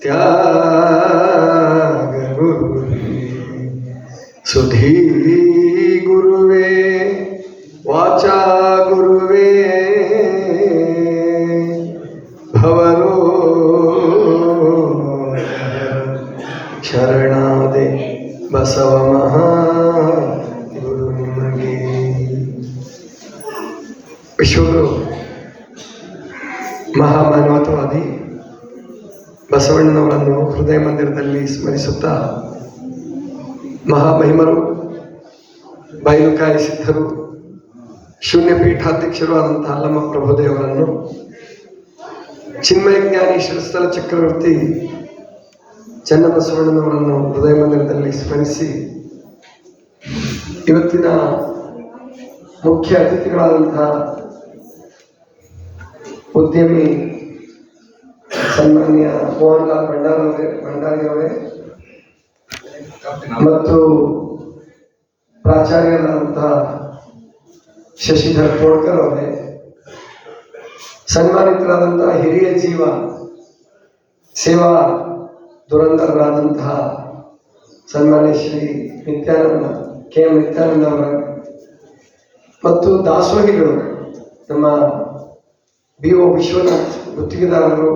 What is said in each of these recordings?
ತ್ಯಾಗ ಗುರುವೇ ಸುಧೀ ಗುರುವೇ ವಾಚಾ ಗುರುವೇ ಭವರೋ ಶರಣಾದೆ ಬಸವ ಮಹಾ ಗುರು ನಿಮಗೆ. ವಿಶ್ವಗುರು ಮಹಾಮಾನವತಾವಾದಿ ಬಸವಣ್ಣನವರನ್ನು ಹೃದಯ ಮಂದಿರದಲ್ಲಿ ಸ್ಮರಿಸುತ್ತಾ, ಮಹಾಮಹಿಮರು, ಬೈಲುಕಾಯಿ ಸಿದ್ಧರು, ಶೂನ್ಯ ಪೀಠಾಧ್ಯಕ್ಷರು ಆದಂತಹ ಅಲ್ಲಮ್ಮ ಪ್ರಭುದೇವರನ್ನು, ಚಿನ್ಮಯ ಜ್ಞಾನಿ ಶಿರಸ್ಥಲ ಚಕ್ರವರ್ತಿ ಚನ್ನಬಸವಣ್ಣನವರನ್ನು ಹೃದಯ ಮಂದಿರದಲ್ಲಿ ಸ್ಮರಿಸಿ, ಇವತ್ತಿನ ಮುಖ್ಯ ಅತಿಥಿಗಳಾದಂತಹ ಉದ್ಯಮಿ ಸನ್ಮಾನ್ಯ ಮೋಹನ್ಲಾಲ್ ಭಂಡಾರಿಯವರೇ ಮತ್ತು ಪ್ರಾಚಾರ್ಯರಾದಂತಹ ಶಶಿಧರ್ ತೋಡ್ಕರ್ ಅವರೇ, ಸನ್ಮಾನಿತರಾದಂತಹ ಹಿರಿಯ ಜೀವ ಸೇವಾ ದುರಂಧರಾದಂತಹ ಸನ್ಮಾನ್ಯ ಶ್ರೀ ನಿತ್ಯಾನಂದ KM ನಿತ್ಯಾನಂದ ಅವರ ಮತ್ತು ದಾಸೋಹಿಗಳು ನಮ್ಮ BO ವಿಶ್ವನಾಥ್ ಗುತ್ತಿಗೆದಾರರು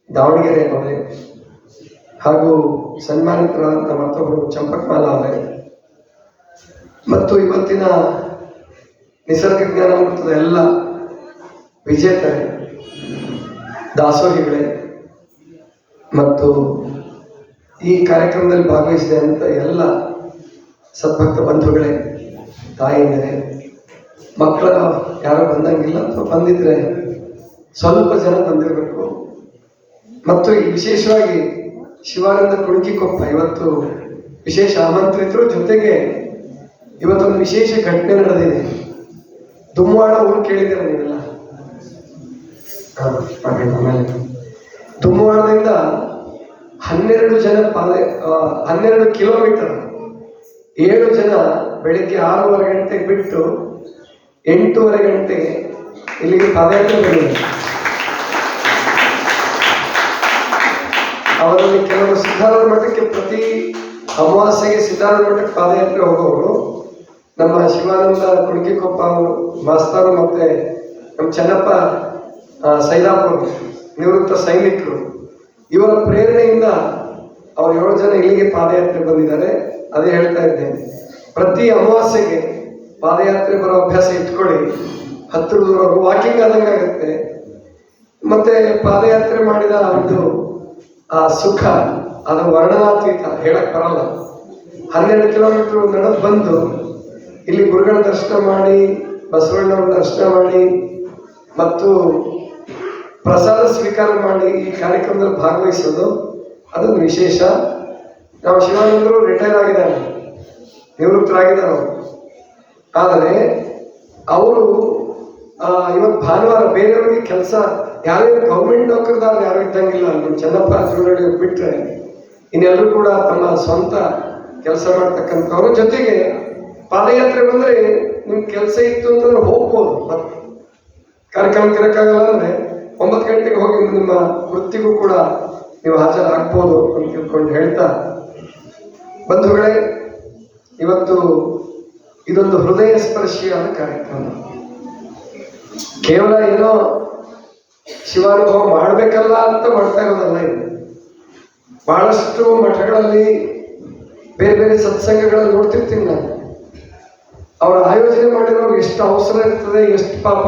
ದಾವಣಗೆರೆ ಅವರೇ, ಹಾಗೂ ಸನ್ಮಾನಿತರಾದಂಥ ಮತ್ತೊಬ್ಬರು ಚಂಪಕ್ಮಾಲ ಅವರೇ, ಮತ್ತು ಇವತ್ತಿನ ನಿಸರ್ಗ ಜ್ಞಾನಾಮೃತದ ಎಲ್ಲ ವಿಜೇತರೇ, ದಾಸೋಹಿಗಳೇ ಮತ್ತು ಈ ಕಾರ್ಯಕ್ರಮದಲ್ಲಿ ಭಾಗವಹಿಸಿದಂಥ ಎಲ್ಲ ಸದ್ಭಕ್ತ ಬಂಧುಗಳೇ, ತಾಯಿಯಂದಿರೇ, ಮಕ್ಕಳ ಯಾರು ಬಂದಂಗಿಲ್ಲ ಅಥವಾ ಬಂದಿದ್ರೆ ಸ್ವಲ್ಪ ಜನ ಬಂದಿರಬೇಕು. ಮತ್ತು ಈ ವಿಶೇಷವಾಗಿ ಶಿವಾನಂದ ಕುಣಿಕಿಕೊಪ್ಪ ಇವತ್ತು ವಿಶೇಷ ಆಮಂತ್ರಿತರು. ಜೊತೆಗೆ ಇವತ್ತೊಂದು ವಿಶೇಷ ಘಟನೆ ನಡೆದಿದೆ. ದುಮ್ವಾಡ ಊರು ಕೇಳಿದ್ದೀರ ನೀವೆಲ್ಲ? ಆಮೇಲೆ ದುಮ್ವಾಡದಿಂದ 12 ಜನ 12 ಕಿಲೋಮೀಟರ್ 7 ಜನ ಬೆಳಿಗ್ಗೆ 6:30 ಗಂಟೆಗೆ ಬಿಟ್ಟು 8:30 ಗಂಟೆಗೆ ಇಲ್ಲಿಗೆ ಪಾದಯಾತ್ರೆ ಬಂದಿದೆ. ಅವರಲ್ಲಿ ಕೆಲವರು ಸಿದ್ಧಾರೂಢ ಮಠಕ್ಕೆ ಪ್ರತಿ ಅಮಾವಾಸ್ಯೆಗೆ ಸಿದ್ಧಾರೂಢ ಮಠಕ್ಕೆ ಪಾದಯಾತ್ರೆ ಹೋಗೋರು. ನಮ್ಮ ಶಿವಾನಂದ ಕುಣಿಕಿಕೊಪ್ಪ ಮಾಸ್ತರು ಮತ್ತೆ ನಮ್ಮ ಚೆನ್ನಪ್ಪ ಸೈದಾಪುರ ನಿವೃತ್ತ ಸೈನಿಕರು, ಇವರ ಪ್ರೇರಣೆಯಿಂದ ಅವರು 7 ಜನ ಇಲ್ಲಿಗೆ ಪಾದಯಾತ್ರೆ ಬಂದಿದ್ದಾರೆ. ಅದೇ ಹೇಳ್ತಾ ಇದ್ದೇನೆ, ಪ್ರತಿ ಅಮಾವಾಸ್ಯೆಗೆ ಪಾದಯಾತ್ರೆ ಬರೋ ಅಭ್ಯಾಸ ಇಟ್ಕೊಳ್ಳಿ. 10 ದೂರವರೆಗೂ ವಾಕಿಂಗ್ ಆದಂಗೆ ಆಗುತ್ತೆ. ಮತ್ತೆ ಪಾದಯಾತ್ರೆ ಮಾಡಿದ ಒಂದು ಆ ಸುಖ ಅದು ವರ್ಣನಾತೀತ, ಹೇಳಕ್ ಬರಲ್ಲ. 12 ಕಿಲೋಮೀಟರ್ ನಡೆದು ಬಂದು ಇಲ್ಲಿ ಗುರುಗಳ ದರ್ಶನ ಮಾಡಿ, ಬಸವಣ್ಣವ್ರ ದರ್ಶನ ಮಾಡಿ ಮತ್ತು ಪ್ರಸಾದ ಸ್ವೀಕಾರ ಮಾಡಿ ಈ ಕಾರ್ಯಕ್ರಮದಲ್ಲಿ ಭಾಗವಹಿಸೋದು ಅದೊಂದು ವಿಶೇಷ. ನಾವು ಶಿವಾನಂದರು ರಿಟೈರ್ ಆಗಿದ್ದಾರೆ, ನಿವೃತ್ತರಾಗಿದ್ದಾರೆ ಅವರು. ಆದರೆ ಅವರು ಇವತ್ತು ಭಾನುವಾರ ಬೇರೆಯವರಿಗೆ ಕೆಲಸ, ಯಾರ್ಯಾರು ಗೌರ್ಮೆಂಟ್ ನೌಕರದಾರ ಯಾರು ಇದ್ದಂಗಿಲ್ಲ, ನಮ್ಮ ಚೆನ್ನಪ್ಪ ಚೂರಡಿ ಬಿಟ್ಟರೆ ಇನ್ನೆಲ್ಲರೂ ಕೂಡ ತಮ್ಮ ಸ್ವಂತ ಕೆಲಸ ಮಾಡ್ತಕ್ಕಂಥವ್ರ ಜೊತೆಗೆ ಪಾದಯಾತ್ರೆ ಬಂದರೆ ನಿಮ್ಗೆ ಕೆಲಸ ಇತ್ತು ಅಂತಂದ್ರೆ ಹೋಗ್ಬೋದು. ಕಾರ್ಯಕ್ರಮಕ್ಕೆ ಇರೋಕ್ಕಾಗಲ್ಲ ಅಂದರೆ 9 ಗಂಟೆಗೆ ಹೋಗಿ ನಿಮ್ಮ ವೃತ್ತಿಗೂ ಕೂಡ ನೀವು ಹಾಜರಾಗ್ಬೋದು ಅಂತ ತಿಳ್ಕೊಂಡು ಹೇಳ್ತಾ, ಬಂಧುಗಳೇ, ಇವತ್ತು ಇದೊಂದು ಹೃದಯ ಸ್ಪರ್ಶಿಯಾದ ಕಾರ್ಯಕ್ರಮ. ಕೇವಲ ಏನೋ ಶಿವಾನುಭವ ಮಾಡಬೇಕಲ್ಲ ಅಂತ ಮಾಡ್ತಾ ಇರೋದಲ್ಲ. ಇದು ಬಹಳಷ್ಟು ಮಠಗಳಲ್ಲಿ ಬೇರೆ ಬೇರೆ ಸತ್ಸಂಗಗಳಲ್ಲಿ ನೋಡ್ತಿರ್ತೀನಿ ನಾನು. ಅವ್ರ ಆಯೋಜನೆ ಮಾಡಿರೋರು ಎಷ್ಟು ಅವಸರ ಇರ್ತದೆ, ಎಷ್ಟು ಪಾಪ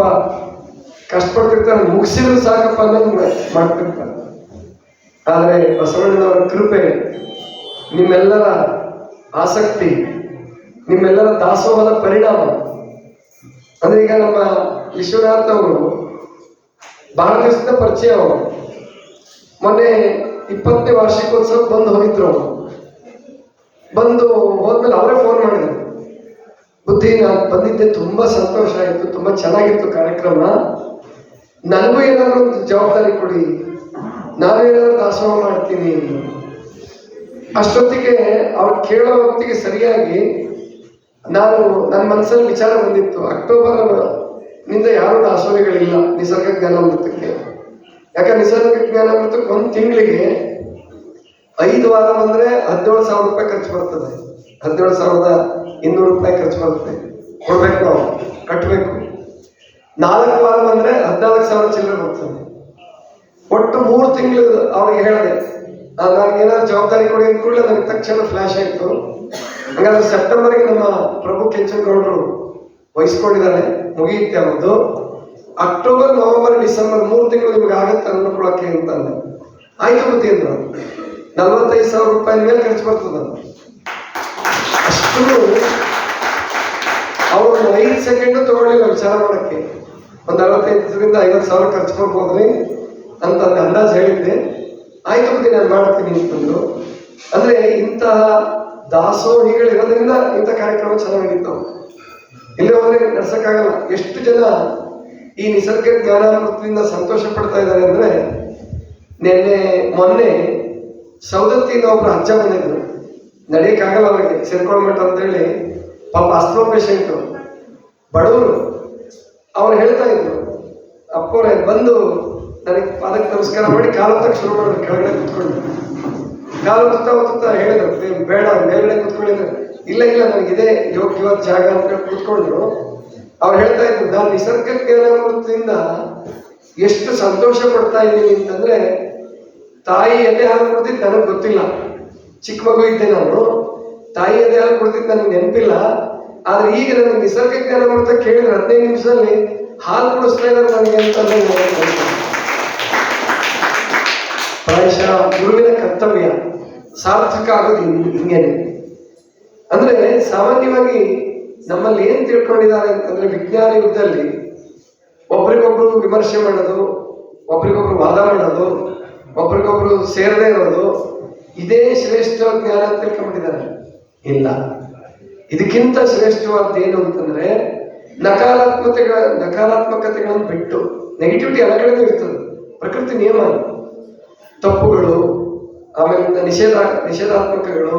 ಕಷ್ಟಪಡ್ತಿರ್ತಾರೆ, ಮುಗಿಸಿದ್ರು ಸಾಕಪ್ಪ ಅನ್ನೋದು ಮಾಡ್ತಿರ್ತಾರೆ. ಆದರೆ ಬಸವಣ್ಣನವರ ಕೃಪೆ, ನಿಮ್ಮೆಲ್ಲರ ಆಸಕ್ತಿ, ನಿಮ್ಮೆಲ್ಲರ ದಾಸೋಹದ ಪರಿಣಾಮ ಅಂದ್ರೆ, ಈಗ ನಮ್ಮ ವಿಶ್ವನಾಥ್ ಅವರು ಬಹಳ ದಿವಸದ ಪರಿಚಯ. ಅವರು ಮೊನ್ನೆ 20ನೇ ವಾರ್ಷಿಕೋತ್ಸವ ಬಂದು ಹೋಗಿದ್ರು. ಅವರು ಬಂದು ಹೋದ್ಮೇಲೆ ಅವರೇ ಫೋನ್ ಮಾಡಿದ್ರು, ಬುದ್ಧಿ ನಾನು ಬಂದಿದ್ದೆ, ತುಂಬಾ ಸಂತೋಷ ಆಯಿತು, ತುಂಬಾ ಚೆನ್ನಾಗಿತ್ತು ಕಾರ್ಯಕ್ರಮ, ನನಗೂ ಏನಾದ್ರು ಒಂದು ಜವಾಬ್ದಾರಿ ಕೊಡಿ, ನಾವೇನಾದ್ರು ದಾಸೋಹ ಮಾಡ್ತೀನಿ. ಅಷ್ಟೊತ್ತಿಗೆ ಅವ್ರು ಕೇಳೋ ಹೊತ್ತಿಗೆ ಸರಿಯಾಗಿ ನಾನು ನನ್ನ ಮನಸ್ಸಲ್ಲಿ ವಿಚಾರ ಬಂದಿತ್ತು, ಅಕ್ಟೋಬರ್ ನಿಂದ ಯಾರು ದಾಸೋಹಿಗಳಿಲ್ಲ ನಿಸರ್ಗ ಜ್ಞಾನಾಮೃತಕ್ಕೆ. ಯಾಕಂದ್ರೆ ನಿಸರ್ಗ ಜ್ಞಾನಾಮೃತಕ್ಕೆ ಒಂದು ತಿಂಗಳಿಗೆ 5 ವಾರ ಬಂದ್ರೆ 17,000 ರೂಪಾಯಿ ಖರ್ಚು ಬರ್ತದೆ. 17,200 ರೂಪಾಯಿ ಖರ್ಚು ಬರುತ್ತೆ, ಕೊಡ್ಬೇಕು, ನಾವು ಕಟ್ಟಬೇಕು. 4 ವಾರ ಬಂದ್ರೆ 14,000 ಚಿಲ್ಲರೆ ಬರ್ತದೆ. ಒಟ್ಟು 3 ತಿಂಗಳು ಅವ್ರಿಗೆ ಹೇಳಿದೆ, ನನಗೆ ಏನಾದ್ರು ಜವಾಬ್ದಾರಿ ಕೊಡಿ ಅಂತ ಕೂಡಲೇ ನನಗೆ ತಕ್ಷಣ ಫ್ಲಾಶ್ ಆಯ್ತು. ಹಾಗಾದ್ರೆ ಸೆಪ್ಟೆಂಬರ್ಗೆ ನಮ್ಮ ಪ್ರಭು ಕೆಂಚನಗೌಡರು ವಹಿಸ್ಕೊಂಡಿದ್ದಾರೆ, ಮುಗಿಯುತ್ತೆ ಅವ್ರದ್ದು. ಅಕ್ಟೋಬರ್, ನವೆಂಬರ್, ಡಿಸೆಂಬರ್ 3 ತಿಂಗಳು ನಿಮ್ಗೆ ಆಗತ್ತೆ ಅನ್ಕೊಳಕ್ಕೆ ಅಂತ ಅಂದ. ಆಯ್ತು ಬುದ್ಧಿ ಅಂದ್ರು. 45,000 ರೂಪಾಯಿ ಮೇಲೆ ಖರ್ಚು ಬರ್ತದ. ಅಷ್ಟು ಅವರು 5 ಸೆಕೆಂಡ್ ತಗೊಳ್ಳಿಲ್ಲ ವಿಚಾರ ಮಾಡಕ್ಕೆ. ಒಂದು 45,000ರಿಂದ 50,000 ಖರ್ಚು ಕೊಡ್ಬೋದ್ರಿ ಅಂತ ಅಂದಾಜು ಹೇಳಿದ್ದೆ. ಆಯ್ತು ಬುದ್ಧಿ ನಾನು ಮಾಡ್ತೀನಿ ಅಂತಂದ್ರು. ಅಂದ್ರೆ ಇಂತಹ ದಾಸೋಹಿಗಳಿರೋದ್ರಿಂದ ಇಂಥ ಕಾರ್ಯಕ್ರಮ ಚೆನ್ನಾಗಿ ನಡೀತಾವ. ಇಲ್ಲೇ ಹೋದ್ರೆ ನಡ್ಸಕ್ಕಾಗಲ್ಲ. ಎಷ್ಟು ಜನ ಈ ನಿಸರ್ಗ ಜ್ಞಾನಾಮೃತದಿಂದ ಸಂತೋಷ ಪಡ್ತಾ ಇದ್ದಾರೆ ಅಂದ್ರೆ, ಮೊನ್ನೆ ಸೌದತ್ತಿನ ಒಬ್ರು ಅಜ್ಜ ಬಂದಿದ್ರು. ನಡೆಯಕ್ಕಾಗಲ್ಲ ಅವ್ರಿಗೆ, ಸೇರ್ಕೊಳ್ಮಠ ಅಂತ ಹೇಳಿ, ಪಾಪ ಅಸ್ತಮಾ ಪೇಷಂಟ್, ಬಡವರು. ಅವ್ರು ಹೇಳ್ತಾ ಇದ್ರು, ಅಪ್ಪವ್ರೆ ಬಂದು ನನಗೆ ಪಾದಕ್ಕೆ ನಮಸ್ಕಾರ ಮಾಡಿ ಕಾಲು ಹೊತ್ತಕ್ಕೆ ಶುರು ಮಾಡಿದ್ರು. ಕೆಳಗಡೆ ಕೂತ್ಕೊಂಡು ಕಾಲು ಹೊತ್ತಾ ಹೇಳಿದ್ರು, ಬೇಡ ಮೇಲ್ಗಡೆ ಕೂತ್ಕೊಂಡಿದ್ರು. ಇಲ್ಲ ನನಗಿದೆ ಯೋಗ್ಯವಾದ ಜಾಗ ಅಂತ ಕೂತ್ಕೊಂಡ್ರು. ಅವ್ರು ಹೇಳ್ತಾ ಇದ್ರು, ನಾನು ನಿಸರ್ಗ ಜ್ಞಾನಾಮೃತದಿಂದ ಎಷ್ಟು ಸಂತೋಷ ಪಡ್ತಾ ಇದ್ದೀನಿ ಅಂತಂದ್ರೆ, ತಾಯಿ ಎದೆ ಹಾಲು ಕುಡ್ದಿದ್ದು ನನಗೆ ಗೊತ್ತಿಲ್ಲ. ಚಿಕ್ಕ ಮಗು ಇದ್ದೆ ನಾನು, ತಾಯಿ ಎದೆ ಹಾಲು ಕುಡ್ದಿದ್ದು ನನಗೆ ನೆನಪಿಲ್ಲ. ಆದ್ರೆ ಈಗ ನನಗೆ ನಿಸರ್ಗ ಜ್ಞಾನಾಮೃತ ಕೇಳಿದ್ರೆ 15 ನಿಮಿಷದಲ್ಲಿ ಹಾಲು ಕುಡಿಸ್ತಾ ಇದ್ದಾರೆ ನನಗೆ ಅಂತಂದ್ರೆ, ಪ್ರಾಯಶಃ ಗುರುವಿನ ಕರ್ತವ್ಯ ಸಾರ್ಥಕ ಆಗೋದು ಹಿಂಗೇನೆ. ಅಂದ್ರೆ ಸಾಮಾನ್ಯವಾಗಿ ನಮ್ಮಲ್ಲಿ ಏನ್ ತಿಳ್ಕೊಂಡಿದ್ದಾರೆ ಅಂತಂದ್ರೆ, ವಿಜ್ಞಾನ ಯುಗದಲ್ಲಿ ಒಬ್ರಿಗೊಬ್ರು ವಿಮರ್ಶೆ ಮಾಡೋದು, ಒಬ್ರಿಗೊಬ್ರು ವಾದ ಮಾಡೋದು, ಒಬ್ರಿಗೊಬ್ರು ಸೇರದೇ ಇರೋದು, ಇದೇ ಶ್ರೇಷ್ಠ ಜ್ಞಾನ ಅಂತ ತಿಳ್ಕೊಂಡಿದ್ದಾರೆ. ಇಲ್ಲ, ಇದಕ್ಕಿಂತ ಶ್ರೇಷ್ಠವಾದ ಏನು ಅಂತಂದ್ರೆ, ನಕಾರಾತ್ಮಕತೆಗಳನ್ನು ಬಿಟ್ಟು, ನೆಗೆಟಿವಿಟಿ ಎಲ್ಲ ಕಡೆನೂ ಇರ್ತದೆ, ಪ್ರಕೃತಿ ನಿಯಮ. ತಪ್ಪುಗಳು, ಆಮೇಲೆ ನಿಷೇಧಾತ್ಮಕಗಳು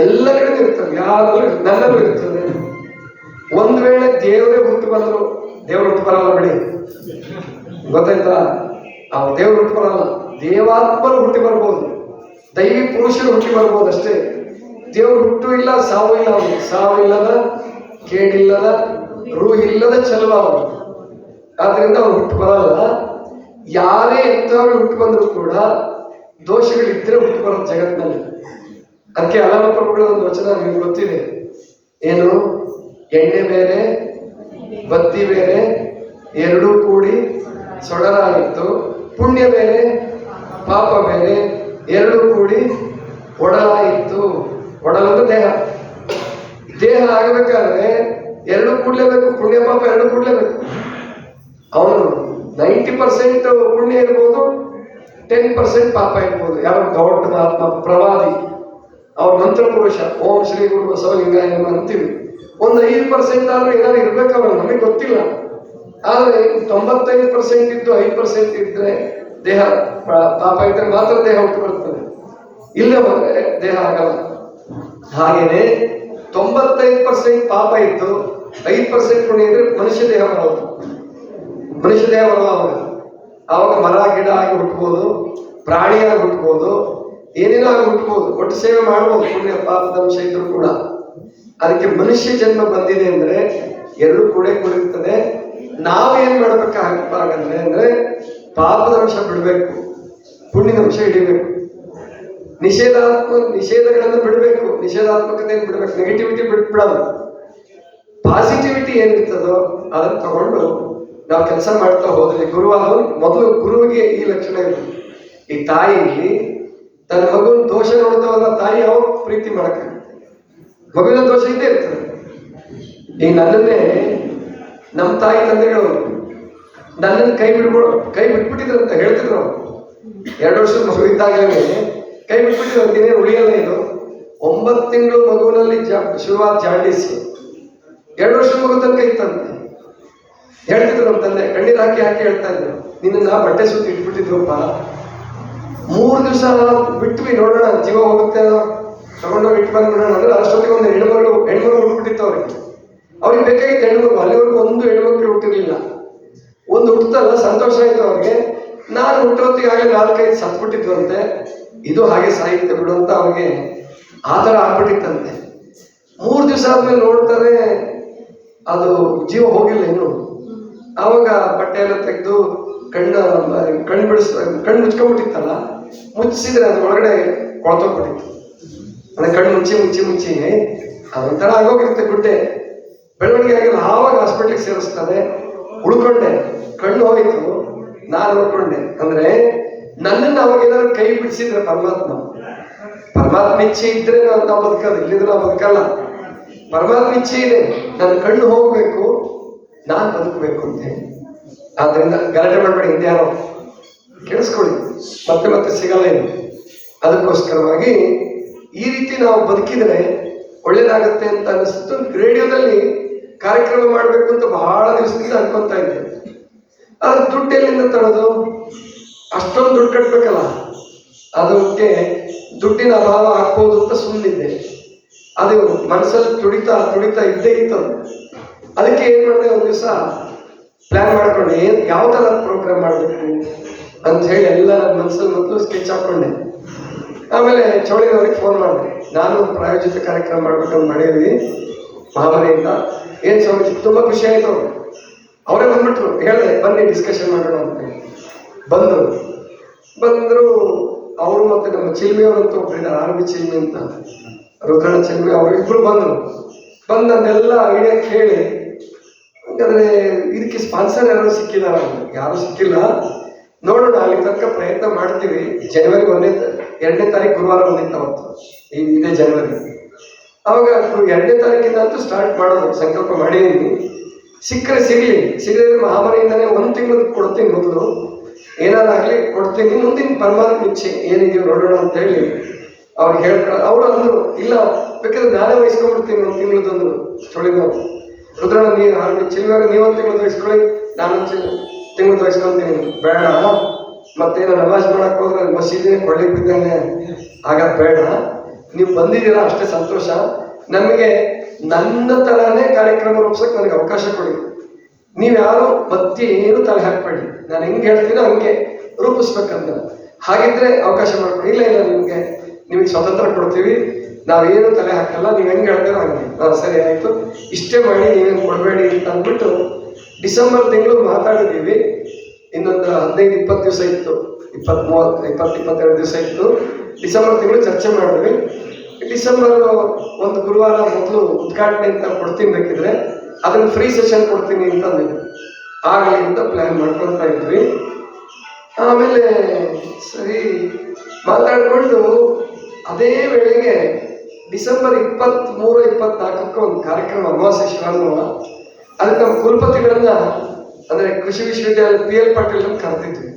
ಎಲ್ಲ ಕಡೆನೂ ಇರ್ತವೆ, ಯಾರಲ್ಲೂ ನನ್ನಲ್ಲೂ ಇರ್ತದೆ. ಒಂದ್ ವೇಳೆ ದೇವರೇ ಹುಟ್ಟು ಬಂದ್ರು, ದೇವ್ರು ಹುಟ್ಟು ಬರಲ್ಲ ಬಿಡಿ, ಗೊತ್ತಾಯ್ತಾ? ಆ ದೇವ್ರು ಹುಟ್ಟು ಬರಲ್ಲ, ದೇವಾತ್ಮರು ಹುಟ್ಟಿ ಬರ್ಬೋದು, ದೈವಿ ಪುರುಷರು ಹುಟ್ಟಿ ಬರ್ಬೋದು ಅಷ್ಟೇ. ದೇವ್ರು ಹುಟ್ಟು ಇಲ್ಲ, ಸಾವು ಇಲ್ಲ. ಅವನು ಸಾವಿಲ್ಲದ, ಕೇಡಿಲ್ಲದ, ರೂಹಿಲ್ಲದ ಚೆಲುವ ಅವನು. ಆದ್ರಿಂದ ಅವ್ರು ಹುಟ್ಟು ಬರಲ್ಲ. ಯಾರೇ ಎಂಥವ್ರು ಹುಟ್ಟು ಬಂದ್ರು ಕೂಡ ದೋಷಗಳಿದ್ರೆ ಹುಟ್ಟು ಬರೋದು ಜಗತ್ತಿನಲ್ಲಿ. ಅದಕ್ಕೆ ಅಲಾಮ ಪ್ರಭುಗಳ ಒಂದು ವಚನ ನಿಮ್ಗೆ ಗೊತ್ತಿದೆ, ಏನು? ಎಣ್ಣೆ ಬೇರೆ ಬತ್ತಿ ಬೇರೆ ಎರಡೂ ಕೂಡಿ ಸೊಡರಾಗಿತ್ತು, ಪುಣ್ಯ ಬೇರೆ ಪಾಪ ಬೇರೆ ಎರಡೂ ಕೂಡಿ ಒಡಲಾಯಿತು. ಒಡಲಂದ್ರೆ ದೇಹ ಆಗಬೇಕಾದ್ರೆ ಎರಡು ಕೂಡ್ಲೇಬೇಕು, ಪುಣ್ಯ ಪಾಪ ಎರಡು ಕೂಡ್ಲೇಬೇಕು. ಅವನು 90% ಪುಣ್ಯ ಇರ್ಬೋದು, 10% ಪಾಪ ಇರ್ಬೋದು. ಯಾರು ದೊಡ್ಡ ಮಹಾತ್ಮ ಪ್ರವಾದಿ, ಅವ್ರ ಮಂತ್ರ ಪುರುಷ, ಓಂ ಶ್ರೀ ಗುರು ಬಸವಲಿಂಗಾಯ ಅಂತೀವಿ. ಒಂದು 5% ಆದ್ರೂ ಏನಾದ್ರು ಇರ್ಬೇಕವ, ನಮಗೆ ಗೊತ್ತಿಲ್ಲ. ಆದ್ರೆ 95% ಇದ್ದು 5% ಇದ್ರೆ ದೇಹ ಪಾಪ ಇದ್ರೆ ಮಾತ್ರ ದೇಹ ಹುಟ್ಟು ಬರ್ತದೆ, ಇಲ್ಲ ಬಂದ್ರೆ ದೇಹ ಆಗಲ್ಲ. ಹಾಗೇನೆ 95% ಪಾಪ ಇದ್ದು 5% ಪುಣ್ಯ ಇದ್ರೆ ಮನುಷ್ಯ ದೇಹ ಬರಲ್ಲ. ಮನುಷ್ಯ ದೇಹ ಬರಲ್ಲ ಅವಾಗ ಮರ ಗಿಡ ಆಗಿ ಹುಟ್ಬೋದು, ಪ್ರಾಣಿಯಾಗಿ ಹುಟ್ಬೋದು, ಏನೇನೋ ಆಗಿ ಹುಟ್ಬೋದು, ಒಟ್ಟು ಸೇವೆ ಮಾಡ್ಬೋದು, ಪುಣ್ಯ ಪಾಪದ ಅಂಶ ಇದ್ರು ಕೂಡ. ಅದಕ್ಕೆ ಮನುಷ್ಯ ಜನ್ಮ ಬಂದಿದೆ ಅಂದ್ರೆ ಎರಡು ಕೂಡಿರ್ತದೆ. ನಾವೇನ್ ಮಾಡ್ಬೇಕಾಗಂದ್ರೆ ಅಂದ್ರೆ ಪಾಪದ ಅಂಶ ಬಿಡ್ಬೇಕು, ಪುಣ್ಯದ ಅಂಶ ಹಿಡಿಬೇಕು, ನಿಷೇಧಗಳನ್ನು ಬಿಡಬೇಕು, ನಿಷೇಧಾತ್ಮಕತೆಯನ್ನು ಬಿಡ್ಬೇಕು, ನೆಗೆಟಿವಿಟಿ ಬಿಟ್ಬಿಡೋದು. ಪಾಸಿಟಿವಿಟಿ ಏನಿರ್ತದೋ ಅದನ್ನ ತಗೊಂಡು ನಾವು ಕೆಲಸ ಮಾಡ್ತಾ ಹೋದ್ರೆ, ಗುರುವಾದವು ಮೊದಲು ಗುರುವಿಗೆ ಈ ಲಕ್ಷಣ ಇರ್ತದೆ. ಈ ತಾಯಿಗೆ ತನ್ನ ಮಗುವಿನ ದೋಷ ನೋಡ್ತಾವಲ್ಲ, ತಾಯಿ ಯಾವ ಪ್ರೀತಿ ಮಾಡಕ ಮಗುವಿನ ದೋಷ ಇದ್ದೇ ಇರ್ತದೆ. ಈಗ ನನ್ನನ್ನೇ ನಮ್ಮ ತಾಯಿ ತಂದೆಗಳು ನನ್ನನ್ನು ಕೈ ಬಿಟ್ಬಿಟ್ಟಿದ್ರು ಅಂತ ಹೇಳ್ತಿದ್ರು. ಅವ್ರು 2 ವರ್ಷದ ಮಗು ಇದ್ದಾಗಲೇ ಕೈ ಬಿಟ್ಬಿಟ್ಟಿದ್ರು ಅಂತ. ಇನ್ನೇನು ಉಳಿಯಲ್ಲ ಇದು. 9 ತಿಂಗಳು ಮಗುವಿನಲ್ಲಿ ಶುರುವಾದ ಜಾಂಡೀಸ್ 2 ವರ್ಷದ ಮಗು ತನಕ ಇತ್ತಂತೆ. ಹೇಳ್ತಿದ್ರು ನಮ್ಮ ತಂದೆ, ಕಣ್ಣೀರು ಹಾಕಿ ಹೇಳ್ತಾ ಇದ್ರು, ನಿನ್ನ ಬಟ್ಟೆ ಸುತ್ತಿ ಇಟ್ಬಿಟ್ಟಿದ್ರಪ್ಪ, 3 ದಿವಸ ಬಿಟ್ವಿ ನೋಡೋಣ ಜೀವ ಹೋಗುತ್ತೆ ತಗೊಂಡೋಗಿ ಇಟ್ಟು ಬಂದು ನೋಡೋಣ ಅಂದ್ರೆ ಅಷ್ಟೊತ್ತಿಗೆ ಒಂದು ಹೆಣ್ಮಗಳು ಹುಟ್ಬಿಟ್ಟಿತ್ತು ಅವ್ರಿಗೆ ಬೇಕಾಗಿತ್ತು ಹೆಣ್ಮಗು. ಅಲ್ಲಿವರೆಗೂ ಒಂದು ಹೆಣ್ಮಕ್ಳು ಹುಟ್ಟಿರ್ಲಿಲ್ಲ. ಒಂದು ಹುಟ್ಟುತ್ತಲ್ಲ, ಸಂತೋಷ ಆಯ್ತು ಅವ್ರಿಗೆ. ನಾನು ಹುಟ್ಟೊತ್ತಿಗಾಗಲೇ 4-5 ಸತ್ಬಿಟ್ಟಿದ್ವಂತೆ, ಇದು ಹಾಗೆ ಸಾಹಿತ್ಯ ಬಿಡು ಅಂತ ಅವ್ರಿಗೆ ಆ ಥರ ಆಗ್ಬಿಟ್ಟಿತ್ತಂತೆ. 3 ದಿವಸ ಆದ್ಮೇಲೆ ನೋಡ್ತಾರೆ ಅದು ಜೀವ ಹೋಗಿಲ್ಲ ಇನ್ನು. ಆವಾಗ ಬಟ್ಟೆ ಎಲ್ಲ ತೆಗೆದು ಕಣ್ಣು ಮುಚ್ಕೊಂಡ್ಬಿಟ್ಟಿತ್ತಲ್ಲ, ಮುಚ್ಚಿಸಿದ್ರೆ ಅದ್ರ ಒಳಗಡೆ ಕೊಳ್ತೋಗ್ಬಿಟ್ಟಿತ್ತು. ಅಂದ್ರೆ ಕಣ್ಣು ಮುಚ್ಚಿ ಅದೊಂಥರ ಆಗೋಗಿರುತ್ತೆ ಗುಡ್ಡೆ. ಬೆಳವಣಿಗೆ ಆಗಿಲ್ಲ. ಆವಾಗ ಹಾಸ್ಪಿಟ್ಲಿಗೆ ಸೇರಿಸ್ತಾರೆ. ಉಳ್ಕೊಂಡೆ, ಕಣ್ಣು ಹೋಯ್ತು, ನಾನು ಉಳ್ಕೊಂಡೆ. ಅಂದ್ರೆ ನನ್ನನ್ನು ಅವಾಗ ಏನಾದ್ರು ಕೈ ಬಿಡಿಸಿದ್ರೆ ಪರಮಾತ್ಮ ಇಚ್ಛೆ ಇದ್ರೆ ನಾವು ಬದುಕೋದು, ಇಲ್ಲಿದ್ರೆ ನಾವು ಬದುಕಲ್ಲ. ಪರಮಾತ್ಮ ಇಚ್ಛೆ ಇದೆ, ನನ್ನ ಕಣ್ಣು ಹೋಗ್ಬೇಕು, ನಾನು ಬದುಕಬೇಕು ಅಂತ ಹೇಳಿ. ಆದ್ರಿಂದ ಗಲಾಟೆ ಮಾಡಬೇಡಿ, ಹಿಂದೆ ಯಾರೋ ಕೇಳಿಸ್ಕೊಳ್ಳಿ, ಮತ್ತೆ ಸಿಗಲ್ಲ ಇದು. ಅದಕ್ಕೋಸ್ಕರವಾಗಿ ಈ ರೀತಿ ನಾವು ಬದುಕಿದ್ರೆ ಒಳ್ಳೇದಾಗತ್ತೆ ಅಂತ ಅನಿಸ್ತು. ರೇಡಿಯೋದಲ್ಲಿ ಕಾರ್ಯಕ್ರಮ ಮಾಡಬೇಕು ಅಂತ ಬಹಳ ದಿವಸದಿಂದ ಅನ್ಕೊಂತಾ ಇದ್ದೆ. ಆದ್ರೆ ದುಡ್ಡು ಎಲ್ಲಿಂದ ತರೋದು? ಅಷ್ಟೊಂದು ದುಡ್ಡು ಕಟ್ಬೇಕಲ್ಲ. ಅದಕ್ಕೆ ದುಡ್ಡಿನ ಅಭಾವ ಆಗ್ಬೋದು ಅಂತ ಸುಮ್ಮನಿದ್ದೆ. ಅದು ಮನಸ್ಸಲ್ಲಿ ತುಡಿತಾ ಇದ್ದೇ ಇತ್ತು. ಅದಕ್ಕೆ ಏನ್ ಮಾಡಿದೆ, ಒಂದು ದಿವಸ ಪ್ಲಾನ್ ಮಾಡ್ಕೊಂಡೆ, ಯಾವ ಥರ ಪ್ರೋಗ್ರಾಮ್ ಮಾಡಬೇಕು ಅಂತ ಹೇಳಿ ಎಲ್ಲ ನನ್ನ ಮನಸ್ಸಲ್ಲಿ ಮೊದಲು ಸ್ಕೆಚ್ ಹಾಕೊಂಡೆ. ಆಮೇಲೆ ಚೌಳಿನವ್ರಿಗೆ ಫೋನ್ ಮಾಡಿದೆ, ನಾನು ಪ್ರಾಯೋಜಿತ ಕಾರ್ಯಕ್ರಮ ಮಾಡ್ಬೇಕಂತ ಮಾಡಿದ್ವಿ ಮಹಾಮನೆಯಿಂದ. ಏನು ಚೌಳಿ ತುಂಬಾ ಖುಷಿ ಆಯ್ತು. ಅವರೇ ಬಂದ್ಬಿಟ್ರು, ಹೇಳಿದೆ ಬನ್ನಿ ಡಿಸ್ಕಷನ್ ಮಾಡೋಣ ಅಂತ. ಬಂದರು ಅವರು. ಮತ್ತೆ ನಮ್ಮ ಚಿಲ್ಮಿಯವರು ಒಬ್ಬರಿದ್ದಾರೆ, ಆರ್ಮಿ ಚಿಲ್ಮಿ ಅಂತ, ರುದ್ರಣ ಚಿಲ್ಮಿ, ಅವರು ಇಬ್ರು ಬಂದನ್ನೆಲ್ಲ ಐಡಿಯಾ ಕೇಳಿ, ಹಾಗಾದ್ರೆ ಇದಕ್ಕೆ ಸ್ಪಾನ್ಸರ್ ಯಾರು ಸಿಕ್ಕಿದಾರ? ಯಾರು ಸಿಕ್ಕಿಲ್ಲ, ನೋಡೋಣ, ಅಲ್ಲಿ ತನಕ ಪ್ರಯತ್ನ ಮಾಡ್ತೀವಿ. ಜನವರಿ 2ನೇ ತಾರೀಕು ಗುರುವಾರ ಬಂದಿತ್ತು ಅವತ್ತು, ಇದೇ ಜನವರಿ. ಅವಾಗ 2ನೇ ತಾರೀಕಿಂದ ಅಂತೂ ಸ್ಟಾರ್ಟ್ ಮಾಡೋದು ಸಂಕಲ್ಪ ಮಾಡಿದ್ದೀನಿ. ಸಿಗಲಿ ಮಹಾಮನೆಯಿಂದಾನೆ 1 ತಿಂಗಳು ಕೊಡ್ತೀನಿ. ಮೊದಲು ಏನಾದಾಗಲಿ ಕೊಡ್ತೀನಿ, ಮುಂದಿನ ಪರಮಾತ್ಮ ಇಚ್ಛೆ ಏನಿದೆಯೋ ನೋಡೋಣ ಅಂತ ಹೇಳಿ ಅವ್ರಿಗೆ ಹೇಳ್ಕೊಳ್ಳೋದು. ಅವರು ಅಂದರು, ಇಲ್ಲ ಬೇಕಾದ್ರೆ ನಾನೇ ವಹಿಸ್ಕೊಂಡ್ಬಿಡ್ತೀನಿ 1 ತಿಂಗಳದಂದ್ರು. ಚೊಳಿನವ್ರು, ರುದ್ರಣ್ಣ ನೀವು ಚಿಲ್ವಾಗ ನೀವು 1 ತಿಂಗಳು ವಹಿಸ್ಕೊಳ್ಳಿ, ನಾನು ತಿಂಗಳು ವಹಿಸ್ಕೊಳ್ತೀನಿ. ಬೇಡ, ಮತ್ತೇನೋ ನಮಾಜ್ ಮಾಡಕ್ ಹೋದ್ರೆ ಮಸೀದಿನೇ ಕೊಳ್ಳಿಗೆ ಬಿದ್ದಂಗೆ ಆಗೋದು ಬೇಡ. ನೀವು ಬಂದಿದ್ದೀರಾ ಅಷ್ಟೇ ಸಂತೋಷ. ನಮಗೆ ನನ್ನ ತರಾನೇ ಕಾರ್ಯಕ್ರಮ ರೂಪಿಸೋಕೆ ನನಗೆ ಅವಕಾಶ ಕೊಡಿ. ನೀವ್ಯಾರು ಮತ್ತೆ ಏನು ತಲೆ ಹಾಕ್ಬೇಡಿ, ನಾನು ಹೆಂಗೆ ಹೇಳ್ತೀನೋ ಹಂಗೆ ರೂಪಿಸ್ಬೇಕಂತ. ಹಾಗಿದ್ರೆ ಅವಕಾಶ ಮಾಡ್ಕೊಡಿ. ಇಲ್ಲ ನಿಮಗೆ ಸ್ವತಂತ್ರ ಕೊಡ್ತೀವಿ, ನಾವೇನು ತಲೆ ಹಾಕಲ್ಲ, ನೀವು ಹೆಂಗೆ ಹೇಳ್ತೀರೋ ಹಂಗೆ. ಸರಿ ಆಯಿತು, ಇಷ್ಟೇ ಮಾಡಿ, ನೀವೇನು ಕೊಡಬೇಡಿ ಅಂತ ಅಂದ್ಬಿಟ್ಟು ಡಿಸೆಂಬರ್ ತಿಂಗಳು ಮಾತಾಡಿದ್ದೀವಿ. ಇನ್ನೊಂದು 15-20 ದಿವಸ ಇತ್ತು, 20-22 ದಿವಸ ಇತ್ತು. ಡಿಸೆಂಬರ್ ತಿಂಗಳು ಚರ್ಚೆ ಮಾಡಿದ್ವಿ. ಡಿಸೆಂಬರ್ 1 ಗುರುವಾರ ಮೊದಲು ಉದ್ಘಾಟನೆ ಅಂತ ಕೊಡ್ತೀನಿ, ಬೇಕಿದ್ರೆ ಅದನ್ನು ಫ್ರೀ ಸೆಷನ್ ಕೊಡ್ತೀನಿ ಅಂತ ಅಂದಿದ್ವಿ. ಆಗಲಿ ಅಂತ ಪ್ಲಾನ್ ಮಾಡ್ಕೊಳ್ತಾ ಇದ್ವಿ. ಆಮೇಲೆ ಸರಿ ಮಾತಾಡಿಕೊಂಡು ಅದೇ ವೇಳೆಗೆ ಡಿಸೆಂಬರ್ 23-24 ಒಂದು ಕಾರ್ಯಕ್ರಮ, ಅಮಾವಾಸ್ಯೆ ಶಿವಾನುಭವ. ಅದಕ್ಕೆ ನಮ್ಮ ಕುಲಪತಿಗಳನ್ನ, ಅಂದರೆ ಕೃಷಿ ವಿಶ್ವವಿದ್ಯಾಲಯ PL ಪಾಟೀಲ್ ಕರೆದಿದ್ವಿ.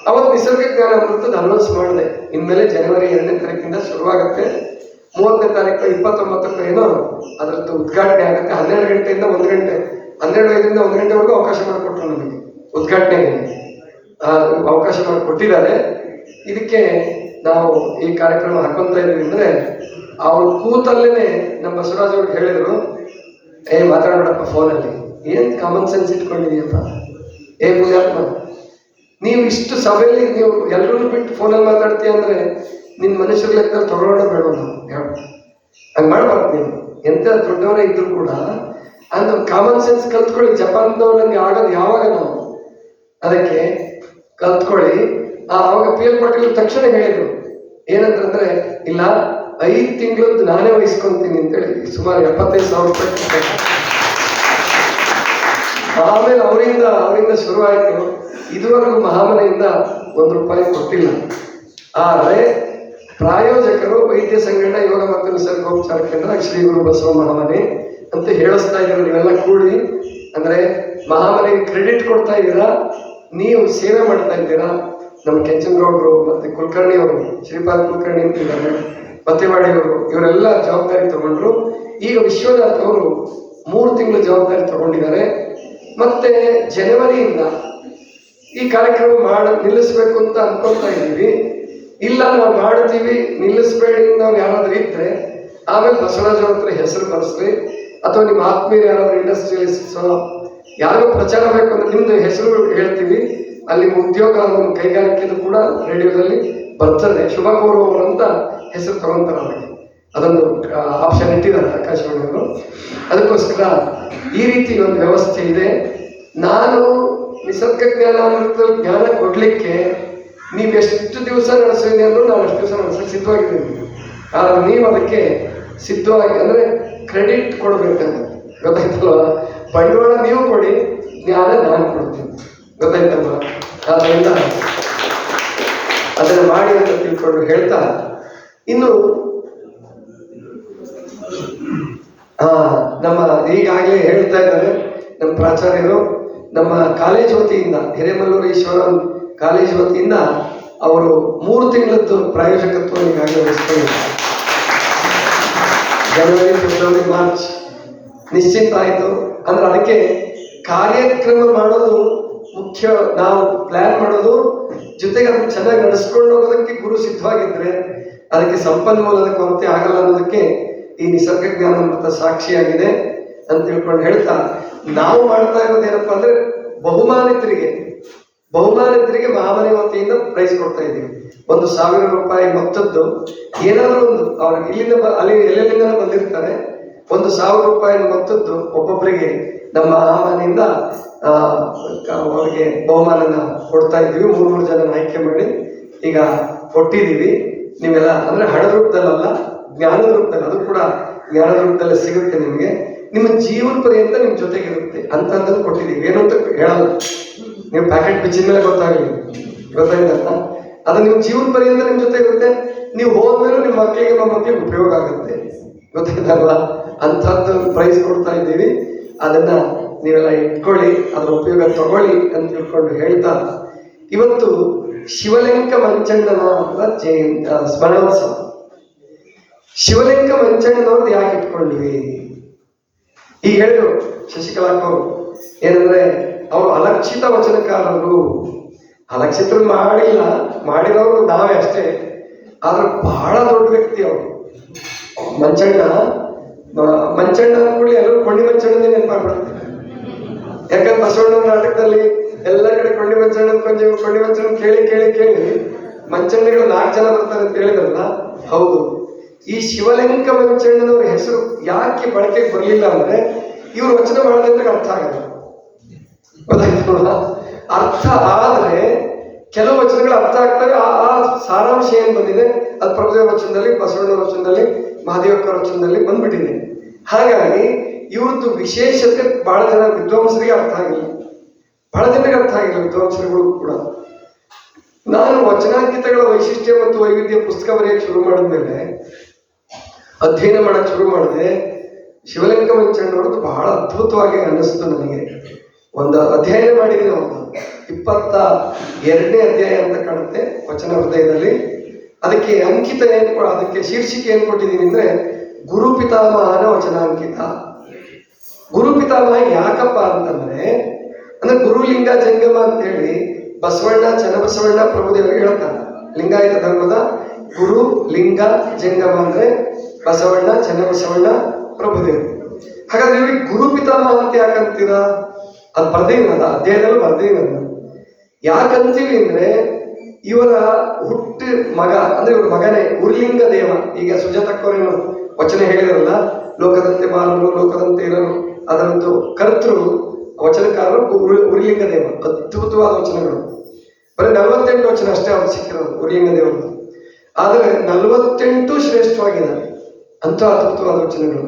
ಅವತ್ತು ನಿಸರ್ಗ ಜ್ಞಾನ ಅಮೃತದ ಅನೌನ್ಸ್ ಮಾಡಿದೆ. ಇನ್ಮೇಲೆ ಜನವರಿ 2ನೇ ತಾರೀಕಿಂದ ಶುರುವಾಗುತ್ತೆ, 30ನೇ ತಾರೀಕು 29ಕ್ಕೂ ಏನೋ ಅದರದ್ದು ಉದ್ಘಾಟನೆ ಆಗುತ್ತೆ. 12 ಗಂಟೆಯಿಂದ 1 ಗಂಟೆ, 12:05ರಿಂದ 1 ಗಂಟೆವರೆಗೂ ಅವಕಾಶ ಮಾಡಿಕೊಟ್ರು ನಮಗೆ ಉದ್ಘಾಟನೆಗೆ. ಅವಕಾಶ ಮಾಡಿಕೊಟ್ಟಿದ್ದಾರೆ. ಇದಕ್ಕೆ ನಾವು ಈ ಕಾರ್ಯಕ್ರಮ ಹಾಕೊಂತ ಇದೀವಿ. ಅಂದ್ರೆ ಅವ್ರು ಕೂತಲ್ಲೇನೆ ನಮ್ಮ ಬಸವರಾಜ್ ಅವ್ರಿಗೆ ಹೇಳಿದ್ರು, ಮಾತಾಡಬೇಡಪ್ಪ ಫೋನಲ್ಲಿ, ಏನ್ ಕಾಮನ್ ಸೆನ್ಸ್ ಇಟ್ಕೊಂಡಿದೀಯಪ್ಪ, ಪುಣ್ಯಾತ್ಮ, ನೀವು ಇಷ್ಟು ಸಭೆಯಲ್ಲಿ ನೀವು ಎಲ್ಲರೂ ಬಿಟ್ಟು ಫೋನಲ್ಲಿ ಮಾತಾಡ್ತೀಯ ಅಂದ್ರೆ ನಿನ್ನ ಮನುಷ್ಯರ ಲೆಕ್ಕದಲ್ಲಿ ತಗೊಳ್ಳೋಣ ಬೇಡ, ನಾವು ಹಂಗೆ ಮಾಡ್ಬಾರ್ದು. ನೀವು ಎಂತ ದೊಡ್ಡವರೇ ಇದ್ರು ಕೂಡ ಅಂದ್ರೆ ಕಾಮನ್ ಸೆನ್ಸ್ ಕಲ್ತ್ಕೊಳ್ಳಿ. ಜಪಾನ್ದವ್ರಿಗೆ ಆಗೋದು ಯಾವಾಗ ನಾವು ಅದಕ್ಕೆ ಕಲ್ತ್ಕೊಳ್ಳಿ. ಆವಾಗ PL ಪಾಟೀಲ್ ತಕ್ಷಣ ಹೇಳಿದ್ರು ಏನಂತಂದ್ರೆ, ಇಲ್ಲ 5 ತಿಂಗಳದ್ದು ನಾನೇ ವಹಿಸ್ಕೊಂತೀನಿ ಅಂತೇಳಿ ಸುಮಾರು 75,000 ರೂಪಾಯಿ. ಆಮೇಲೆ ಅವರಿಂದ ಶುರುವಾಯಿತು. ಇದುವರೆಗೂ ಮಹಾಮನೆಯಿಂದ 1 ರೂಪಾಯಿ ಕೊಟ್ಟಿಲ್ಲ. ಆದರೆ ಪ್ರಾಯೋಜಕರು ವೈದ್ಯ ಸಂಗಣ್ಣ ಯೋಗ ಮತ್ತು ನಿಸರ್ಗೋಪಚಾರ ಕೇಂದ್ರ ಶ್ರೀ ಗುರು ಬಸವ ಮಹಾಮನೆ ಅಂತ ಹೇಳಿಸ್ತಾ ಇದ್ದೀರಾ. ನೀವೆಲ್ಲ ಕೂಡಿ ಅಂದ್ರೆ ಮಹಾಮನೆಗೆ ಕ್ರೆಡಿಟ್ ಕೊಡ್ತಾ ಇದ್ದೀರಾ, ನೀವು ಸೇವೆ ಮಾಡ್ತಾ ಇದ್ದೀರಾ. ನಮ್ಮ ಕೆಂಚನಗೌಡರು ಮತ್ತೆ ಕುಲಕರ್ಣಿ ಅವರು, ಶ್ರೀಪಾದ್ ಕುಲಕರ್ಣಿ ಅಂತಿದ್ದಾರೆ, ಮತ್ತೆವಾಡಿಯವರು, ಇವರೆಲ್ಲ ಜವಾಬ್ದಾರಿ ತಗೊಂಡ್ರು. ಈಗ ವಿಶ್ವನಾಥ್ ಅವರು 3 ತಿಂಗಳು ಜವಾಬ್ದಾರಿ ತಗೊಂಡಿದ್ದಾರೆ. ಮತ್ತೆ ಜನವರಿಯಿಂದ ಈ ಕಾರ್ಯಕ್ರಮ ನಿಲ್ಲಿಸ್ಬೇಕು ಅಂತ ಅನ್ಕೊಳ್ತಾ ಇದ್ದೀವಿ. ಇಲ್ಲ ನಾವು ಮಾಡ್ತೀವಿ, ನಿಲ್ಲಿಸ್ಬೇಡಿ ನಾವು ಯಾರಾದ್ರೂ ಇದ್ರೆ ಆಮೇಲೆ ಬಸವರಾಜ್ ಅವ್ರ ಹತ್ರ ಹೆಸರು ಬರೆಸ್ರಿ, ಅಥವಾ ನಿಮ್ಮ ಆತ್ಮೀಯರು ಯಾರಾದ್ರೂ ಇಂಡಸ್ಟ್ರಿಯಲಿಸ್ಟ್ ಯಾರಿಗೂ ಪ್ರಚಾರ ಬೇಕು ಅಂದ್ರೆ ನಿಮ್ದು ಹೆಸರು ಹೇಳ್ತೀವಿ, ಅಲ್ಲಿ ಉದ್ಯೋಗ ಕೈಗಾರಿಕೆದು ಕೂಡ ರೇಡಿಯೋದಲ್ಲಿ ಬರ್ತದೆ. ಶುಭ ಕೋರುವವರು ಅಂತ ಹೆಸರು ತಗೊಂತಾರೆ ಅವರಿಗೆ, ಅದೊಂದು ಆಪ್ಷನ್ ಇಟ್ಟಿದ್ದಾರೆ ಆಕಾಶವಾಣಿಯವರು. ಅದಕ್ಕೋಸ್ಕರ ಈ ರೀತಿ ಒಂದು ವ್ಯವಸ್ಥೆ ಇದೆ. ನಾನು ನಿಸರ್ಗ ಜ್ಞಾನ ಕೊಡ್ಲಿಕ್ಕೆ ನೀವು ಎಷ್ಟು ದಿವಸ ನಡೆಸಿದೆ ಅಂದ್ರೂ ನಾನು ಅಷ್ಟು ದಿವಸ ನಡೆಸಕ್ಕೆ ಸಿದ್ಧವಾಗಿದ್ದೀನಿ. ಆದರೆ ನೀವು ಅದಕ್ಕೆ ಸಿದ್ಧವಾಗಿ ಅಂದರೆ ಕ್ರೆಡಿಟ್ ಕೊಡ್ಬೇಕಂತ, ಗೊತ್ತಾಯ್ತಲ್ವ? ಬಂಡವಾಳ ನೀವು ಕೊಡಿ, ಜ್ಞಾನ ನಾನು ಕೊಡ್ತೀನಿ, ಗೊತ್ತಾಯ್ತಲ್ವ? ಆದ್ದರಿಂದ ಅದನ್ನು ಮಾಡಿ ಅಂತ ತಿಳ್ಕೊಂಡು ಹೇಳ್ತಾ, ಇನ್ನು ನಮ್ಮ ಈಗಾಗಲೇ ಹೇಳ್ತಾ ಇದ್ದಾರೆ ನಮ್ಮ ಪ್ರಾಚಾರ್ಯರು, ನಮ್ಮ ಕಾಲೇಜ್ ವತಿಯಿಂದ ಹಿರೇಮಲ್ಲೂರು ಈಶ್ವರನ್ ಕಾಲೇಜ್ ವತಿಯಿಂದ ಅವರು 3 ತಿಂಗಳದ್ದು ಪ್ರಾಯೋಜಕತ್ವ ಈಗಾಗಲೇ ವಹಿಸ್ಕೊಂಡಿದ್ದಾರೆ. ಜನವರಿ, ಫೆಬ್ರವರಿ, ಮಾರ್ಚ್ ನಿಶ್ಚಿತ ಆಯಿತು. ಅಂದ್ರೆ ಅದಕ್ಕೆ ಕಾರ್ಯಕ್ರಮ ಮಾಡೋದು ಮುಖ್ಯ, ನಾವು ಪ್ಲಾನ್ ಮಾಡೋದು, ಜೊತೆಗೆ ಅದನ್ನು ಚೆನ್ನಾಗಿ ನಡೆಸ್ಕೊಂಡು ಹೋಗೋದಕ್ಕೆ ಗುರು ಸಿದ್ಧವಾಗಿದ್ರೆ ಅದಕ್ಕೆ ಸಂಪನ್ಮೂಲದ ಕೊರತೆ ಆಗಲ್ಲ ಅನ್ನೋದಕ್ಕೆ ಈ ನಿಸರ್ಗ ಜ್ಞಾನಾಮೃತ ಸಾಕ್ಷಿಯಾಗಿದೆ ಅಂತ ತಿಳ್ಕೊಂಡು ಹೇಳ್ತಾ, ನಾವು ಮಾಡ್ತಾ ಇರೋದು ಏನಪ್ಪ ಅಂದ್ರೆ ಬಹುಮಾನಿತರಿಗೆ ಮಹಾಮನೆ ವತಿಯಿಂದ ಪ್ರೈಸ್ ಕೊಡ್ತಾ ಇದ್ದೀವಿ. 1,000 ರೂಪಾಯಿ ಮೊತ್ತದ್ದು ಏನಾದರೂ ಒಂದು ಅವ್ರಿಗೆ ಇಲ್ಲಿಂದ ಅಲ್ಲಿ ಎಲ್ಲೆಲ್ಲಿಂದ ಬಂದಿರ್ತಾರೆ, 1,000 ರೂಪಾಯಿ ಮೊತ್ತದ್ದು ಒಬ್ಬೊಬ್ಬರಿಗೆ ನಮ್ಮ ಮಹಾಮನೆಯಿಂದ ಅವರಿಗೆ ಬಹುಮಾನನ ಕೊಡ್ತಾ ಇದ್ದೀವಿ. 3 ಜನ ಆಯ್ಕೆ ಮಾಡಿ ಈಗ ಕೊಟ್ಟಿದ್ದೀವಿ. ನೀವೆಲ್ಲ ಅಂದ್ರೆ ಹಣದ ರೂಪದಲ್ಲ, ಜ್ಞಾನದ ರೂಪದಲ್ಲಿ, ಅದು ಕೂಡ ಜ್ಞಾನದ ರೂಪದಲ್ಲೇ ಸಿಗುತ್ತೆ ನಿಮಗೆ. ನಿಮ್ಮ ಜೀವನ ಪರ್ಯಂತ ನಿಮ್ಮ ಜೊತೆಗಿರುತ್ತೆ ಅಂತಂದ್ರೆ ಕೊಟ್ಟಿದ್ದೀವಿ. ಏನು ಅಂತ ಹೇಳಲ್ಲ, ನೀವು ಪ್ಯಾಕೆಟ್ ಬಿಚ್ಚಿದ ಮೇಲೆ ಗೊತ್ತಾಯ್ತಲ್ಲ, ಅದು ನಿಮ್ಮ ಜೀವನ ಪರ್ಯಂತ ನಿಮ್ಮ ಜೊತೆ ಇರುತ್ತೆ. ನೀವು ಹೋದ್ಮೇಲೂ ನಿಮ್ಮ ಮಕ್ಕಳಿಗೆ ಉಪಯೋಗ ಆಗುತ್ತೆ, ಗೊತ್ತಾಯ್ತಲ್ವಾ? ಅಂಥದ್ದು ಪ್ರೈಸ್ ಕೊಡ್ತಾ ಇದ್ದೀವಿ. ಅದನ್ನ ನೀವೆಲ್ಲ ಇಟ್ಕೊಳ್ಳಿ, ಅದರ ಉಪಯೋಗ ತಗೊಳ್ಳಿ ಅಂತ ತಿಳ್ಕೊಂಡು ಹೇಳ್ತಾ, ಇವತ್ತು ಶಿವಲಿಂಗ ಮಂಚಣ್ಣನ ಸ್ಮರಣೋತ್ಸವ. ಶಿವಲಿಂಗ ಮಂಚಣ್ಣನವ್ರದ್ದು ಯಾಕೆ ಇಟ್ಕೊಂಡ್ವಿ? ಈಗ ಹೇಳಿದ್ರು ಶಶಿಕಲಾಕವರು ಏನಂದ್ರೆ ಅವರು ಅಲಕ್ಷಿತ ವಚನಕಾರರು. ಅಲಕ್ಷಿತರು ಮಾಡಿರೋರು ನಾವೇ ಅಷ್ಟೇ, ಆದ್ರೆ ಬಹಳ ದೊಡ್ಡ ವ್ಯಕ್ತಿ ಅವರು. ಮಂಚಣ್ಣ ಅಂದ್ಕೊಳ್ಳಿ ಎಲ್ಲರೂ ಕೊಂಡಿ ಮಂಚಣ್ಣನೇ ನೆನಪಾಗ್ಬಿಡುತ್ತೆ. ಯಾಕಂದ್ರೆ ಬಸವಣ್ಣನ ನಾಟಕದಲ್ಲಿ ಎಲ್ಲ ಕಡೆ ಕೊಂಡಿ ಮಂಚಣ್ಣ ಕೇಳಿ ಮಂಚಣ್ಣಗಳು 4 ಜನ ಬರ್ತಾರೆ ಅಂತ ಹೇಳಿದ್ರಲ್ಲ, ಹೌದು. ಈ ಶಿವಲಿಂಗ ಮಂಚಣ್ಣನವ್ರ ಹೆಸರು ಯಾಕೆ ಬಳಕೆಗೆ ಬರಲಿಲ್ಲ ಅಂದ್ರೆ, ಇವ್ರು ವಚನ ಮಾಡೋದಂದ್ರೆ ಅರ್ಥ ಆಗಲ್ಲ, ಗೊತ್ತಾಯ್ತಲ್ಲ? ಅರ್ಥ ಆದ್ರೆ ಕೆಲವು ವಚನಗಳು ಅರ್ಥ ಆಗ್ತವೆ. ಆ ಸಾರಾಂಶ ಏನ್ ಬಂದಿದೆ ಅದು ಪ್ರಭುದೇವ ವಚನದಲ್ಲಿ, ಬಸವಣ್ಣನ ವಚನದಲ್ಲಿ, ಮಹಾದೇವಕ್ಕರ ವಚನದಲ್ಲಿ ಬಂದ್ಬಿಟ್ಟಿದೆ. ಹಾಗಾಗಿ ಇವ್ರದ್ದು ವಿಶೇಷತೆ ಬಹಳ ಜನ ವಿದ್ವಾಂಸರಿಗೆ ಅರ್ಥ ಆಗಿಲ್ಲ, ವಿದ್ವಾಂಸರುಗಳು ಕೂಡ. ನಾನು ವಚನಾಂಕಿತಗಳ ವೈಶಿಷ್ಟ್ಯ ಮತ್ತು ವೈವಿಧ್ಯ ಪುಸ್ತಕ ಬರೆಯಕ್ಕೆ ಶುರು ಮಾಡಿದ್ಮೇಲೆ, ಅಧ್ಯಯನ ಮಾಡಕ್ಕೆ ಶುರು ಮಾಡಿದೆ, ಶಿವಲಿಂಗ ಮಂಚಣ್ಣವ್ರದ್ದು ಬಹಳ ಅದ್ಭುತವಾಗಿ ಅನ್ನಿಸ್ತು ನನಗೆ. ಒಂದು ಅಧ್ಯಯನ ಮಾಡಿದ್ದೀನಿ, ಒಂದು 22ನೇ ಅಧ್ಯಾಯ ಅಂತ ಕಾಣುತ್ತೆ ವಚನ ಹೃದಯದಲ್ಲಿ. ಅದಕ್ಕೆ ಅಂಕಿತ ಅದಕ್ಕೆ ಶೀರ್ಷಿಕೆ ಏನ್ ಕೊಟ್ಟಿದ್ದೀನಿ ಅಂದ್ರೆ, ಗುರು ಪಿತಾಮಹನ ವಚನಾಂಕಿತ. ಗುರು ಪಿತಾಮಹ ಯಾಕಪ್ಪ ಅಂತಂದ್ರೆ ಗುರುಲಿಂಗ ಜಂಗಮ ಅಂತೇಳಿ ಬಸವಣ್ಣ, ಚನ್ನಬಸವಣ್ಣ, ಪ್ರಭುದೇವರು ಹೇಳ್ತಾರೆ. ಲಿಂಗಾಯತ ಧರ್ಮದ ಗುರು ಲಿಂಗ ಜಂಗಮ ಅಂದ್ರೆ ಬಸವಣ್ಣ, ಚನ್ನಬಸವಣ್ಣ, ಪ್ರಭುದೇವರು. ಹಾಗಾದ್ರೆ ಇವ್ರಿಗೆ ಗುರು ಪಿತಾಮಹ ಅಂತ ಯಾಕಂತೀರ? ಅದು ಬರ್ದೇನದ ಅಧ್ಯಾಯದಲ್ಲೂ ಬರ್ದೇನದ. ಯಾಕಂತೀವಿ ಅಂದ್ರೆ ಇವರ ಹುಟ್ಟು ಮಗ ಅಂದ್ರೆ ಇವ್ರ ಮಗನೇ ಉರ್ಲಿಂಗ ದೇವ. ಈಗ ಸುಜಾತಕ್ಕವರೇನು ವಚನ ಹೇಳಿದ್ರಲ್ಲ, ಲೋಕದಂತೆ ಬಾರಲು ಲೋಕದಂತೆ ಇರಲು, ಅದರದ್ದು ಕರ್ತೃ ವಚನಕಾರರು ಉರ್ಲಿಂಗ ದೇವ. ಅದ್ಭುತವಾದ ವಚನಗಳು, ಬರೀ 48 ವಚನ ಅಷ್ಟೇ ಅವ್ರು ಸಿಕ್ಕಿರೋದು ಉರ್ಲಿಂಗ ದೇವರು. ಆದರೆ 48 ಶ್ರೇಷ್ಠವಾಗಿದ್ದಾರೆ, ಅಂತ ಅದ್ಭುತವಾದ ವಚನಗಳು.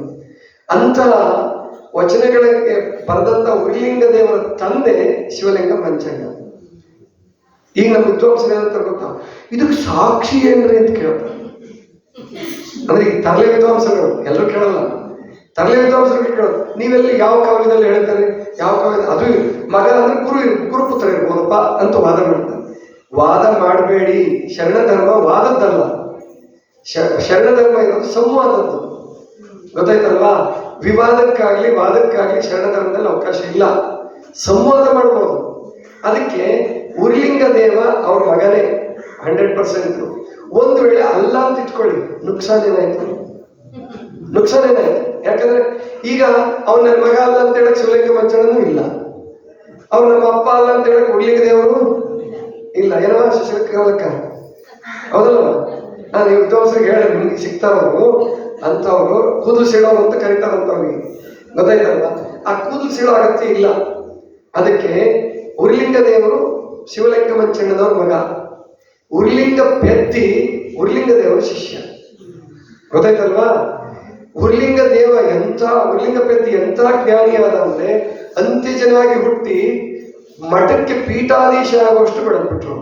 ಅಂತಹ ವಚನಗಳಿಗೆ ಬರೆದಂತ ಉರ್ಲಿಂಗ ದೇವರ ತಂದೆ ಶಿವಲಿಂಗ ಮಂಚಣ್ಣ. ಈಗ ನಮ್ಮ ವಿದ್ವಾಂಸರು ಏನಂತಾರೆ ಗೊತ್ತಾ, ಇದಕ್ಕೆ ಸಾಕ್ಷಿ ಏನ್ರಿ ಅಂತ ಕೇಳ್ತಾರೆ. ಅಂದ್ರೆ ಈ ತರಲೆ ವಿದ್ವಾಂಸರು ಎಲ್ಲರೂ ಕೇಳಲ್ಲ, ತರಲೆ ವಿದ್ವಾಂಸರು ಕೇಳೋದು, ನೀವೆಲ್ಲಿ ಯಾವ ಕಾವ್ಯದಲ್ಲಿ ಹೇಳ್ತಾರೆ, ಯಾವ ಕಾವ್ಯ ಅದು ಮಗ ಅಂದ್ರೆ ಗುರುಪುತ್ರ ಇರ್ಬೋದಪ್ಪ ಅಂತ ವಾದ ಮಾಡ್ತಾರೆ. ವಾದ ಮಾಡಬೇಡಿ, ಶರಣ ಧರ್ಮ ವಾದದ್ದಲ್ಲ, ಶರಣ ಧರ್ಮ ಇರೋದು ಸಂವಾದದ್ದು, ಗೊತ್ತಾಯ್ತಲ್ವಾ? ವಿವಾದಕ್ಕಾಗ್ಲಿ ವಾದಕ್ಕಾಗ್ಲಿ ಶರಣ ಧರ್ಮದಲ್ಲಿ ಅವಕಾಶ ಇಲ್ಲ, ಸಂವಾದ ಮಾಡ್ಬೋದು. ಅದಕ್ಕೆ ಉರ್ಲಿಂಗ ದೇವ ಅವ್ರ ಮಗನೇ 100%. ಒಂದು ವೇಳೆ ಅಲ್ಲ ಅಂತ ಇಟ್ಕೊಳ್ಳಿ, ನುಕ್ಸಾನ್ ಏನಾಯ್ತು? ಯಾಕಂದ್ರೆ ಈಗ ಅವ್ನ ನನ್ನ ಮಗ ಅಲ್ಲ ಅಂತ ಹೇಳಕ್ ಶಿವಲಿಂಗ ಮಂಚಣ್ಣನೂ ಇಲ್ಲ, ಅವ್ನು ನಮ್ಮ ಅಪ್ಪ ಅಲ್ಲ ಅಂತ ಹೇಳಕ್ ಉರ್ಲಿಂಗ ದೇವರು ಇಲ್ಲ ಏನವ ಶಿಶುಕಾಲಕ್ಕ ಹೌದಲ್ವ? ನಾನು ಈ ವಿದ್ವಾಂಸರಿಗೆ ಹೇಳಿ ನಿಮ್ಗೆ ಸಿಗ್ತಾರವರು ಅಂತವ್ರು ಕೂದಲು ಸೀಳೋರು ಅಂತ ಕರೀತಾರಂತವ್ರಿಗೆ, ಗೊತ್ತಾಯ್ತಲ್ವ? ಆ ಕೂದಲು ಸೀಳೋ ಅಗತ್ಯ ಇಲ್ಲ. ಅದಕ್ಕೆ ಉರ್ಲಿಂಗ ದೇವರು ಶಿವಲಿಂಗ ಮಂಚಣ್ಣನವ್ರ ಮಗ, ಉರ್ಲಿಂಗ ಪೆದ್ದಿ ಉರ್ಲಿಂಗ ದೇವರ ಶಿಷ್ಯ, ಗೊತ್ತಾಯ್ತಲ್ವಾ? ಉರ್ಲಿಂಗ ದೇವ ಉರ್ಲಿಂಗ ಪೆದ್ದಿ ಎಂಥ ಜ್ಞಾನಿಯಾದ ಅಂದ್ರೆ ಅಂತ್ಯಜನಾಗಿ ಹುಟ್ಟಿ ಮಠಕ್ಕೆ ಪೀಠಾಧೀಶ ಆಗುವಷ್ಟು ಬೆಳೆದ್ಬಿಟ್ರು.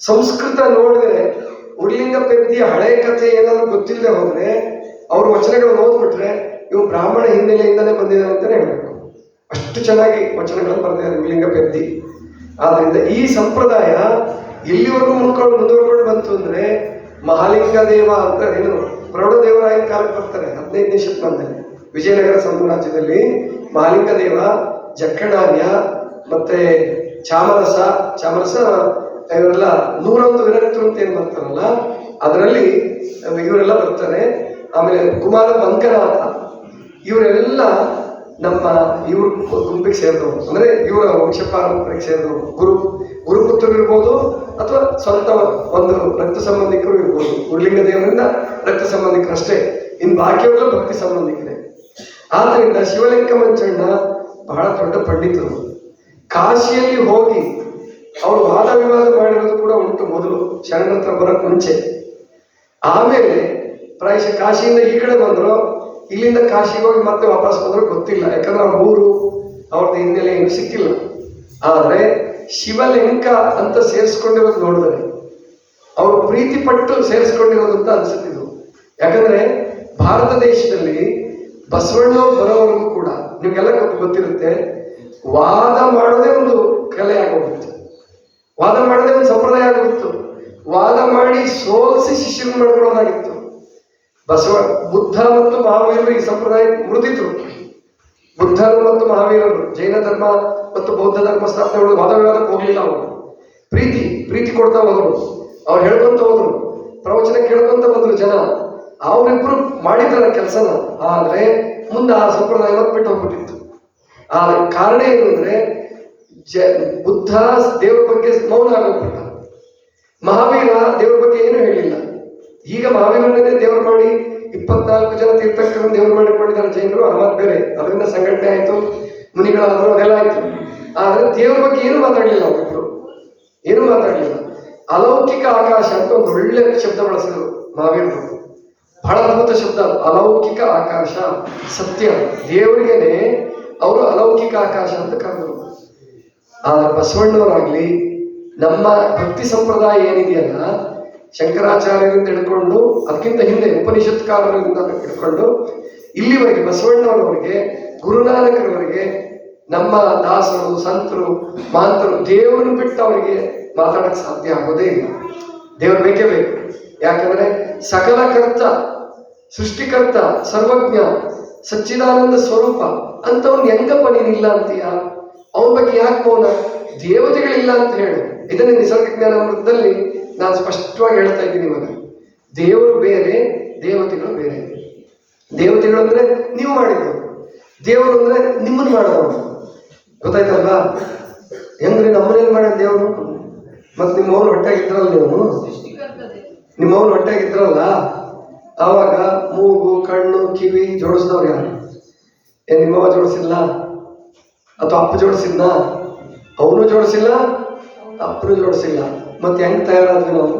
ಸಂಸ್ಕೃತ ನೋಡಿದ್ರೆ ಉರ್ಲಿಂಗ ಪೆದ್ದಿಯ ಹಳೆ ಕಥೆ ಏನಾದ್ರು ಗೊತ್ತಿಲ್ಲದೆ ಹೋದ್ರೆ ಅವ್ರ ವಚನಗಳನ್ನು ಓದ್ಬಿಟ್ರೆ ಇವು ಬ್ರಾಹ್ಮಣ ಹಿನ್ನೆಲೆಯಿಂದಲೇ ಬಂದಿದ್ದಾರೆ ಅಂತಾನೆ ಹೇಳ್ಬೇಕು. ಅಷ್ಟು ಚೆನ್ನಾಗಿ ವಚನಗಳನ್ನು ಬರೆದಿದ್ದಾರೆ ಉರ್ಲಿಂಗ ಪೆದ್ದಿ. ಆದ್ರಿಂದ ಈ ಸಂಪ್ರದಾಯ ಎಲ್ಲಿವರೆಗೂ ಮುಂದುವರ್ಕೊಂಡು ಬಂತು ಅಂದ್ರೆ ಮಹಾಲಿಂಗ ದೇವ ಅಂತ ಏನು ಪ್ರೌಢದೇವರಾಯನ ಕಾಲಕ್ಕೆ ಬರ್ತಾರೆ 15ನೇ ಶತಮಾನದಲ್ಲಿ ವಿಜಯನಗರ ಸಾಮ್ರಾಜ್ಯದಲ್ಲಿ. ಮಹಾಲಿಂಗ ದೇವ, ಜಕ್ಕಣಾರ್ಯ ಮತ್ತೆ ಚಾಮರಸ ಇವರೆಲ್ಲ 101 ವಿರಕ್ತರು ಅಂತ ಏನ್ ಬರ್ತಾರಲ್ಲ ಅದರಲ್ಲಿ ಇವರೆಲ್ಲ ಬರ್ತಾರೆ. ಆಮೇಲೆ ಕುಮಾರ ಬಂಕನಾಥ ಇವರೆಲ್ಲ ನಮ್ಮ ಇವ್ರ ಗುಂಪಿಗೆ ಸೇರಿದವರು, ಅಂದ್ರೆ ಇವರ ವಂಶ ಪಾರಂಪರ್ಯಕ್ಕೆ ಸೇರಿದವರು. ಗುರುಪುತ್ರರು ಇರ್ಬೋದು ಅಥವಾ ಸ್ವಂತ ಒಂದು ರಕ್ತ ಸಂಬಂಧಿಕರು ಇರ್ಬೋದು. ಉರ್ಲಿಂಗ ದೇವರಿಂದ ರಕ್ತ ಸಂಬಂಧಿಕರಷ್ಟೇ, ಇನ್ನು ಬಾಕಿಯವರೆಲ್ಲ ಭಕ್ತಿ ಸಂಬಂಧಿಕರೇ. ಆದ್ರಿಂದ ಶಿವಲಿಂಗ ಮಂಚಣ್ಣ ಬಹಳ ದೊಡ್ಡ ಪಂಡಿತರು. ಕಾಶಿಯಲ್ಲಿ ಹೋಗಿ ಅವರು ವಾದ ವಿವಾದ ಮಾಡಿರೋದು ಕೂಡ ಉಂಟು, ಮೊದಲು ಶರಣ ಹತ್ರ ಬರೋಕ್ ಮುಂಚೆ. ಆಮೇಲೆ ಪ್ರಾಯಶಃ ಕಾಶಿಯಿಂದ ಈ ಕಡೆ ಬಂದ್ರು, ಇಲ್ಲಿಂದ ಕಾಶಿಗೆ ಹೋಗಿ ಮತ್ತೆ ವಾಪಸ್ ಬಂದ್ರು ಗೊತ್ತಿಲ್ಲ, ಯಾಕಂದ್ರೆ ಅವ್ರ ಊರು ಅವ್ರದ್ದು ಹಿನ್ನೆಲೆ ಏನು ಸಿಕ್ಕಿಲ್ಲ. ಆದ್ರೆ ಶಿವಲಿಂಗ ಅಂತ ಸೇರಿಸ್ಕೊಂಡಿರೋದು ನೋಡಿದ್ರೆ ಅವರು ಪ್ರೀತಿ ಪಟ್ಟು ಸೇರಿಸ್ಕೊಂಡಿರೋದು ಅಂತ ಅನ್ಸುತ್ತಿದ್ದು. ಯಾಕಂದ್ರೆ ಭಾರತ ದೇಶದಲ್ಲಿ ಬಸವಣ್ಣವ್ರು ಬರೋವರೆಗೂ ಕೂಡ ನಿಮ್ಗೆಲ್ಲ ಗೊತ್ತಿರುತ್ತೆ, ವಾದ ಮಾಡೋದೇ ಒಂದು ಕಲೆ ಆಗೋಗಿತ್ತು, ವಾದ ಮಾಡೋದೇ ಒಂದು ಸಂಪ್ರದಾಯ ಆಗೋಗಿತ್ತು. ವಾದ ಮಾಡಿ ಸೋಲಿಸಿ ಶಿಷ್ಯರು ಮಾಡ್ಕೊಳ್ಳೋದಾಗಿತ್ತು. ಬುದ್ಧ ಮತ್ತು ಮಹಾವೀರರು ಈ ಸಂಪ್ರದಾಯ ಮುರಿದಿದ್ರು. ಬುದ್ಧರು ಮತ್ತು ಮಹಾವೀರರು ಜೈನ ಧರ್ಮ ಮತ್ತು ಬೌದ್ಧ ಧರ್ಮ ಸ್ಥಾಪನೆ ವಾದ ವಿವಾದಕ್ಕೆ ಹೋಗ್ಲಿಲ್ಲ. ಅವರು ಪ್ರೀತಿ ಕೊಡ್ತಾ ಹೋದ್ರು, ಅವ್ರು ಹೇಳ್ಕೊಂತ ಹೋದ್ರು, ಪ್ರವಚನ ಕೇಳ್ಕೊಂತ ಬಂದ್ರು ಜನ. ಅವರಿಬ್ರು ಮಾಡಿದ್ರ ಕೆಲಸನ. ಆದ್ರೆ ಮುಂದೆ ಆ ಸಂಪ್ರದಾಯ ಬಿಟ್ಟು ಹೋಗ್ಬಿಟ್ಟಿತ್ತು. ಆ ಕಾರಣ ಏನು ಅಂದ್ರೆ ಬುದ್ಧ ದೇವ್ರ ಬಗ್ಗೆ ಮೌನ ಆಗೋಗ್ಬಿಟ್ಟ, ಮಹಾವೀರ ದೇವ್ರ ಬಗ್ಗೆ ಏನು ಹೇಳಿಲ್ಲ. ಈಗ ಮಹಾವೀರನ್ನೇ ದೇವ್ರು ಮಾಡಿ 24 ಜನ ತೀರ್ಥಂಕರನ್ನು ದೇವ್ರು ಮಾಡಿಕೊಂಡಿದ್ದಾರೆ ಜೈನರು, ಅವಾಗ ಬೇರೆ ಅದರಿಂದ ಸಂಘಟನೆ ಆಯ್ತು, ಮುನಿಗಳಾದ್ರು, ಅದೆಲ್ಲ ಆಯ್ತು. ಆದ್ರೆ ದೇವ್ರ ಬಗ್ಗೆ ಏನು ಮಾತಾಡ್ಲಿಲ್ಲ ಅವರಿಬ್ರು, ಏನು ಮಾತಾಡ್ಲಿಲ್ಲ. ಅಲೌಕಿಕ ಆಕಾಶ ಅಂತ ಒಂದು ಒಳ್ಳೆ ಶಬ್ದ ಬಳಸಿದ್ರು ಮಹಾವೀರರು, ಬಹಳ ಅದ್ಭುತ ಶಬ್ದ. ಅಲೌಕಿಕ ಆಕಾಶ ಸತ್ಯ, ದೇವರಿಗೇನೆ ಅವರು ಅಲೌಕಿಕ ಆಕಾಶ ಅಂತ ಕರೆದರು. ಆದ್ರೆ ಬಸವಣ್ಣವರಾಗ್ಲಿ ನಮ್ಮ ಭಕ್ತಿ ಸಂಪ್ರದಾಯ ಏನಿದೆಯಲ್ಲ, ಶಂಕರಾಚಾರ್ಯರಿಂದ ಹಿಡ್ಕೊಂಡು ಅದಕ್ಕಿಂತ ಹಿಂದೆ ಉಪನಿಷತ್ಕಾರರಿಂದ ಹಿಡ್ಕೊಂಡು ಇಲ್ಲಿವರೆಗೆ ಬಸವಣ್ಣವರವರೆಗೆ ಗುರುನಾನಕರವರೆಗೆ ನಮ್ಮ ದಾಸರು, ಸಂತರು, ಮಾಂತರು ದೇವರನ್ನು ಬಿಟ್ಟು ಅವರಿಗೆ ಮಾತಾಡಕ್ಕೆ ಸಾಧ್ಯ ಆಗೋದೇ ಇಲ್ಲ. ದೇವರು ಬೇಕೇ ಬೇಕು. ಯಾಕಂದ್ರೆ ಸಕಲ ಕರ್ತ, ಸೃಷ್ಟಿಕರ್ತ, ಸರ್ವಜ್ಞ, ಸಚ್ಚಿದಾನಂದ ಸ್ವರೂಪ ಅಂತವ್ನು ಹೆಂಗಪ್ಪ ನೀನಿಲ್ಲ ಅಂತೀಯ? ಅವನ ಬಗ್ಗೆ ಯಾಕೆ ಮೌನ? ದೇವತೆಗಳಿಲ್ಲ ಅಂತ ಹೇಳು. ಇದನ್ನೇ ನಿಸರ್ಗ ಜ್ಞಾನ ಅಮೃತದಲ್ಲಿ ನಾನು ಸ್ಪಷ್ಟವಾಗಿ ಹೇಳ್ತಾ ಇದ್ದೀನಿ ಇವಾಗ. ದೇವರು ಬೇರೆ, ದೇವತೆಗಳು ಬೇರೆ. ದೇವತೆಗಳು ಅಂದ್ರೆ ನೀವು ಮಾಡಿದ್ದು, ದೇವರು ಅಂದ್ರೆ ನಿಮ್ಮನ್ನು ಮಾಡೋದು. ಗೊತ್ತಾಯ್ತಲ್ವಾ? ಹೆಂಗ್ರಿ ನಮ್ಮನೇಲಿ ಮಾಡೋದು ದೇವರು? ಮತ್ ನಿಮ್ಮವ್ರು ಹೊಟ್ಟೆಗಿದ್ರಲ್ಲ, ನಿಮ್ಮವ್ರು ಹೊಟ್ಟೆಗಿದ್ರಲ್ಲ, ಆವಾಗ ಮೂಗು, ಕಣ್ಣು, ಕಿವಿ ಜೋಡಿಸಿದವ್ರು ಯಾರು? ನಿಮ್ಮವ್ವ ಜೋಡಿಸಿಲ್ಲ ಅಥವಾ ಅಪ್ಪ ಜೋಡಿಸಿದ್ನ? ಅವನು ಜೋಡಿಸಿಲ್ಲ, ಅಪ್ಪನು ಜೋಡಿಸಿಲ್ಲ. ಮತ್ತೆ ಹೆಂಗ್ ತಯಾರಾದ್ವಿ ನಾವು?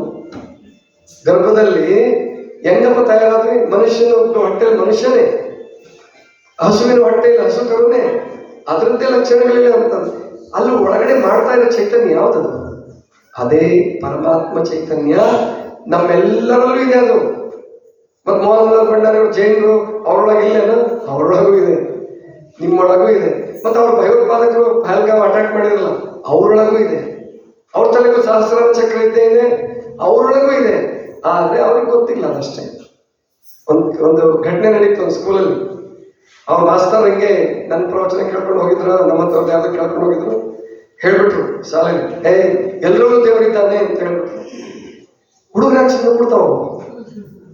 ಗರ್ಭದಲ್ಲಿ ಹೆಂಗಪ್ಪ ತಯಾರಾದ್ವಿ? ಮನುಷ್ಯನ ಹೊಟ್ಟೆಯಲ್ಲಿ ಮನುಷ್ಯನೇ, ಹಸುವಿನ ಹೊಟ್ಟೆಯಲ್ಲಿ ಹಸು ಕರುನೇ, ಅದರಂತೆ ಲಕ್ಷಣಗಳಿಲ್ಲ ಅಂತಂದ್ರೆ ಅಲ್ಲಿ ಒಳಗಡೆ ಮಾಡ್ತಾ ಇರೋ ಚೈತನ್ಯ ಯಾವ್ದದು? ಅದೇ ಪರಮಾತ್ಮ ಚೈತನ್ಯ ನಮ್ಮೆಲ್ಲರಲ್ಲೂ ಇದೆ. ಅದು ಮತ್ ಮೋಹನ ಭಂಡಾರಿಗಳು ಜೈನರು ಅವರೊಳಗೆ ಇಲ್ಲೇನು? ಅವರೊಳಗೂ ಇದೆ, ನಿಮ್ಮೊಳಗೂ ಇದೆ. ಮತ್ತೆ ಅವ್ರ ಭಯೋತ್ಪಾದಕರು ಪಹಲ್ಗಾವ್ ಅಟ್ಯಾಕ್ ಮಾಡಿರಲ್ಲ, ಅವರೊಳಗೂ ಇದೆ. ಅವ್ರ ತಲೆಗೂ ಸಹಸ್ರಾರ ಚಕ್ರ ಇದ್ದೇನೆ, ಅವರೊಳಗೂ ಇದೆ. ಆದ್ರೆ ಅವ್ರಿಗೆ ಗೊತ್ತಿಲ್ಲ ಅದಷ್ಟೇ. ಒಂದು ಘಟನೆ ನಡೀತು ಒಂದು ಸ್ಕೂಲಲ್ಲಿ. ಅವ್ರ ಮಾಸ್ತರ್ ಹಂಗೆ ನನ್ನ ಪ್ರವಚನ ಕೇಳ್ಕೊಂಡು ಹೋಗಿದ್ರು, ನಮ್ಮಂತವ್ರು ಯಾವ್ದು ಕೇಳ್ಕೊಂಡು ಹೋಗಿದ್ರು. ಹೇಳ್ಬಿಟ್ರು ಶಾಲೆಗೆ, ಎಲ್ರಿಗೂ ದೇವರಿದ್ದಾನೆ ಅಂತ ಹೇಳ್ಬಿಟ್ರು. ಹುಡುಗರ ಸುಮ್ಮನೆ ಬಿಡ್ತಾವ,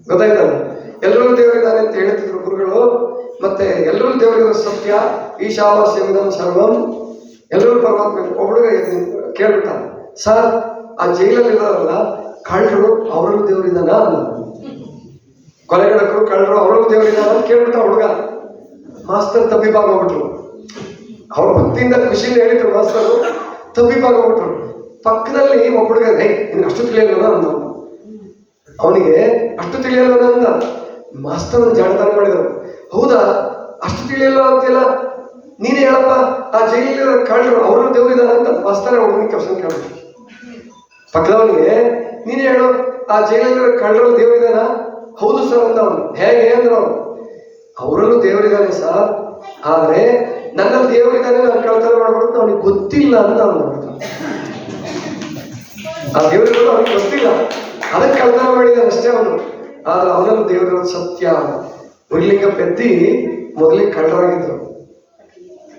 ಗೊತ್ತಾಯ್ತಲ್ಲ? ಎಲ್ರಿಗೂ ದೇವರಿದ್ದಾನೆ ಅಂತ ಹೇಳ್ತಿದ್ರು ಗುರುಗಳು. ಮತ್ತೆ ಎಲ್ಲರೂ ದೇವರಿರೋ ಸತ್ಯ, ಈಶಾವಾಸ್ಯವಿದಂ ಸರ್ವಂ, ಎಲ್ಲರೂ ಪರಮಾತ್ಮ. ಹುಡುಗ ಕೇಳ್ಬಿಟ್ಟ, ಸರ್ ಆ ಜೈಲಲ್ಲಿ ಇರೋರಲ್ಲ ಕಳ್ಳರು ಅವರಲ್ಲೂ ದೇವರಿದ್ದಾನ ಅಲ್ಲ, ಕೊಲೆಗಡಕರು ಕಳ್ಳರು ಅವರಲ್ಲೂ ದೇವರಿದ್ದಾನ ಅಂತ ಕೇಳ್ಬಿಟ್ಟ ಹುಡುಗ. ಮಾಸ್ತರ್ ತಬ್ಬಿಬಾಗೋಗ್ಬಿಟ್ರು. ಅವ್ರ ಭಕ್ತಿಯಿಂದ ಖುಷಿಯಿಂದ ಹೇಳಿದ್ರು ಮಾಸ್ತರು, ತಬ್ಬಿಬಾಗೋಗ್ಬಿಟ್ರು. ಪಕ್ಕದಲ್ಲಿ ಒಬ್ಬ ಹುಡುಗ, ನಿನ್ಗೆ ಅಷ್ಟು ತಿಳಿಯಲ್ವನ ಅಂದ. ಅವನಿಗೆ ಅಷ್ಟು ತಿಳಿಯಲ್ವನ ಅಂದ. ಮಾಸ್ತರ್ ಒಂದು ಜಾಣತನ ಮಾಡಿದರು. ಹೌದಾ, ಅಷ್ಟು ತಿಳಿಯಲ್ಲ ಅಂತಿಲ್ಲ, ನೀನೇ ಹೇಳಪ್ಪ, ಆ ಜೈಲಿನ ಕಳ್ಳರು ಅವರು ದೇವರಿದಾನ ಅಂತ ಮಾಸ್ತರ ಹುಡುಗನ ಕ್ವಶನ್ ಕೇಳಿದ್ರು. ಪಕ್ಕದವನಿಗೆ ನೀನೇ ಹೇಳು, ಆ ಜೈಲಿನ ಕಳ್ಳರು ದೇವರಿದಾನ? ಹೌದು ಸರ್ ಅಂತ ಅವನು. ಹೇಗೆ ಅಂದ್ರು ಅವನು, ಅವರಲ್ಲೂ ದೇವರಿದ್ದಾನೆ ಸರ್, ಆದ್ರೆ ನನ್ನಲ್ಲಿ ದೇವರಿದ್ದಾನೆ ನಾನು ಕಳ್ತನ ಮಾಡ್ಬಿಟ್ಟು ಅವನಿಗೆ ಗೊತ್ತಿಲ್ಲ ಅಂತ ಅವನು. ಆ ದೇವರಿರೋದು ಅವನಿಗೆ ಗೊತ್ತಿಲ್ಲ, ಅದಕ್ಕೆ ಕಳ್ತನ ಮಾಡಿದ್ದಾನೆ ಅಷ್ಟೇ ಅವನು. ಆದ್ರೆ ಅವನಲ್ಲೂ ದೇವರಿರೋದು ಸತ್ಯ. ಉರ್ಲಿಂಗ ಪೆದ್ದಿ ಮೊದಲಿಗೆ ಕಳ್ಳರಾಗಿದ್ರು,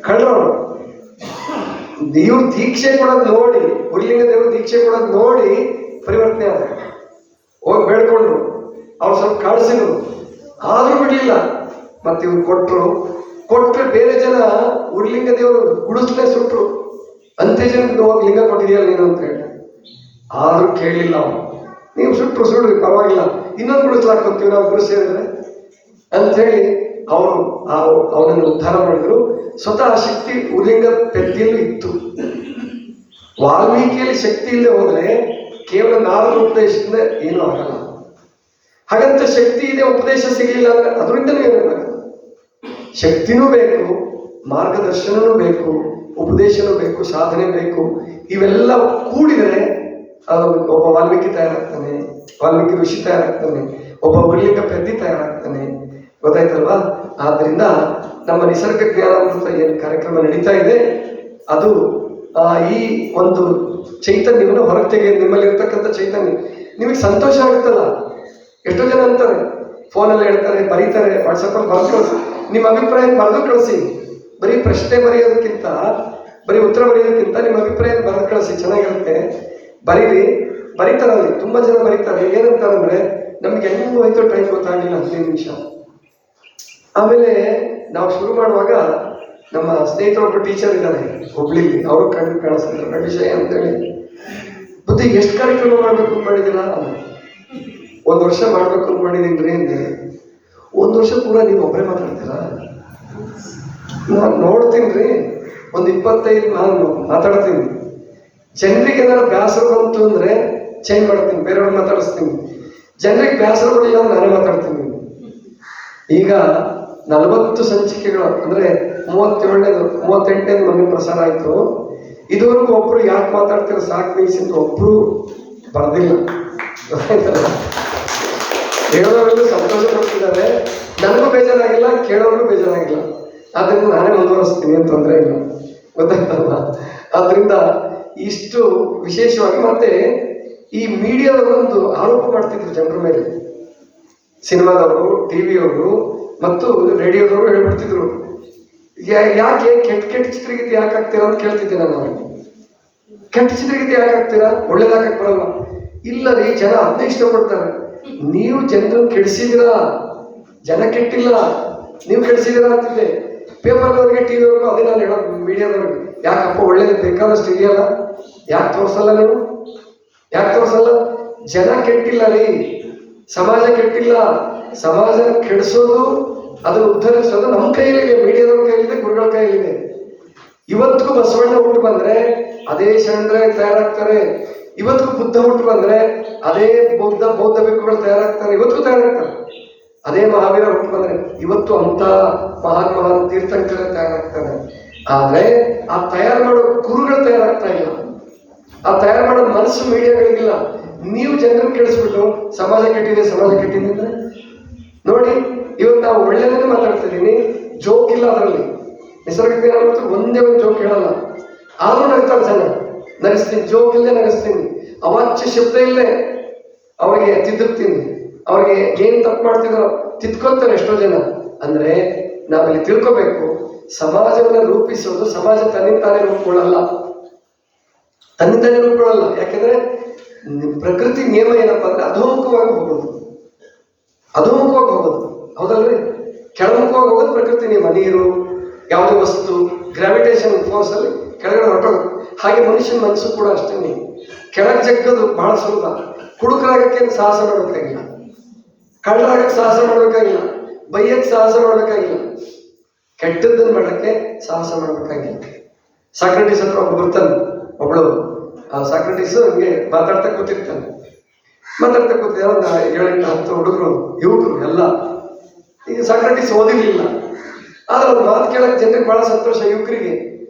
ಕಳ್ಳರವರು. ದೇವ್ರು ದೀಕ್ಷೆ ಕೊಡೋದು ನೋಡಿ, ಉರ್ಲಿಂಗ ದೇವರು ದೀಕ್ಷೆ ಕೊಡೋದು ನೋಡಿ ಪರಿವರ್ತನೆ ಆದ. ಹೋಗಿ ಬೇಡ್ಕೊಂಡ್ರು, ಅವ್ರು ಸ್ವಲ್ಪ ಕಾಡಿಸಿದ್ರು, ಆದ್ರೂ ಬಿಡ್ಲಿಲ್ಲ. ಮತ್ತೆ ಇವ್ರು ಕೊಟ್ರೆ ಬೇರೆ ಜನ ಉರ್ಲಿಂಗ ದೇವರು ಗುಡಿಸ್ಲೇ ಸುಟ್ರು. ಅಂತ್ಯ ಜನಕ್ಕೆ ಹೋಗಿ ಲಿಂಗ ಕೊಟ್ಟಿದೆಯಲ್ಲ ನೀನು ಅಂತ ಹೇಳಿ. ಆದ್ರೂ ಕೇಳಲಿಲ್ಲ ಅವನು. ನೀವು ಸುಡ್ರಿ ಪರವಾಗಿಲ್ಲ, ಇನ್ನೊಂದು ಗುಡಿಸ್ಲಾಕೋತೀವಿ ನಾವು ಗುರು ಸೇರಿದ್ರೆ ಅಂಥೇಳಿ ಅವರು ಅವನನ್ನು ಉದ್ಧಾರ ಮಾಡಿದ್ರು. ಸ್ವತಃ ಶಕ್ತಿ ಉರ್ಲಿಂಗ ಪೆದ್ದಿಯಲ್ಲೂ ಇತ್ತು. ವಾಲ್ಮೀಕಿಯಲ್ಲಿ ಶಕ್ತಿ ಇಲ್ಲದೆ ಹೋದ್ರೆ ಕೇವಲ 4 ಉಪದೇಶದಿಂದ ಏನೂ ಆಗಲ್ಲ. ಹಾಗಂತ ಶಕ್ತಿ ಇದೆ, ಉಪದೇಶ ಸಿಗಲಿಲ್ಲ ಅಂದ್ರೆ ಅದರಿಂದಲೂ ಏನೂ ಆಗಲ್ಲ. ಶಕ್ತಿನೂ ಬೇಕು, ಮಾರ್ಗದರ್ಶನನೂ ಬೇಕು, ಉಪದೇಶನೂ ಬೇಕು, ಸಾಧನೆ ಬೇಕು. ಇವೆಲ್ಲ ಕೂಡಿದರೆ ಒಬ್ಬ ವಾಲ್ಮೀಕಿ ತಯಾರಾಗ್ತಾನೆ, ವಾಲ್ಮೀಕಿ ಋಷಿ ತಯಾರಾಗ್ತಾನೆ, ಒಬ್ಬ ಉರ್ಲಿಂಗ ಪೆದ್ದಿ ತಯಾರಾಗ್ತಾನೆ. ಗೊತ್ತಾಯ್ತಲ್ವಾ? ಆದ್ರಿಂದ ನಮ್ಮ ನಿಸರ್ಗ ಜ್ಞಾನಾಮೃತ ಏನು ಕಾರ್ಯಕ್ರಮ ನಡೀತಾ ಇದೆ, ಅದು ಈ ಒಂದು ಚೈತನ್ಯವನ್ನು ಹೊರಗೆ ತೆಗೆಯೋದು. ನಿಮ್ಮಲ್ಲಿರ್ತಕ್ಕಂಥ ಚೈತನ್ಯ ನಿಮಗೆ ಸಂತೋಷ ಆಗುತ್ತಲ್ಲ. ಎಷ್ಟೋ ಜನ ಅಂತಾರೆ, ಫೋನಲ್ಲಿ ಹೇಳ್ತಾರೆ, ಬರೀತಾರೆ, ವಾಟ್ಸಪ್ಪಲ್ಲಿ ಬರೆದು ಕಳಿಸಿ, ನಿಮ್ಮ ಅಭಿಪ್ರಾಯ ಬರೆದು ಕಳಿಸಿ. ಬರೀ ಪ್ರಶ್ನೆ ಬರೆಯೋದಕ್ಕಿಂತ, ಬರೀ ಉತ್ತರ ಬರೆಯೋದಕ್ಕಿಂತ ನಿಮ್ಮ ಅಭಿಪ್ರಾಯ ಬರೆದು ಕಳಿಸಿ, ಚೆನ್ನಾಗಿರುತ್ತೆ. ಬರೀತಾರಲ್ಲಿ ತುಂಬಾ ಜನ ಬರೀತಾರೆ. ಏನಂತಾರಂದ್ರೆ, ನಮ್ಗೆ ಹೆಂಗೂ ಹೋಯ್ತು ಟೈಮ್ ಗೊತ್ತಾಗಿಲ್ಲ 15 ನಿಮಿಷ. ಆಮೇಲೆ ನಾವು ಶುರು ಮಾಡುವಾಗ ನಮ್ಮ ಸ್ನೇಹಿತರೊಬ್ಬರು ಟೀಚರ್ ಇದ್ದಾರೆ ಹುಬ್ಳಿಲಿ, ಅವರು ಕಣ್ಣು ಕಾಣಿಸ್ತಾರೆ ವಿಷಯ ಅಂತೇಳಿ, ಬುದ್ಧಿ ಎಷ್ಟು ಕಾರ್ಯಕ್ರಮ ಮಾಡ್ಬೇಕು ಅಂತ ಮಾಡಿದ್ದೀರಾ? 1 ವರ್ಷ ಮಾಡ್ಬೇಕು ಅಂತ ಮಾಡಿದೀನ್ರಿ ಅಂದೆ. 1 ವರ್ಷ ಪೂರ ನೀವು ಒಬ್ಬರೇ ಮಾತಾಡ್ತೀರಾ? ನಾನು ನೋಡ್ತೀನಿ ರೀ, ಒಂದು 25 ನಾನು ಮಾತಾಡ್ತೀನಿ. ಜನರಿಗೆ ಏನಾದ್ರು ಬೇಸರ ಬಂತು ಅಂದ್ರೆ ಚೇಂಜ್ ಮಾಡ್ತೀನಿ, ಬೇರೆಯವ್ರು ಮಾತಾಡಿಸ್ತೀನಿ. ಜನರಿಗೆ ಬೇಸರ ಬರಲಿಲ್ಲ ಅಂದ್ರೆ ನಾನೇ ಮಾತಾಡ್ತೀನಿ. ಈಗ 40 ಸಂಚಿಕೆಗಳು ಅಂದ್ರೆ 38ನೇ ಮನೆ ಪ್ರಸಾರ ಆಯ್ತು. ಇದುವರೆಗೂ ಒಬ್ರು ಯಾಕೆ ಮಾತಾಡ್ತೀರ ಸಾಕು ನಿಲ್ಸಿಂದ ಒಬ್ರು ಬರೆದಿಲ್ಲ. ಹೇಳೋರೆಲ್ಲೂ ಸಂತೋಷ ಪಡ್ತಿದ್ದಾರೆ, ನನಗೂ ಬೇಜಾರಾಗಿಲ್ಲ, ಕೇಳೋರ್ಗೂ ಬೇಜಾರಾಗಿಲ್ಲ. ಆದ್ರಿಂದ ನಾನೇ ಮುಂದುವರಿಸ್ತೀನಿ ಅಂತ ತೊಂದರೆ ಇಲ್ಲ. ಗೊತ್ತಾಯ್ತಲ್ಲ? ಆದ್ರಿಂದ ಇಷ್ಟು ವಿಶೇಷವಾಗಿ ಮತ್ತೆ ಈ ಮೀಡಿಯಾದವರೊಂದು ಆರೋಪ ಮಾಡ್ತಿದ್ರು ಜನರ ಮೇಲೆ. ಸಿನಿಮಾದವರು, ಟಿವಿಯವರು ಮತ್ತು ರೇಡಿಯೋದವರು ಹೇಳ್ಬಿಡ್ತಿದ್ರು, ಯಾಕೆ ಕೆಟ್ಟ ಚಿತ್ರಗೀತೆ ಯಾಕೆ ಆಗ್ತೀರಾ ಅಂತ ಕೇಳ್ತಿದ್ದೆ ನಾನು. ಕೆಟ್ಟ ಚಿತ್ರಗೀತೆ ಯಾಕೆ ಆಗ್ತೀರಾ, ಒಳ್ಳೇದಾಗಕ್ಕೆ ಬರಲ್ಲ. ಇಲ್ಲ ರೀ, ಜನ ಅದನ್ನೇ ಇಷ್ಟಪಡ್ತಾರೆ. ನೀವು ಜನರನ್ನು ಕೆಡಿಸಿದಿರಾ, ಜನ ಕೆಟ್ಟಿಲ್ಲ, ನೀವು ಕೆಡಿಸಿದಿರಾ ಅಂತಿದ್ದೆ. ಪೇಪರ್ದವ್ರಿಗೆ, ಟಿವಿಯವ್ರಿಗೂ ಅದೇ ನಾನು ಹೇಳೋದು, ಮೀಡಿಯಾದವ್ರಿಗೆ, ಯಾಕಪ್ಪ ಒಳ್ಳೇದು ಬೇಕಾದಷ್ಟು ಇದೆಯಲ್ಲ, ಯಾಕೆ ತೋರಿಸಲ್ಲ ನೀವು? ಯಾಕೆ ತೋರಿಸಲ್ಲ? ಜನ ಕೆಟ್ಟಿಲ್ಲ ರೀ, ಸಮಾಜ ಕೆಟ್ಟಿಲ್ಲ. ಸಮಾಜ ಕೆಡಿಸೋದು, ಅದನ್ನು ಉದ್ಧರಿಸೋದು ನಮ್ಮ ಕೈಯಲ್ಲಿದೆ, ಮೀಡಿಯಾದವ್ರ ಕೈಯಲ್ಲಿದೆ, ಗುರುಗಳ ಕೈಯಲ್ಲಿದೆ. ಇವತ್ತಿಗೂ ಬಸವಣ್ಣ ಹುಟ್ಟು ಬಂದ್ರೆ ಅದೇ ಶರಣರೇ ತಯಾರಾಗ್ತಾರೆ. ಇವತ್ತಿಗೂ ಬುದ್ಧ ಹುಟ್ಟು ಬಂದ್ರೆ ಅದೇ ಬೌದ್ಧ ಭಿಕ್ಕುಗಳು ತಯಾರಾಗ್ತಾರೆ, ಇವತ್ತಿಗೂ ತಯಾರಾಗ್ತಾರೆ. ಅದೇ ಮಹಾವೀರ ಹುಟ್ಟು ಬಂದ್ರೆ ಇವತ್ತು ಅಂತ ಮಹಾನ್ ತೀರ್ಥಂಕರೇ ತಯಾರಾಗ್ತಾರೆ. ಆದ್ರೆ ಆ ತಯಾರು ಮಾಡೋ ಗುರುಗಳು ತಯಾರಾಗ್ತಾ ಇಲ್ಲ, ಆ ತಯಾರು ಮಾಡೋ ಮನಸ್ಸು ಮೀಡಿಯಾಗಳಿಗಿಲ್ಲ. ನೀವು ಜನರನ್ನು ಕೆಡಿಸ್ಬಿಟ್ಟು ಸಮಾಜ ಕೆಟ್ಟಿದೆ ಅಂದ್ರೆ ನೋಡಿ, ಇವತ್ತು ನಾವು ಒಳ್ಳೆಯದನ್ನೇ ಮಾತಾಡ್ತಿದ್ದೀನಿ, ಜೋಕ್ ಇಲ್ಲ ಅದರಲ್ಲಿ. ನಿಸರ್ಗ ಜ್ಞಾನ ಒಂದೇ ಒಂದು ಜೋಕ್ ಹೇಳಲ್ಲ, ಆದ್ರೂ ನಗ್ತಾರೆ ಜನ. ನಗಿಸ್ತೀನಿ, ಜೋಕ್ ಇಲ್ಲದೆ ನಗಿಸ್ತೀನಿ, ಅವಾಚ್ಯ ಶಬ್ದ ಇಲ್ಲದೆ ಅವ್ರಿಗೆ ತಿದ್ದುತ್ತೀನಿ. ಅವ್ರಿಗೆ ಏನ್ ತಪ್ಪು ಮಾಡ್ತಿದ್ರು ತಿದ್ಕೊಳ್ತಾರೆ ಎಷ್ಟೋ ಜನ. ಅಂದ್ರೆ ನಾವಿಲ್ಲಿ ತಿಳ್ಕೋಬೇಕು, ಸಮಾಜವನ್ನ ರೂಪಿಸೋದು ಸಮಾಜ ತನ್ನಿಂದಾನೇ ರೂಪುಕೊಳ್ಳಲ್ಲ. ಯಾಕೆಂದ್ರೆ ಪ್ರಕೃತಿ ನಿಯಮ ಏನಪ್ಪಾ ಅಂದ್ರೆ ಅಧೋಮುಖವಾಗಿ ಹೋಗೋದು, ಹೌದಲ್ರಿ? ಕೆಳಮುಖವಾಗಿ ಹೋಗೋದು ಪ್ರಕೃತಿ ನಿಯಮ. ನೀರು, ಯಾವುದೇ ವಸ್ತು ಗ್ರಾವಿಟೇಷನ್ ಫೋರ್ಸ್ ಅಲ್ಲಿ ಕೆಳಗಡೆ ಹೊರಟೋಗುತ್ತೆ. ಹಾಗೆ ಮನುಷ್ಯನ ಮನಸ್ಸು ಕೂಡ ಅಷ್ಟೇ. ಕೆಳಗೆ ಜಗ್ಗದು ಬಹಳ ಸುಲಭ, ಕುಡುಕರಾಗಕ್ಕೆ ಸಾಹಸ ಮಾಡಬೇಕಾಗಿಲ್ಲ, ಕಳ್ಳರಾಗಕ್ಕೆ ಸಾಹಸ ಮಾಡಬೇಕಾಗಿಲ್ಲ, ಬೈಯಕ್ಕೆ ಸಾಹಸ ಮಾಡಬೇಕಾಗಿಲ್ಲ, ಕೆಟ್ಟದ್ದನ್ನು ಮಾಡಕ್ಕೆ ಸಾಹಸ ಮಾಡಬೇಕಾಗಿಲ್ಲ. ಸಾಕ್ರೆಟಿಸ್ ಹತ್ರ ಒಬ್ಬ ಬರ್ತಾನೆ, ಒಬ್ಳು ಸಾಕ್ರೆಟಿಸ್ ಹಂಗೆ ಮಾತಾಡ್ತಾ ಕೂತಿರ್ತಾನೆ. ಮಾತಾಡ್ತಾ ಕೂತಿದ್ದ ಒಂದು 7-10 ಹುಡುಗರು ಯುವಕರು ಎಲ್ಲ. ಈಗ ಸಾಕ್ರೆಟಿಸ್ ಓದಿರ್ಲಿಲ್ಲ, ಆದ್ರೆ ಅವ್ರು ಮಾತು ಕೇಳಕ್ಕೆ ಜನರಿಗೆ ಬಹಳ ಸಂತೋಷ. ಯುವಕರಿಗೆ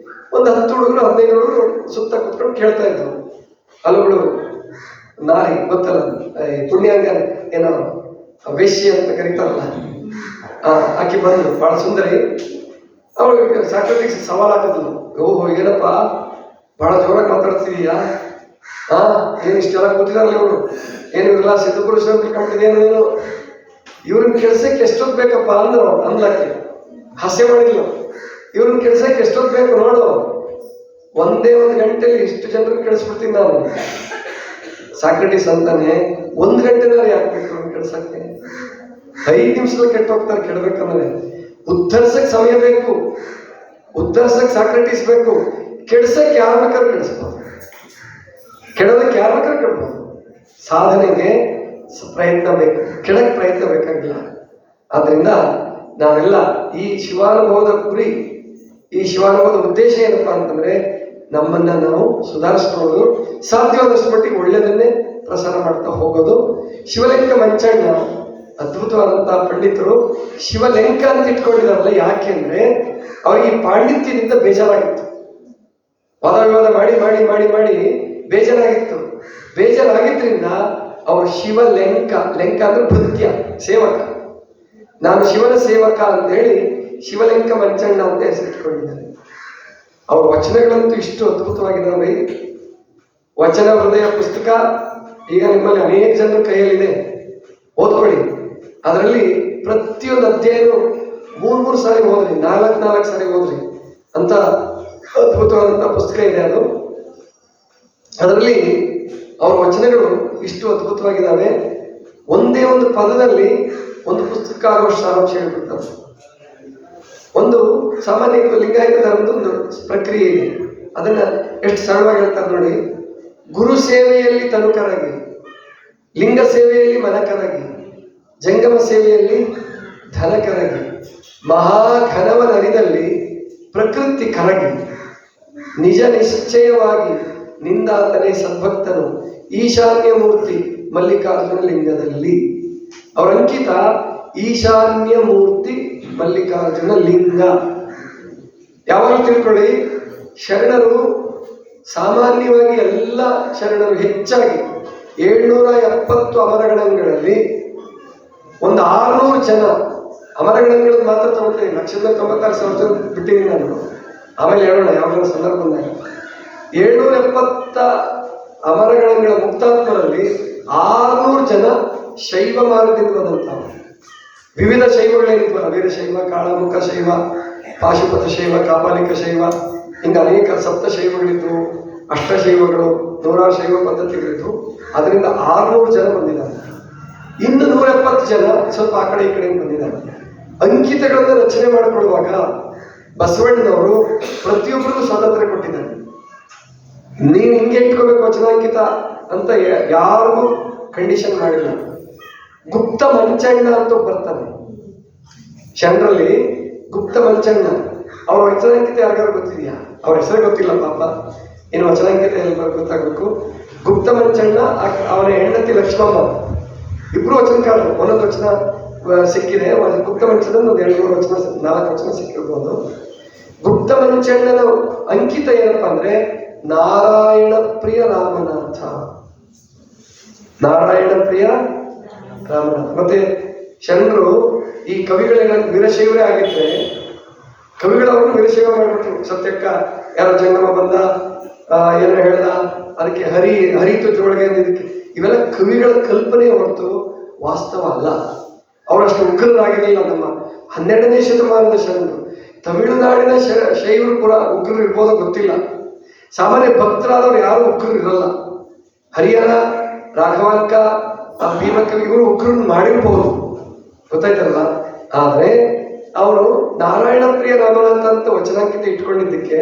ಒಂದು 10 ಹುಡುಗರು 15 ಹುಡುಗರು ಸುತ್ತ ಕೂತ್ಕೊಂಡು ಕೇಳ್ತಾ ಇದ್ರು. ಅಲ್ಲುಗಳು ನಾರಿ ಗೊತ್ತಲ್ಲ, ಪುಣ್ಯಾಂಗ ಏನೋ ವೇಶ್ಯೆ ಅಂತ ಕರೀತಾರಲ್ಲ, ಆಕೆ ಬಂದು ಬಹಳ ಸುಂದರಿ. ಅವಳಿಗೆ ಸಾಕ್ರೆಟಿಸ್ ಸವಾಲಾಗಿದ್ಲು, ಓಹೋ ಏನಪ್ಪ ಬಹಳ ಜೋರಾಗಿ ಮಾತಾಡ್ತಿದೀಯಾ, ಏನು ಇಷ್ಟೆಲ್ಲ ಕೂತಿದಾರಲ್ಲ ಇವರು, ಏನು ಇವೆಲ್ಲ ಸಿದ್ಧಪುರುಷ ಅಂತ ತಿಳ್ಕೊಂಡಿದ್ದೇನು ನೀನು, ಇವ್ರನ್ನ ಕೆಲ್ಸಕ್ಕೆ ಎಷ್ಟೊತ್ತು ಬೇಕಪ್ಪ ಅಂದ್ರು. ಅಂದ್ಲಾಕೆ ಹಾಸ್ಯ ಮಾಡಿಲ್ಲ, ಇವ್ರನ್ನ ಕೆಲ್ಸಕ್ಕೆ ಎಷ್ಟೊತ್ತು ಬೇಕು ನೋಡು, ಒಂದೇ 1 ಗಂಟೆಯಲ್ಲಿ ಇಷ್ಟು ಜನರನ್ನ ಕೆಡಿಸ್ಬಿಡ್ತೀನಿ ನಾನು. ಸಾಕ್ರೆಟಿಸ್ ಅಂತಾನೆ 1 ಗಂಟೆನಲ್ಲಿ ಯಾಕೆ ಬೇಕು ಅವ್ರನ್ನ ಕೆಡ್ಸಕ್ಕೆ, 5 ನಿಮಿಷದಲ್ಲಿ ಕೆಟ್ಟ ಹೋಗ್ತಾರೆ. ಕೆಡಬೇಕಂದ್ರೆ ಉದ್ಧರಿಸಕ್ಕೆ ಸಮಯ ಬೇಕು, ಉದ್ಧರಿಸಕ್ಕೆ ಸಾಕ್ರೆಟಿಸ್ ಬೇಕು, ಕೆಡ್ಸಕ್ಕೆ ಯಾರು ಬೇಕಾದ್ರೂ ಕೆಡಿಸ್ಬೋದು, ಕೆಡೋದಕ್ಕೆ ಯಾರು ಬೇಕಾದ್ರೂ ಕೆಡ್ಬೋದು. ಸಾಧನೆಗೆ ಪ್ರಯತ್ನ ಬೇಕು, ಕೆಡಕ್ಕೆ ಪ್ರಯತ್ನ ಬೇಕಾಗಿಲ್ಲ. ಆದ್ರಿಂದ ನಾವೆಲ್ಲ ಈ ಶಿವಾನುಭವದ ಗುರಿ, ಈ ಶಿವಾನುಭವದ ಉದ್ದೇಶ ಏನಪ್ಪಾ ಅಂತಂದ್ರೆ ನಮ್ಮನ್ನ ನಾವು ಸುಧಾರಿಸ್ಕೊಳ್ಳೋದು, ಸಾಧ್ಯವಾದಷ್ಟು ಮಟ್ಟಿಗೆ ಒಳ್ಳೆಯದನ್ನೇ ಪ್ರಸಾರ ಮಾಡ್ತಾ ಹೋಗೋದು. ಶಿವಲಿಂಗ ಮಂಚಣ್ಣ ಅದ್ಭುತವಾದಂತಹ ಪಂಡಿತರು ಶಿವಲಿಂಗ ಅಂತ ಇಟ್ಕೊಂಡಿದಾರಲ್ಲ, ಯಾಕೆ ಅಂದ್ರೆ ಅವ್ರಿಗೆ ಈ ಪಾಂಡಿತ್ಯದಿಂದ ಬೇಜಾರಾಗಿತ್ತು. ವಾದ ವಿವಾದ ಮಾಡಿ ಮಾಡಿ ಮಾಡಿ ಮಾಡಿ ಬೇಜಾರಾಗಿತ್ತು. ಬೇಜಾರಾಗಿದ್ರಿಂದ ಅವರು ಶಿವಲಿಂಗ, ಲೆಂಕ ಅಂದ್ರೆ ಭೃತ್ಯ, ಸೇವಕ, ನಾನು ಶಿವನ ಸೇವಕ ಅಂತೇಳಿ ಶಿವಲಿಂಗ ಮಂಚಣ್ಣ ಅಂತ ಹೆಸರಿಟ್ಕೊಂಡಿದ್ದಾರೆ. ಅವ್ರ ವಚನಗಳಂತೂ ಇಷ್ಟು ಅದ್ಭುತವಾಗಿದ್ದಾವೆ. ವಚನ ಹೃದಯ ಪುಸ್ತಕ ಈಗ ನಿಮ್ಮಲ್ಲಿ ಅನೇಕ ಜನರ ಕೈಯಲ್ಲಿದೆ, ಓದ್ಕೊಳ್ಳಿ. ಅದರಲ್ಲಿ ಪ್ರತಿಯೊಂದು ಅಧ್ಯಾಯನು 3 ಸಾರಿ ಓದ್ರಿ, 4 ಸಾರಿ ಓದ್ರಿ ಅಂತ ಅದ್ಭುತವಾದಂತಹ ಪುಸ್ತಕ ಇದೆ ಅದು. ಅದರಲ್ಲಿ ಅವ್ರ ವಚನಗಳು ಇಷ್ಟು ಅದ್ಭುತವಾಗಿದ್ದಾವೆ. ಒಂದೇ ಒಂದು ಪದದಲ್ಲಿ ಒಂದು ಪುಸ್ತಕ ಆಗುವಷ್ಟು ಸಾರಾಂಶ ಹೇಳ್ಬಿಡ್ತಾರೆ. ಒಂದು ಸಾಮಾನ್ಯ ಲಿಂಗಾಯತ ಧರ್ಮದೊಂದು ಪ್ರಕ್ರಿಯೆ ಇದೆ, ಅದನ್ನ ಎಷ್ಟು ಸರಳವಾಗಿ ಹೇಳ್ತಾರೆ ನೋಡಿ. ಗುರು ಸೇವೆಯಲ್ಲಿ ತನುಕರಾಗಿ, ಲಿಂಗ ಸೇವೆಯಲ್ಲಿ ಮನಕರಾಗಿ, ಜಂಗಮ ಸೇವೆಯಲ್ಲಿ ಧನಕರಾಗಿ, ಮಹಾಘನವನರಿದಲ್ಲಿ ಪ್ರಕೃತಿ ಕರಗಿ, ನಿಜ ನಿಶ್ಚಯವಾಗಿ ನಿಂದಾತನೇ ಸದ್ಭಕ್ತನು ಈಶಾನ್ಯ ಮೂರ್ತಿ ಮಲ್ಲಿಕಾರ್ಜುನ ಲಿಂಗದಲ್ಲಿ. ಅವರ ಅಂಕಿತ ಈಶಾನ್ಯ ಮೂರ್ತಿ ಮಲ್ಲಿಕಾರ್ಜುನ ಲಿಂಗ. ಯಾವಾಗ ತಿಳ್ಕೊಳ್ಳಿ, ಶರಣರು ಸಾಮಾನ್ಯವಾಗಿ ಎಲ್ಲ ಶರಣರು ಹೆಚ್ಚಾಗಿ 770 ಅಮರಗಣಗಳಲ್ಲಿ ಒಂದು 600 ಜನ ಅಮರಗಣಗಳದ್ದು ಮಾತ್ರ ತಗೊಳ್ತೇನೆ. 1,96,000 ಬಿಟ್ಟಿದ್ದೀನಿ ನಾನು, ಆಮೇಲೆ ಹೇಳೋಣ ಯಾವಾಗ ಸಂದರ್ಭ ಬಂದಾಗ. 770 ಅಮರಗಣಗಳ ಮುಕ್ತಾತ್ಮರಲ್ಲಿ 600 ಜನ ಶೈವ ಮಾರ್ಗದಿಂದ ಬಂದಂಥವು. ವಿವಿಧ ಶೈವಗಳೇನಿದ್ವಲ್ಲ, ವೀರಶೈವ, ಕಾಳಮುಖ ಶೈವ, ಪಾಶುಪತ ಶೈವ, ಕಾಪಾಲಿಕ ಶೈವ, ಹಿಂಗೆ ಅನೇಕ ಸಪ್ತ ಶೈವಗಳಿದ್ವು, ಅಷ್ಟಶೈವಗಳು, 100 ಶೈವ ಪದ್ಧತಿಗಳಿದ್ವು. ಅದರಿಂದ 600 ಜನ ಬಂದಿದ್ದಾರೆ. ಇನ್ನು 170 ಜನ ಸ್ವಲ್ಪ ಆ ಕಡೆ ಈ ಕಡೆ ಬಂದಿದ್ದಾರೆ. ಅಂಕಿತಗಳನ್ನ ರಚನೆ ಮಾಡಿಕೊಳ್ಳುವಾಗ ಬಸವಣ್ಣನವರು ಪ್ರತಿಯೊಬ್ಬರಿಗೂ ಸ್ವಾತಂತ್ರ್ಯ ಕೊಟ್ಟಿದ್ದಾರೆ. ನೀನು ಹಿಂಗೆ ಇಟ್ಕೋಬೇಕು ವಚನಾಂಕಿತ ಅಂತ ಯಾರಿಗೂ ಕಂಡೀಷನ್ ಮಾಡಿಲ್ಲ. ಗುಪ್ತ ಮಂಚಣ್ಣ ಅಂತ ಬರ್ತಾನೆ ಶರಣರಲ್ಲಿ, ಗುಪ್ತ ಮಂಚಣ್ಣ. ಅವ್ರ ವಚನಾಂಕಿತ ಯಾರಿಗಾರು ಗೊತ್ತಿದೆಯಾ? ಅವ್ರ ಹೆಸರು ಗೊತ್ತಿಲ್ಲ ಪಾಪ, ಇನ್ನು ವಚನಾಂಕಿತ ಎಲ್ಲಿ ಗೊತ್ತಾಗಬೇಕು. ಗುಪ್ತ ಮಂಚಣ್ಣ, ಅವನ ಹೆಂಡತಿ ಲಕ್ಷ್ಮಮ್ಮ, ಇಬ್ರು ವಚನಕಾರರು. ಒಂದೊಂದು ವಚನ ಸಿಕ್ಕಿದೆ. ಗುಪ್ತ ಮಂಚಣ್ಣ ಒಂದು 2-3 ವಚನ, 4 ವಚನ ಸಿಕ್ಕಿರ್ಬೋದು. ಗುಪ್ತ ಮಂಚಣ್ಣನ ಅಂಕಿತ ಏನಪ್ಪಾ ಅಂದ್ರೆ ನಾರಾಯಣ ಪ್ರಿಯ ರಾಮನಾಥ, ನಾರಾಯಣ ಪ್ರಿಯ ರಾಮನಾಥ. ಮತ್ತೆ ಶರಣರು ಈ ಕವಿಗಳೇನಾದ್ರು ವೀರಶೈವರೇ ಆಗಿದ್ರೆ ಕವಿಗಳವರು ವೀರಶೈವ ಮಾಡಿಬಿಟ್ರು. ಸತ್ಯಕ್ಕ ಯಾರೋ ಜಂಗಮ ಬಂದ, ಏನೋ ಹೇಳ್ದ, ಅದಕ್ಕೆ ಹರಿತು ಜೋಳಿಗೆ ಇದಕ್ಕೆ, ಇವೆಲ್ಲ ಕವಿಗಳ ಕಲ್ಪನೆ ಹೊರತು ವಾಸ್ತವ ಅಲ್ಲ. ಅವರಷ್ಟು ಉಗ್ರರಾಗಿರಲಿಲ್ಲ. ನಮ್ಮ 12ನೇ ಶತಮಾನದ ಶರಣರು. ತಮಿಳುನಾಡಿನ ಶೈವರು ಕೂಡ ಉಗ್ರರು ಇರ್ಬೋದೋ ಗೊತ್ತಿಲ್ಲ. ಸಾಮಾನ್ಯ ಭಕ್ತರಾದವ್ರು ಯಾರು ಉಗ್ರರು ಇರಲ್ಲ. ಹರಿಯಾಣ, ರಾಘವಾಂಕ, ಭೀಮಕವಿ ಇವರು ಉಗ್ರನ್ನು ಮಾಡಿರ್ಬೋದು, ಗೊತ್ತಾಯ್ತಲ್ಲ. ಆದರೆ ಅವರು ನಾರಾಯಣ ಪ್ರಿಯ ರಾಮನಾಥ ಅಂತ ವಚನಾಂಕಿತ ಇಟ್ಕೊಂಡಿದ್ದಕ್ಕೆ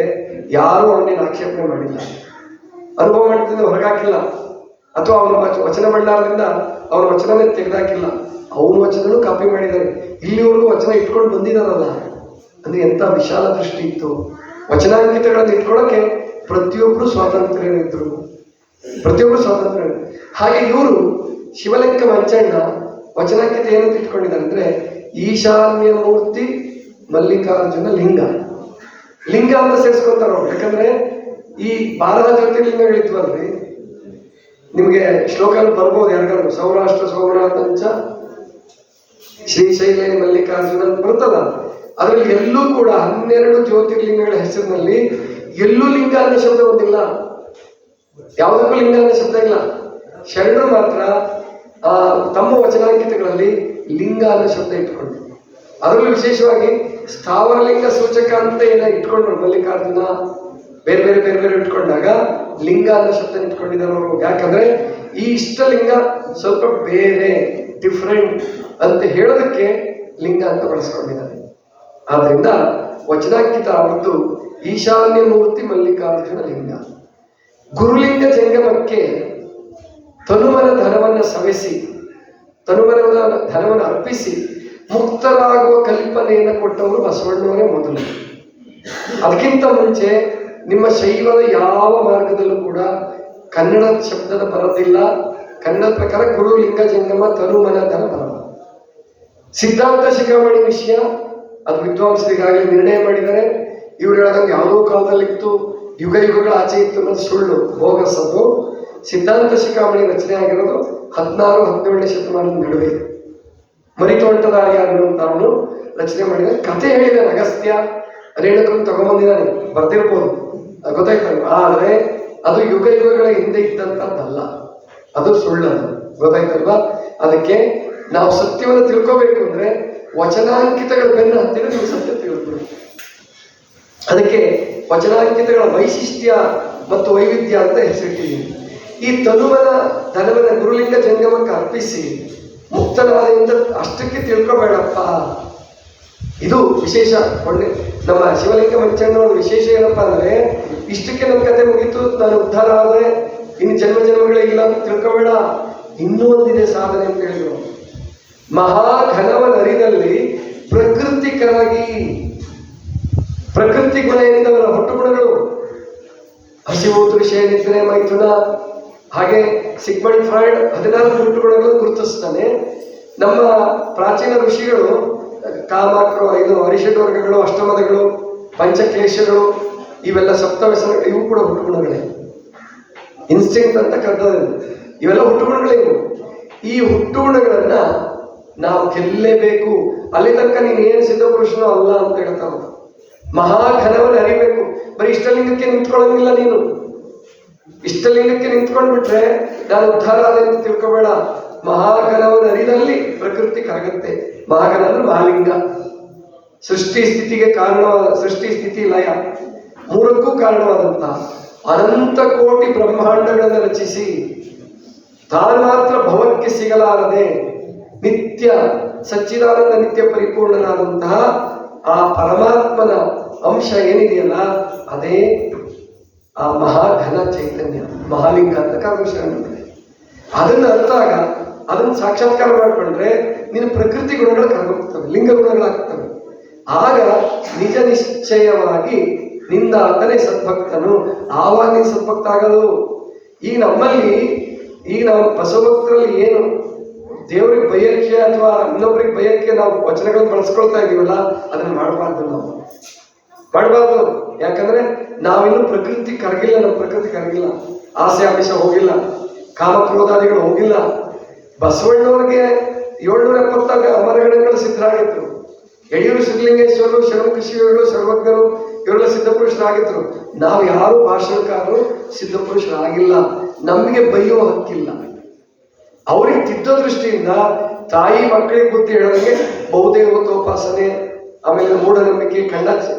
ಯಾರೂ ಅವನೇನು ಆಕ್ಷೇಪಣೆ ಮಾಡಿಲ್ಲ, ಅನುಭವ ಮಂಟಪದಿಂದ ಹೊರಗಾಕಿಲ್ಲ, ಅಥವಾ ಅವನ ವಚನ ಭಂಡಾರದಿಂದ ಅವನ ವಚನನೇ ತೆಗೆದಾಕಿಲ್ಲ. ಅವನ ವಚನನೂ ಕಾಪಿ ಮಾಡಿದ್ದಾರೆ. ಇಲ್ಲಿವರೆಗೂ ವಚನ ಇಟ್ಕೊಂಡು ಬಂದಿದ್ದಾರಲ್ಲ, ಅಂದ್ರೆ ಎಂಥ ವಿಶಾಲ ದೃಷ್ಟಿ ಇತ್ತು. ವಚನಾಂಕಿತಗಳನ್ನು ಇಟ್ಕೊಳ್ಳೋಕೆ ಪ್ರತಿಯೊಬ್ಬರು ಸ್ವಾತಂತ್ರ್ಯರಿದ್ರು, ಪ್ರತಿಯೊಬ್ಬರು ಸ್ವಾತಂತ್ರ್ಯ. ಹಾಗೆ ಇವರು ಶಿವಲಿಂಗ ಮಂಚಣ್ಣ ವಚನಾಂಕಿತ ಏನಂತ ಇಟ್ಕೊಂಡಿದ್ದಾರೆ ಅಂದ್ರೆ ಈಶಾನ್ಯ ಮೂರ್ತಿ ಮಲ್ಲಿಕಾರ್ಜುನ ಲಿಂಗ. ಲಿಂಗ ಅಂತ ಸೇರಿಸ್ಕೊತಾರ ಅವ್ರು. ಯಾಕಂದ್ರೆ ಈ 12 ಜ್ಯೋತಿರ್ಲಿಂಗಗಳಿದ್ವಲ್ರಿ, ನಿಮಗೆ ಶ್ಲೋಕ ಬರ್ಬೋದು ಯಾರಿಗಾದ್ರು, ಸೌರಾಷ್ಟ್ರ ಸೋಮನಾಥಂಚ ಶ್ರೀಶೈಲ ಮಲ್ಲಿಕಾರ್ಜುನ ಬರ್ತದ. ಅದರಲ್ಲಿ ಎಲ್ಲೂ ಕೂಡ 12 ಜ್ಯೋತಿರ್ಲಿಂಗಗಳ ಹೆಸರಿನಲ್ಲಿ ಎಲ್ಲೂ ಲಿಂಗ ಅನ್ನೋ ಶಬ್ದ ಬಂದಿಲ್ಲ, ಯಾವುದಕ್ಕೂ ಲಿಂಗ ಅನ್ನೋ ಶಬ್ದ ಇಲ್ಲ. ಶರಣರು ಮಾತ್ರ ತಮ್ಮ ವಚನಾಂಕಿತಗಳಲ್ಲಿ ಲಿಂಗ ಅನ್ನೋ ಶಬ್ದ ಇಟ್ಕೊಂಡ್ರು. ಅದರಲ್ಲೂ ವಿಶೇಷವಾಗಿ ಸ್ಥಾವರಲಿಂಗ ಸೂಚಕ ಅಂತ ಏನೋ ಇಟ್ಕೊಂಡ್ರು ಮಲ್ಲಿಕಾರ್ಜುನ, ಬೇರೆ ಬೇರೆ ಬೇರೆ ಬೇರೆ ಇಟ್ಕೊಂಡಾಗ ಲಿಂಗ ಅನ್ನೋ ಶಬ್ದ ಇಟ್ಕೊಂಡಿದ್ದಾರೆ ಅವರು. ಯಾಕಂದ್ರೆ ಈ ಇಷ್ಟಲಿಂಗ ಸ್ವಲ್ಪ ಬೇರೆ ಡಿಫ್ರೆಂಟ್ ಅಂತ ಹೇಳೋದಕ್ಕೆ ಲಿಂಗ ಅಂತ ಬಳಸ್ಕೊಂಡಿದ್ದಾರೆ. ಆದ್ರಿಂದ ವಚನಾಂಕಿತ ಅವತ್ತು ಈಶಾನ್ಯ ಮೂರ್ತಿ ಮಲ್ಲಿಕಾರ್ಜುನ ಲಿಂಗ. ಗುರುಲಿಂಗ ಜಂಗಮಕ್ಕೆ ತನುಮನ ಧನವನ್ನು ಸವೆಸಿ, ತನುಮನ ಧನವನ್ನು ಅರ್ಪಿಸಿ ಮುಕ್ತರಾಗುವ ಕಲ್ಪನೆಯನ್ನು ಕೊಟ್ಟವರು ಬಸವಣ್ಣವರೇ ಮೊದಲು. ಅದಕ್ಕಿಂತ ಮುಂಚೆ ನಿಮ್ಮ ಶೈವದ ಯಾವ ಮಾರ್ಗದಲ್ಲೂ ಕೂಡ ಕನ್ನಡ ಶಬ್ದದ ಬರೋದಿಲ್ಲ. ಕನ್ನಡ ಪ್ರಕಾರ ಗುರುಲಿಂಗ ಜಂಗಮ ತನುಮನ ಧನ ಬರಲ್ಲ. ಸಿದ್ಧಾಂತ ಶಿಖಾಮಣಿ ವಿಷಯ ಅದು ವಿದ್ವಾಂಸರಿಗಾಗಲೇ ನಿರ್ಣಯ ಮಾಡಿದ್ದಾರೆ. ಇವ್ರು ಹೇಳದಂಗೆ ಯಾವುದೋ ಕಾಲದಲ್ಲಿತ್ತು, ಯುಗ ಯುಗಗಳ ಆಚೆ ಇತ್ತು ಅನ್ನೋದು ಸುಳ್ಳು, ಬೋಗಸ್. ಅದು ಸಿದ್ಧಾಂತ ಶಿಖಾಮಣಿ ರಚನೆ ಆಗಿರೋದು 16-17ನೇ ಶತಮಾನದ ನಡುವೆ. ಮರಿತೋಂಟದಾರ್ಯ ಅನ್ನುವಂಥವನು ರಚನೆ ಮಾಡಿದ. ಕಥೆ ಹೇಳಿದಾನೆ ಅಗಸ್ತ್ಯ ರೇಣುಕನ್ನು ತಗೊಂಬಂದಿದ್ದಾನೆ, ಬರ್ದಿರ್ಬೋದು, ಗೊತ್ತಾಯ್ತಲ್ಲ. ಆದರೆ ಅದು ಯುಗ ಯುಗಗಳ ಹಿಂದೆ ಇದ್ದಂಥದ್ದಲ್ಲ, ಅದು ಸುಳ್ಳದು, ಗೊತ್ತಾಯ್ತಲ್ವಾ. ಅದಕ್ಕೆ ನಾವು ಸತ್ಯವನ್ನು ತಿಳ್ಕೋಬೇಕು ಅಂದ್ರೆ ವಚನಾಂಕಿತಗಳ ಬೆನ್ನ ಹತ್ತಿರ ನೀವು ಸತ್ಯ ತಿಳ್ಕೊಬೇಕು. ಅದಕ್ಕೆ ವಚನಾಂಕಿತಗಳ ವೈಶಿಷ್ಟ್ಯ ಮತ್ತು ವೈವಿಧ್ಯ ಅಂತ ಹೆಸರಿಟ್ಟಿದ್ದೀನಿ. ಈ ತನುವನ ಧನವನ್ನ ಗುರುಲಿಂಗ ಜಂಗಮಕ್ಕೆ ಅರ್ಪಿಸಿ ಮುಕ್ತನಾದಿಂದ ಅಷ್ಟಕ್ಕೆ ತಿಳ್ಕೊಬೇಡಪ್ಪ. ಇದು ವಿಶೇಷ. ಒಳ್ಳೆ ನಮ್ಮ ಶಿವಲಿಂಗ ಮಂಚಣ್ಣವರ ವಿಶೇಷ ಏನಪ್ಪ ಅಂದ್ರೆ, ಇಷ್ಟಕ್ಕೆ ನನ್ನ ಕತೆ ಮುಗೀತು, ನಾನು ಉದ್ಧಾರ ಆದರೆ ಇನ್ನು ಜನ್ಮ ಜನ್ಮಗಳೇ ಇಲ್ಲ ಅಂತ ತಿಳ್ಕೊಬೇಡ, ಇನ್ನೂ ಒಂದಿದೆ ಸಾಧನೆ ಅಂತ ಹೇಳಿದ್ರು. ಮಹಾಘನವನರಿನಲ್ಲಿ ಪ್ರಕೃತಿಕರಾಗಿ, ಪ್ರಕೃತಿ ಗುಣ ಏನಿದೆ ಅವರ ಹುಟ್ಟು ಗುಣಗಳು, ಹಸಿವು, ವಿಷಯ, ನಿದ್ರೆ, ಮೈಥುನ, ಹಾಗೆ ಸಿಗ್ಮಂಡ್ ಫ್ರಾಯ್ಡ್ 14 ಹುಟ್ಟು ಗುಣಗಳನ್ನು ಗುರುತಿಸ್ತಾನೆ. ನಮ್ಮ ಪ್ರಾಚೀನ ಋಷಿಗಳು ಇದು ಅರಿಷಡ್ ವರ್ಗಗಳು, ಅಷ್ಟಮದಗಳು, ಪಂಚಕ್ಲೇಶಗಳು, ಇವೆಲ್ಲ ಸಪ್ತವ್ಯಸನಗಳು, ಇವು ಕೂಡ ಹುಟ್ಟು ಗುಣಗಳೇ. ಇನ್ಸ್ಟಿಂಕ್ಟ್ ಅಂತ ಕರೆದ ಇವೆಲ್ಲ ಹುಟ್ಟು ಗುಣಗಳಿವು. ಈ ಹುಟ್ಟು ಗುಣಗಳನ್ನ ನಾವು ಗೆಲ್ಲೇಬೇಕು. ಅಲ್ಲಿ ತನಕ ನೀನು ಏನು ಸಿದ್ಧ ಪುರುಷನೂ ಅಲ್ಲ ಅಂತ ಹೇಳ್ತಾವ. ಮಹಾಘನವನ್ನು ಅರಿಬೇಕು. ಬರೀ ಇಷ್ಟಲಿಂಗಕ್ಕೆ ನಿಂತ್ಕೊಳ್ಳೋಂಗಿಲ್ಲ ನೀನು. ಇಷ್ಟಲಿಂಗಕ್ಕೆ ನಿಂತ್ಕೊಂಡ್ಬಿಟ್ರೆ ನಾನು ಉದ್ಧಾರ ಆದ ಅಂತ ತಿಳ್ಕೊಬೇಡ. ಮಹಾಘನವನ್ನು ಅರಿದಲ್ಲಿ ಪ್ರಕೃತಿ ಕರಗತ್ತೆ. ಮಹಾಘನ ಅಂದ್ರೆ ಮಹಾಲಿಂಗ, ಸೃಷ್ಟಿ ಸ್ಥಿತಿಗೆ ಕಾರಣವಾದ, ಸೃಷ್ಟಿ ಸ್ಥಿತಿ ಲಯ ಮೂರಕ್ಕೂ ಕಾರಣವಾದಂತ ಅನಂತ ಕೋಟಿ ಬ್ರಹ್ಮಾಂಡಗಳನ್ನು ರಚಿಸಿ ತಾನು ಮಾತ್ರ ಭವಕ್ಕೆ ಸಿಗಲಾರದೆ ನಿತ್ಯ ಸಚ್ಚಿದಾನಂದ ನಿತ್ಯ ಪರಿಪೂರ್ಣನಾದಂತಹ ಆ ಪರಮಾತ್ಮನ ಅಂಶ ಏನಿದೆಯಲ್ಲ, ಅದೇ ಆ ಮಹಾಘನ ಚೈತನ್ಯ, ಮಹಾಲಿಂಗ ಅಂತ ಕಾರಣವಿದೆ. ಅದನ್ನ ಅರ್ಥಾಗ ಅದನ್ನು ಸಾಕ್ಷಾತ್ಕಾರ ಮಾಡಿಕೊಂಡ್ರೆ ನಿನ್ನ ಪ್ರಕೃತಿ ಗುಣಗಳು ಕರಗೋಗ್ತವೆ, ಲಿಂಗ ಗುಣಗಳಾಗ್ತವೆ. ಆಗ ನಿಜ ನಿಶ್ಚಯವಾಗಿ ನಿಂದ ಅದನ್ನೇ ಸದ್ಭಕ್ತನು. ಆವಾಗ ನೀನು ಸದ್ಭಕ್ತ ಆಗೋದು. ಈಗ ನಮ್ಮಲ್ಲಿ, ಈಗ ನಾವು ಬಸವಭಕ್ತರಲ್ಲಿ ಏನು ದೇವರಿಗೆ ಬಯಕೆ ಅಥವಾ ಇನ್ನೊಬ್ಬರಿಗೆ ಬಯಕೆ ನಾವು ವಚನಗಳನ್ನು ಬಳಸ್ಕೊಳ್ತಾ ಇದೀವಲ್ಲ, ಅದನ್ನು ಮಾಡಬಾರ್ದು, ನಾವು ಮಾಡಬಾರ್ದು. ಯಾಕಂದ್ರೆ ನಾವಿನ್ನೂ ಪ್ರಕೃತಿ ಕರಗಿಲ್ಲ, ನಮ್ಮ ಪ್ರಕೃತಿ ಕರಗಿಲ್ಲ, ಆಸೆ ಆಮಿಷ ಹೋಗಿಲ್ಲ, ಕಾಮಕ್ರೋಧಾದಿಗಳು ಹೋಗಿಲ್ಲ. ಬಸವಣ್ಣವ್ರಿಗೆ 770 ಅಮರಗಣಗಳು ಸಿದ್ಧರಾಗಿದ್ರು. ಯಡಿಯೂರು ಸಿದ್ಧಲಿಂಗೇಶ್ವರರು, ಷಣ್ಮುಖ ಶಿವಗಳು, ಸರ್ವಜ್ಞರು ಇವರೆಲ್ಲ ಸಿದ್ಧಪುರುಷರಾಗಿದ್ರು. ನಾವು ಯಾರು ಭಾಷಣಕಾರರು ಸಿದ್ಧಪುರುಷರಾಗಿಲ್ಲ. ನಮಗೆ ಬೈಯುವ ಹಕ್ಕಿಲ್ಲ. ಅವ್ರಿಗೆ ತಿದ್ದೋ ದೃಷ್ಟಿಯಿಂದ ತಾಯಿ ಮಕ್ಕಳಿಗೆ ಬುದ್ಧಿ ಹೇಳೋದಕ್ಕೆ ಬಹುದೇವತೋಪಾಸನೆ, ಆಮೇಲೆ ಮೂಢನಂಬಿಕೆ,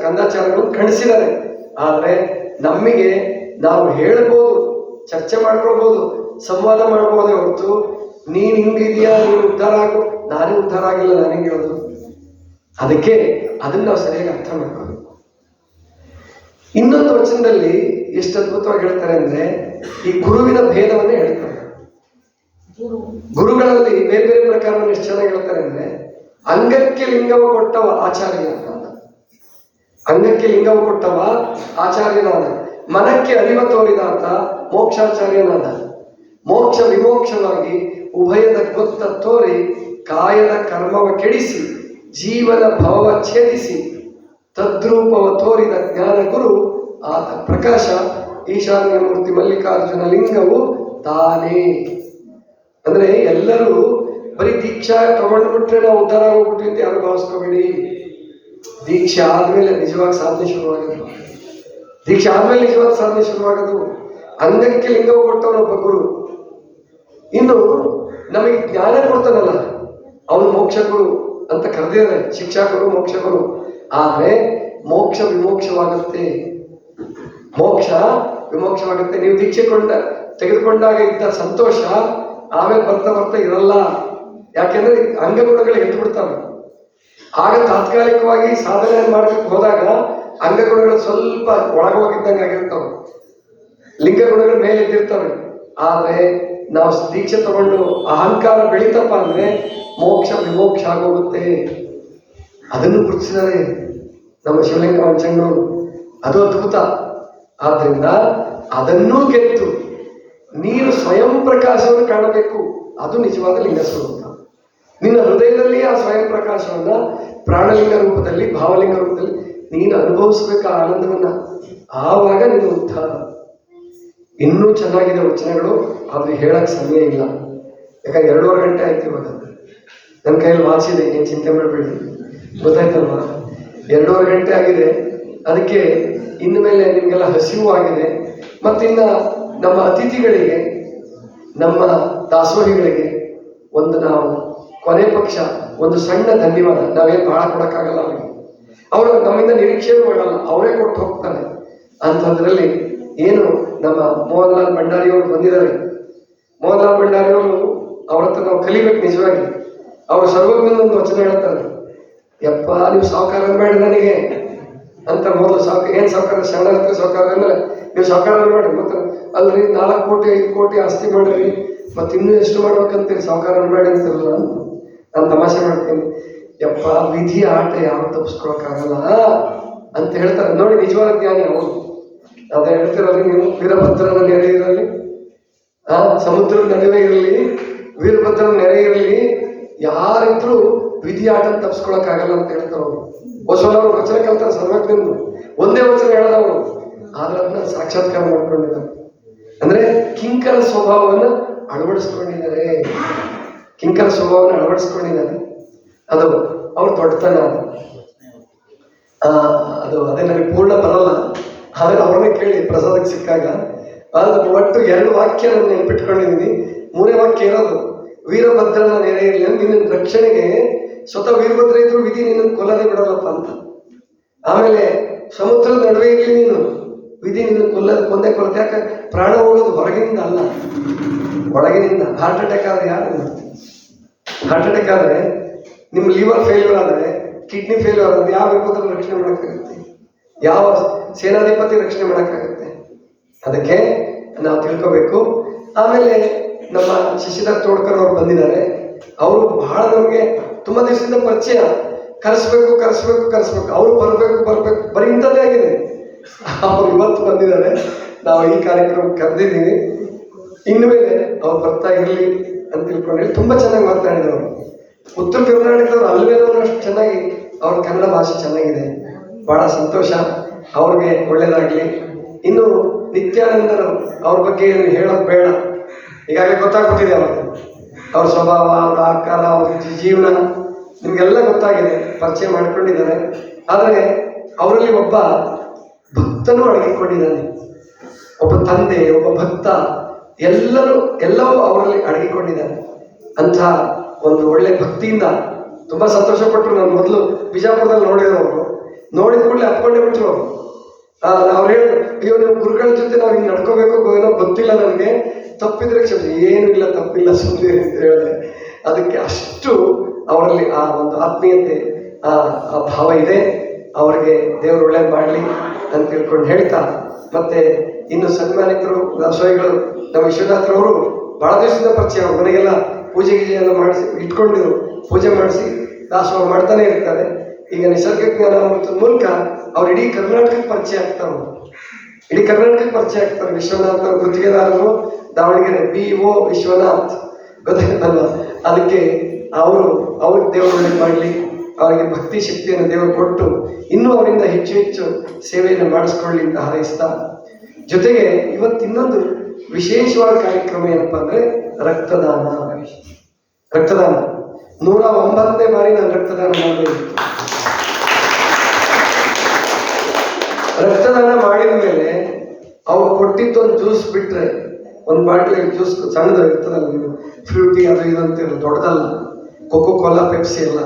ಕಂದಾಚಾರಗಳನ್ನು ಖಂಡಿಸಿದ್ದಾರೆ. ಆದರೆ ನಮಗೆ ನಾವು ಹೇಳ್ಬೋದು, ಚರ್ಚೆ ಮಾಡ್ಕೊಳ್ಬೋದು, ಸಂವಾದ ಮಾಡ್ಬೋದೇ ಹೊರತು ನೀನ್ ಹಿಂಗಿದೆಯಾ, ನೀನು ಉದ್ಧಾರ ಆಗು, ನಾನೇ ಉದ್ಧಾರ ಆಗಿಲ್ಲ, ನಾನೇ ಹೇಳೋದು. ಅದಕ್ಕೆ ಅದನ್ನ ನಾವು ಸರಿಯಾಗಿ ಅರ್ಥ ಮಾಡ್ಕೋಬೇಕು. ಇನ್ನೊಂದು ವಚನದಲ್ಲಿ ಎಷ್ಟು ಅದ್ಭುತವಾಗಿ ಹೇಳ್ತಾರೆ ಅಂದ್ರೆ ಈ ಗುರುವಿನ ಭೇದವನ್ನೇ ಹೇಳ್ತಾರೆ. ಗುರುಗಳಲ್ಲಿ ಬೇರೆ ಬೇರೆ ಪ್ರಕಾರವನ್ನು ಎಷ್ಟು ಚೆನ್ನಾಗಿ ಹೇಳ್ತಾರೆ ಅಂದ್ರೆ, ಅಂಗಕ್ಕೆ ಲಿಂಗವ ಕೊಟ್ಟವ ಆಚಾರ್ಯನಾದ, ಅಂಗಕ್ಕೆ ಲಿಂಗವ ಕೊಟ್ಟವ ಆಚಾರ್ಯನಾದ, ಮನಕ್ಕೆ ಅರಿವ ತೋರಿದಾತ ಮೋಕ್ಷಾಚಾರ್ಯನಾದ, ಮೋಕ್ಷ ವಿಮೋಕ್ಷವಾಗಿ ಉಭಯದ ಗೊತ್ತ ತೋರಿ ಕಾಯದ ಕರ್ಮವ ಕೆಡಿಸಿ ಜೀವನ ಭವವ ಛೇದಿಸಿ ತದ್ರೂಪವ ತೋರಿದ ಜ್ಞಾನ ಗುರು ಆತ ಪ್ರಕಾಶ ಈಶಾನ್ಯ ಮೂರ್ತಿ ಮಲ್ಲಿಕಾರ್ಜುನ ಲಿಂಗವು ತಾನೇ. ಅಂದ್ರೆ ಎಲ್ಲರೂ ಬರೀ ದೀಕ್ಷಾ ತಗೊಂಡ್ಬಿಟ್ರೆ ನಾವು ಉದ್ಧಾರ ಹೋಗ್ಬಿಟ್ವಿ ಅಂತ ಯಾರು ಭಾವಿಸ್ಕೋಬೇಡಿ. ದೀಕ್ಷೆ ಆದ್ಮೇಲೆ ನಿಜವಾಗಿ ಸಾಧನೆ ಶುರುವಾಗೋದು, ದೀಕ್ಷೆ ಆದ್ಮೇಲೆ ನಿಜವಾದ ಸಾಧನೆ ಶುರುವಾಗೋದು. ಅಂಗಕ್ಕೆ ಲಿಂಗವು ಕೊಟ್ಟವನೊಬ್ಬ ಗುರು. ಇನ್ನು ನಮಗೆ ಜ್ಞಾನ ಕೊಡ್ತಾನಲ್ಲ ಅವನು ಮೋಕ್ಷ ಗುರು ಅಂತ ಕರೆದಿದ್ದಾರೆ, ಶಿಕ್ಷಾ ಗುರು ಮೋಕ್ಷ ಗುರು. ಆದ್ರೆ ಮೋಕ್ಷ ವಿಮೋಕ್ಷವಾಗುತ್ತೆ, ಮೋಕ್ಷ ವಿಮೋಕ್ಷವಾಗುತ್ತೆ. ನೀವು ದೀಕ್ಷೆ ತೆಗೆದುಕೊಂಡಾಗ ಇದ್ದ ಸಂತೋಷ ಆಮೇಲೆ ಬರ್ತಾ ಬರ್ತಾ ಇರಲ್ಲ. ಯಾಕೆಂದ್ರೆ ಅಂಗಗುಣಗಳು ಎದ್ದುಬಿಡ್ತವೆ. ಆಗ ತಾತ್ಕಾಲಿಕವಾಗಿ ಸಾಧನೆ ಮಾಡ್ಲಿಕ್ಕೆ ಹೋದಾಗ ಅಂಗಗುಣಗಳು ಸ್ವಲ್ಪ ಒಳಗೋಗಿದ್ದಂಗೆ ಆಗಿರ್ತವೆ, ಲಿಂಗ ಗುಣಗಳು ಮೇಲೆ ಎದ್ದಿರ್ತವೆ. ಆದ್ರೆ ನಾವು ದೀಕ್ಷೆ ತಗೊಂಡು ಅಹಂಕಾರ ಬೆಳೀತಪ್ಪ ಅಂದ್ರೆ ಮೋಕ್ಷ ವಿಮೋಕ್ಷ ಆಗೋಗುತ್ತೆ. ಅದನ್ನು ಗುರುತಿಸಿದ್ದಾರೆ ನಮ್ಮ ಶಿವಲಿಂಗ ಮಂಚಣ್ಣವರು. ಅದು ಅದ್ಭುತ. ಆದ್ರಿಂದ ಅದನ್ನೂ ಗೆದ್ದು ನೀನು ಸ್ವಯಂ ಪ್ರಕಾಶವನ್ನು ಕಾಣಬೇಕು. ಅದು ನಿಜವಾದ ಲಿಂಗ ಸ್ವರೂಪ. ನಿನ್ನ ಹೃದಯದಲ್ಲಿ ಆ ಸ್ವಯಂ ಪ್ರಕಾಶವನ್ನ ಪ್ರಾಣಲಿಂಗ ರೂಪದಲ್ಲಿ ಭಾವಲಿಂಗ ರೂಪದಲ್ಲಿ ನೀನು ಅನುಭವಿಸ್ಬೇಕು ಆ ಆನಂದವನ್ನ. ಆವಾಗ ನೀನು ಉದ್ಧಾರ. ಇನ್ನೂ ಚೆನ್ನಾಗಿದೆ ವಚನಗಳು, ಅದು ಹೇಳಕ್ ಸಮಯ ಇಲ್ಲ. ಯಾಕಂದ್ರೆ 2.5 ಗಂಟೆ ಆಯ್ತು ಇವಾಗ. ನನ್ನ ಕೈಯಲ್ಲಿ ವಾಚಿದೆ, ಏನು ಚಿಂತೆ ಮಾಡಬೇಡಿ, ಗೊತ್ತಾಯ್ತಲ್ವಾ? 2.5 ಗಂಟೆ ಆಗಿದೆ. ಅದಕ್ಕೆ ಇನ್ನು ಮೇಲೆ ನಿಮಗೆಲ್ಲ ಹಸಿವು ಆಗಿದೆ. ಮತ್ತಿನ್ನ ನಮ್ಮ ಅತಿಥಿಗಳಿಗೆ, ನಮ್ಮ ದಾಸೋಹಿಗಳಿಗೆ ಒಂದು ನಾವು ಕೊನೆ ಪಕ್ಷ ಒಂದು ಸಣ್ಣ ಧನ್ಯವಾದ. ನಾವೇನು ಬಹಳ ಕೊಡೋಕ್ಕಾಗಲ್ಲ ಅವರಿಗೆ, ಅವರು ನಮ್ಮಿಂದ ನಿರೀಕ್ಷೆನೂ ಮಾಡಲ್ಲ, ಅವರೇ ಕೊಟ್ಟು ಹೋಗ್ತಾರೆ. ಅಂಥದ್ರಲ್ಲಿ ಏನು ನಮ್ಮ ಮೋಹನ್ ಲಾಲ್ ಭಂಡಾರಿ ಅವರು ಬಂದಿದ್ದಾರೆ. ಮೋಹನ್ ಲಾಲ್ ಭಂಡಾರಿ ಅವರು ಅವ್ರ ಹತ್ರ ನಾವು ಕಲಿಬೇಕು ನಿಜವಾಗಿ. ಅವರು ಸರ್ವಜ್ಞನ ಒಂದು ವಚನ ಹೇಳ್ತಾರೆ, ಯಪ್ಪ ನೀವು ಸಾವುಕಾರ ಬೇಡ ನನಗೆ ಅಂತ. ಮೊದಲು ಏನ್ ಸಾವುಕಾರ, ಶರಣ ಸಾವುಕಾರ ಅಂದ್ರೆ ನೀವು ಸಾವುಕಾರ ಮಾಡಿ, ಮತ್ತೆ ಅಲ್ರಿ 4 ಕೋಟಿ 5 ಕೋಟಿ ಆಸ್ತಿ ಮಾಡ್ರಿ, ಮತ್ತೆ ಇನ್ನೂ ಎಷ್ಟು ಮಾಡ್ಬೇಕಂತೀರಿ, ಸಾವುಕಾರ ಬೇಡ ಅಂತಿರಲ್ಲ. ನಾನು ತಮಾಷೆ ಮಾಡ್ತೀನಿ. ಯಪ್ಪ ವಿಧಿ ಆಟ ಯಾರು ತಪ್ಪಿಸ್ಕೊಳಕ್ಕಾಗಲ್ಲ ಅಂತ ಹೇಳ್ತಾರೆ. ನೋಡಿ ನಿಜವಾದ ಜ್ಞಾನಿ ಅವರು. ಅದೇ ಹೇಳ್ತಿರಲಿ ನೀವು, ವೀರಭದ್ರನ ನೆರೆ ಇರಲಿ, ಸಮುದ್ರದ ನಡುವೆ ಇರಲಿ, ವೀರಭದ್ರನ ನೆರೆ ಇರಲಿ, ಯಾರಿದ್ರು ವಿಧಿ ಆಟ ತಪ್ಪಿಸ್ಕೊಳಕ್ಕಾಗಲ್ಲ ಅಂತ ಹೇಳ್ತಾರೆ ಅವರು. ಹೊಸವರು ವಚನ ಕಲ್ತಾರೆ ಸರ್ವಜ್ಞನು, ಒಂದೇ ವಚನ ಹೇಳದವರು, ಆದ್ರೆ ಅದನ್ನ ಸಾಕ್ಷಾತ್ಕಾರ ಮಾಡ್ಕೊಂಡಿದ್ದಾರೆ. ಅಂದ್ರೆ ಕಿಂಕರ ಸ್ವಭಾವವನ್ನು ಅಳವಡಿಸ್ಕೊಂಡಿದ್ದಾರೆ, ಕಿಂಕರ ಸ್ವಭಾವವನ್ನು ಅಳವಡಿಸ್ಕೊಂಡಿದ್ದಾರೆ. ಅದು ಅವ್ರು ದೊಡ್ಡತನ. ಅದು ಅದೇ ನನಗೆ ಪೂರ್ಣ ಬರಲ್ಲ, ಆದ್ರೆ ಅವ್ರನ್ನೇ ಕೇಳಿ ಪ್ರಸಾದಕ್ಕೆ ಸಿಕ್ಕಾಗ. ಅದು ಒಟ್ಟು 2 ವಾಕ್ಯ ನಾನು ನೆನ್ಪಿಟ್ಕೊಂಡಿದ್ದೀನಿ. 3ನೇ ವಾಕ್ಯ ಇರೋದು ವೀರಭದ್ರನ ನೆರೆ ಇರಲಿ, ನಿನ್ನ ರಕ್ಷಣೆಗೆ ಸ್ವತಃ ವೀರಭದ್ರ ಇದ್ರು ವಿಧಿ ನಿನ್ನ ಕೊಲ್ಲದೆ ಬಿಡಲ್ಲಪ್ಪ ಅಂತ. ಆಮೇಲೆ ಸಮುದ್ರದ ನಡುವೆ ಇರಲಿ ನೀನು, ವಿಧಿ ನಿನ್ನ ಕೊಂದೇ ಕೊಲ್ಲದೆ. ಯಾಕೆ ಪ್ರಾಣ ಹೋಗೋದು ಹೊರಗಿನಿಂದ ಅಲ್ಲ, ಒಳಗಿನಿಂದ. ಹಾರ್ಟ್ ಅಟ್ಯಾಕ್ ಆದ್ರೆ ಯಾರು, ಹಾರ್ಟ್ ಅಟ್ಯಾಕ್ ಆದ್ರೆ ನಿಮ್ಮ ಲಿವರ್ ಫೇಲ್ಯೂರ್ ಆದರೆ, ಕಿಡ್ನಿ ಫೇಲ್ಯೂರ್ ಆದ್ರೆ ಯಾವ ವೀರಭದ್ರ ರಕ್ಷಣೆ ಮಾಡೋಕ್ಕಾಗುತ್ತೆ? ಯಾವ ಸೇನಾಧಿಪತಿ ರಕ್ಷಣೆ ಮಾಡೋಕ್ಕಾಗುತ್ತೆ? ಅದಕ್ಕೆ ನಾವು ತಿಳ್ಕೋಬೇಕು. ಆಮೇಲೆ ನಮ್ಮ ಶಶಿಧರ್ ತೋಡ್ಕರ್ ಅವರು ಬಂದಿದ್ದಾರೆ. ಅವರು ಬಹಳ ನಮಗೆ ತುಂಬಾ ದಿವಸದಿಂದ ಪರಿಚಯ. ಕರೆಸ್ಬೇಕು ಅವ್ರು ಬರ್ಬೇಕು ಬರೀ ಇಂಥದ್ದೇ ಆಗಿದೆ. ಅವ್ರು ಇವತ್ತು ಬಂದಿದ್ದಾರೆ, ನಾವು ಈ ಕಾರ್ಯಕ್ರಮ ಕರೆದಿದ್ದೀವಿ. ಇನ್ನು ಮೇಲೆ ಅವ್ರು ಬರ್ತಾ ಇರಲಿ ಅಂತ ತಿಳ್ಕೊಂಡ್ರೆ. ತುಂಬಾ ಚೆನ್ನಾಗಿ ಮಾತನಾಡಿದವರು. ಉತ್ತರ ಕರ್ನಾಟಕದವ್ರು ಅಲ್ವೇನೋ ಅಷ್ಟು ಚೆನ್ನಾಗಿ ಅವ್ರ ಕನ್ನಡ ಭಾಷೆ ಚೆನ್ನಾಗಿದೆ. ಬಹಳ ಸಂತೋಷ. ಅವ್ರಿಗೆ ಒಳ್ಳೇದಾಗ್ಲಿ. ಇನ್ನು ನಿತ್ಯಾನಂದರು ಅವ್ರ ಬಗ್ಗೆ ಏನು ಹೇಳೋದು ಬೇಡ, ಈಗಾಗಲೇ ಗೊತ್ತಾಗ್ಬಿಟ್ಟಿದೆ. ಅವ್ರ ಸ್ವಭಾವ, ಅವ್ರ ಆಕಾರ, ಅವ್ರ ಜೀವನ ನಿಮಗೆಲ್ಲ ಗೊತ್ತಾಗಿದೆ, ಪರಿಚಯ ಮಾಡ್ಕೊಂಡಿದ್ದಾರೆ. ಆದರೆ ಅವರಲ್ಲಿ ಒಬ್ಬ ಭಕ್ತನೂ ಅಡಗಿಕೊಂಡಿದ್ದಾನೆ. ಒಬ್ಬ ತಂದೆ, ಒಬ್ಬ ಭಕ್ತ, ಎಲ್ಲವೂ ಅವರಲ್ಲಿ ಅಡಗಿಕೊಂಡಿದ್ದಾನೆ. ಅಂಥ ಒಂದು ಒಳ್ಳೆ ಭಕ್ತಿಯಿಂದ ತುಂಬಾ ಸಂತೋಷ ಪಟ್ಟರು. ನಾನು ಮೊದಲು ಬಿಜಾಪುರದಲ್ಲಿ ನೋಡಿದವರು, ನೋಡಿದ ಕೂಡಲೇ ಅಪ್ಕೊಂಡೇ ಬಿಟ್ರು ಅವರು. ಅವ್ರು ಹೇಳಿದ್ರು, ಅಯ್ಯೋ ನೀವು ಗುರುಗಳ ಜೊತೆ ನಾವು ಹಿಂಗೆ ನಡ್ಕೋಬೇಕು ಏನೋ ಗೊತ್ತಿಲ್ಲ ನನಗೆ, ತಪ್ಪಿದ್ರೆ ಕ್ಷಮಿಸಿ. ಏನೂ ಇಲ್ಲ, ತಪ್ಪಿಲ್ಲ, ಸುಮ್ಮನೆ ಅಂತ ಹೇಳಿದ್ರೆ. ಅದಕ್ಕೆ ಅಷ್ಟು ಅವರಲ್ಲಿ ಆ ಒಂದು ಆತ್ಮೀಯತೆ, ಆ ಭಾವ ಇದೆ. ಅವರಿಗೆ ದೇವರು ಒಳ್ಳೇದು ಮಾಡಲಿ. ಅಂತ ತಿಳ್ಕೊಂಡು ಹೇಳ್ತಾ, ಮತ್ತೆ ಇನ್ನು ಸನ್ಮಾನಿತರು ದಾಸೋಹಿಗಳು ನಮ್ಮ ವಿಶ್ವನಾಥ್ರವರು ಬಹಳ ದಿವಸದ ಪರಿಚಯ. ಅವ್ರ ಮನೆಗೆಲ್ಲ ಪೂಜೆ ಗೀಜೆ ಎಲ್ಲ ಮಾಡಿಸಿ ಇಟ್ಕೊಂಡು ಪೂಜೆ ಮಾಡಿಸಿ ದಾಸೋಹ ಮಾಡ್ತಾನೆ ಇರ್ತಾರೆ. ಈಗ ನಿಸರ್ಗ ಜ್ಞಾನ ಮೂಲಕ ಅವ್ರು ಇಡೀ ಕರ್ನಾಟಕಕ್ಕೆ ಪರಿಚಯ ಆಗ್ತಾರೆ. ಇಡೀ ಕರ್ನಾಟಕಕ್ಕೆ ಪರಿಚಯ ಆಗ್ತಾರೆ. ವಿಶ್ವನಾಥ್ ಗುತ್ತಿಗೆದಾರರು ದಾವಣಗೆರೆ BO ವಿಶ್ವನಾಥ್, ಗೊತ್ತಾಯ್ತಲ್ಲ. ಅದಕ್ಕೆ ಅವ್ರಿಗೆ ದೇವರೊಳ್ಳೆ ಮಾಡಲಿ, ಅವರಿಗೆ ಭಕ್ತಿ ಶಕ್ತಿಯನ್ನು ದೇವರು ಕೊಟ್ಟು ಇನ್ನೂ ಅವರಿಂದ ಹೆಚ್ಚು ಹೆಚ್ಚು ಸೇವೆಯನ್ನು ಮಾಡಿಸ್ಕೊಳ್ಳಿ ಅಂತ ಹಾರೈಸ್ತಾ, ಜೊತೆಗೆ ಇವತ್ತು ಇನ್ನೊಂದು ವಿಶೇಷವಾದ ಕಾರ್ಯಕ್ರಮ ಏನಪ್ಪಾ ಅಂದ್ರೆ ರಕ್ತದಾನ. 109ನೇ ಬಾರಿ ನಾನು ರಕ್ತದಾನ ಮಾಡಿದೆ. ರಕ್ತದಾನ ಮಾಡಿದ ಮೇಲೆ ಅವ್ರು ಕೊಟ್ಟಿದ್ದು ಒಂದು ಜ್ಯೂಸ್ ಬಿಟ್ರೆ, ಒಂದು ಬಾಟ್ಲಿ ಜ್ಯೂಸ್ ಸಣ್ಣದು ಇರ್ತದಲ್ಲ, ನೀವು ಫ್ರೂಟಿ ಅದು ಇದು ಅಂತೀರ, ದೊಡ್ಡದಲ್ಲ, ಕೋಕೋ ಕೋಲಾ ಪೆಪ್ಸಿ ಎಲ್ಲ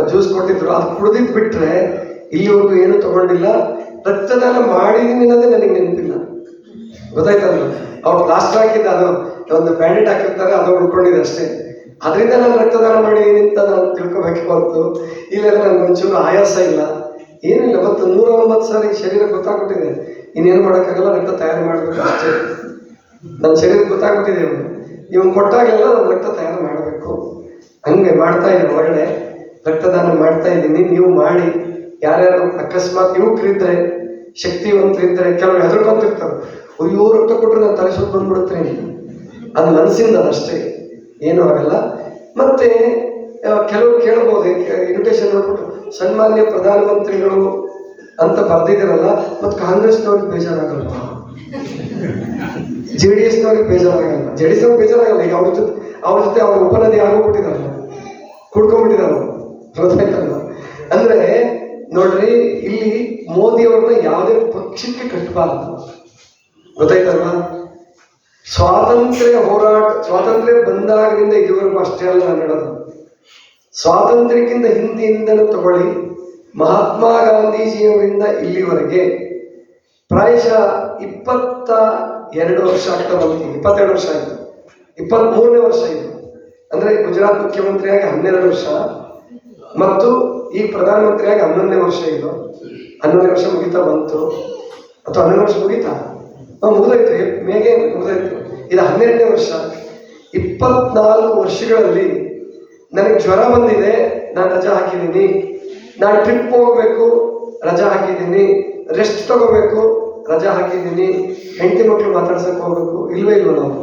ಜ್ಯೂಸ್ ಕೊಟ್ಟಿದ್ರು, ಅದು ಕುಡ್ದಿದ್ ಬಿಟ್ರೆ ಇಲ್ಲಿವರೆಗೂ ಏನು ತಗೊಂಡಿಲ್ಲ. ರಕ್ತದಾನ ಮಾಡಿದೀನಿ ಅನ್ನೋದೇ ನನಗೆ ನೆನಪಿಲ್ಲ, ಗೊತ್ತಾಯ್ತಲ್ಲ. ಅವ್ರು ಪ್ಲಾಸ್ಟರ್ ಹಾಕಿದ್ದ, ಅದು ಒಂದು ಬ್ಯಾಂಡೇಡ್ ಹಾಕಿರ್ತಾರೆ, ಅದು ಉಳ್ಕೊಂಡಿದೆ ಅಷ್ಟೇ. ಅದರಿಂದ ನಾನು ರಕ್ತದಾನ ಮಾಡಿದೀನಿ ಅಂತ ನಾನು ತಿಳ್ಕೊಬೇಕು ಹೊರತು ಇಲ್ಲ ನನಗೆ ಒಂಚೂರು ಆಯಾಸ ಇಲ್ಲ, ಏನಿಲ್ಲ. ಮತ್ತು 109 ಸಾರಿ ಶರೀರ ಗೊತ್ತಾಗ್ಬಿಟ್ಟಿದೆ, ಇನ್ನೇನು ಮಾಡೋಕ್ಕಾಗಲ್ಲ, ರಕ್ತ ತಯಾರು ಮಾಡಬೇಕು ಅಷ್ಟೇ. ನನ್ನ ಶರೀರ ಗೊತ್ತಾಗ್ಬಿಟ್ಟಿದೆ, ಇವನು ಕೊಟ್ಟಾಗೆಲ್ಲ ನಾನು ರಕ್ತ ತಯಾರು ಮಾಡಬೇಕು. ಹಂಗೆ ಮಾಡ್ತಾ ಇದ್ದೀನಿ, ಹೊರಗಡೆ ರಕ್ತದಾನ ಮಾಡ್ತಾ ಇದ್ದೀನಿ. ನೀವು ಮಾಡಿ. ಯಾರ್ಯಾರು ಅಕಸ್ಮಾತ್ ಯುವಕರಿದ್ರೆ, ಶಕ್ತಿವಂತರಿದ್ರೆ, ಕೆಲವರು ಹೆದರ್ಕೊಂತಿರ್ತಾರೆ, ಅಯ್ಯೋ ರಕ್ತ ಕೊಟ್ಟರೆ ನಾನು ತಲೆ ಸುತ್ತ ಬಂದ್ಬಿಡುತ್ತೇನೆ, ಅದು ಮನಸ್ಸಿಂದ ಅದಷ್ಟೇ, ಏನೂ ಆಗಲ್ಲ. ಮತ್ತೆ ಕೆಲವರು ಕೇಳ್ಬೋದು, ಇನ್ವಿಟೇಷನ್ ನೋಡ್ಬಿಟ್ಟು ಸನ್ಮಾನ್ಯ ಪ್ರಧಾನಮಂತ್ರಿಗಳು ಅಂತ ಬರ್ದಿದ್ದೀರಲ್ಲ, ಮತ್ತು ಕಾಂಗ್ರೆಸ್ನವ್ರಿಗೆ ಬೇಜಾರಾಗಲ್ವಾ, JDSನವ್ರಿಗೆ ಬೇಜಾರಾಗಲ್ಲ, JDSನವ್ರಿಗೆ ಬೇಜಾರಾಗಲ್ಲ. ಈಗ ಅವ್ರ ಜೊತೆ ಅವ್ರ ಉಪನದಿ ಆಗೋಗ್ಬಿಟ್ಟಿದಾರಲ್ಲ, ಕುಡ್ಕೊಂಡ್ಬಿಟ್ಟಿದಾರ, ಗೊತ್ತಾಯ್ತಲ್ಲ. ಅಂದ್ರೆ ನೋಡ್ರಿ, ಇಲ್ಲಿ ಮೋದಿಯವ್ರನ್ನ ಯಾವುದೇ ಪಕ್ಷಕ್ಕೆ ಕಟ್ಟಬಾರ್ದು, ಗೊತ್ತಾಯ್ತಲ್ವಾ. ಸ್ವಾತಂತ್ರ್ಯ ಬಂದಾಗಲಿಂದ ಇದುವರೆಗೂ ಅಷ್ಟೇ ಅಲ್ಲ ನಾನು ಹೇಳೋದು. ಸ್ವಾತಂತ್ರ್ಯಕ್ಕಿಂತ ಹಿಂದಿನಿಂದಲೂ ತಗೊಳ್ಳಿ, ಮಹಾತ್ಮ ಗಾಂಧೀಜಿಯವರಿಂದ ಇಲ್ಲಿವರೆಗೆ ಪ್ರಾಯಶಃ 22 ವರ್ಷ ಆಗ್ತಾ ಬಂತು. 22 ವರ್ಷ ಆಯಿತು, 23ನೇ ವರ್ಷ ಇದು. ಅಂದ್ರೆ ಗುಜರಾತ್ ಮುಖ್ಯಮಂತ್ರಿಯಾಗಿ 12 ವರ್ಷ ಮತ್ತು ಈಗ ಪ್ರಧಾನಮಂತ್ರಿಯಾಗಿ 11ನೇ ವರ್ಷ. ಇದು 11ನೇ ವರ್ಷ ಮುಗಿತಾ ಬಂತು, ಅಥವಾ 11 ವರ್ಷ ಮುಗಿತಾ ಮುಗಿದೋಯ್ತು, ಮೇಗೆ ಮುಗಿದೋಯ್ತು. ಇದು 12ನೇ ವರ್ಷ. 24 ವರ್ಷಗಳಲ್ಲಿ ನನಗೆ ಜ್ವರ ಬಂದಿದೆ, ನಾನು ರಜಾ ಹಾಕಿದ್ದೀನಿ. ನಾನು ಟ್ರಿಪ್ ಹೋಗ್ಬೇಕು, ರಜಾ ಹಾಕಿದ್ದೀನಿ. ರೆಸ್ಟ್ ತಗೋಬೇಕು, ರಜಾ ಹಾಕಿದ್ದೀನಿ. ಹೆಂಡತಿ ಮಕ್ಕಳು ಮಾತಾಡ್ಸಕ್ ಹೋಗ್ಬೇಕು, ಇಲ್ವೇ ನಾವು,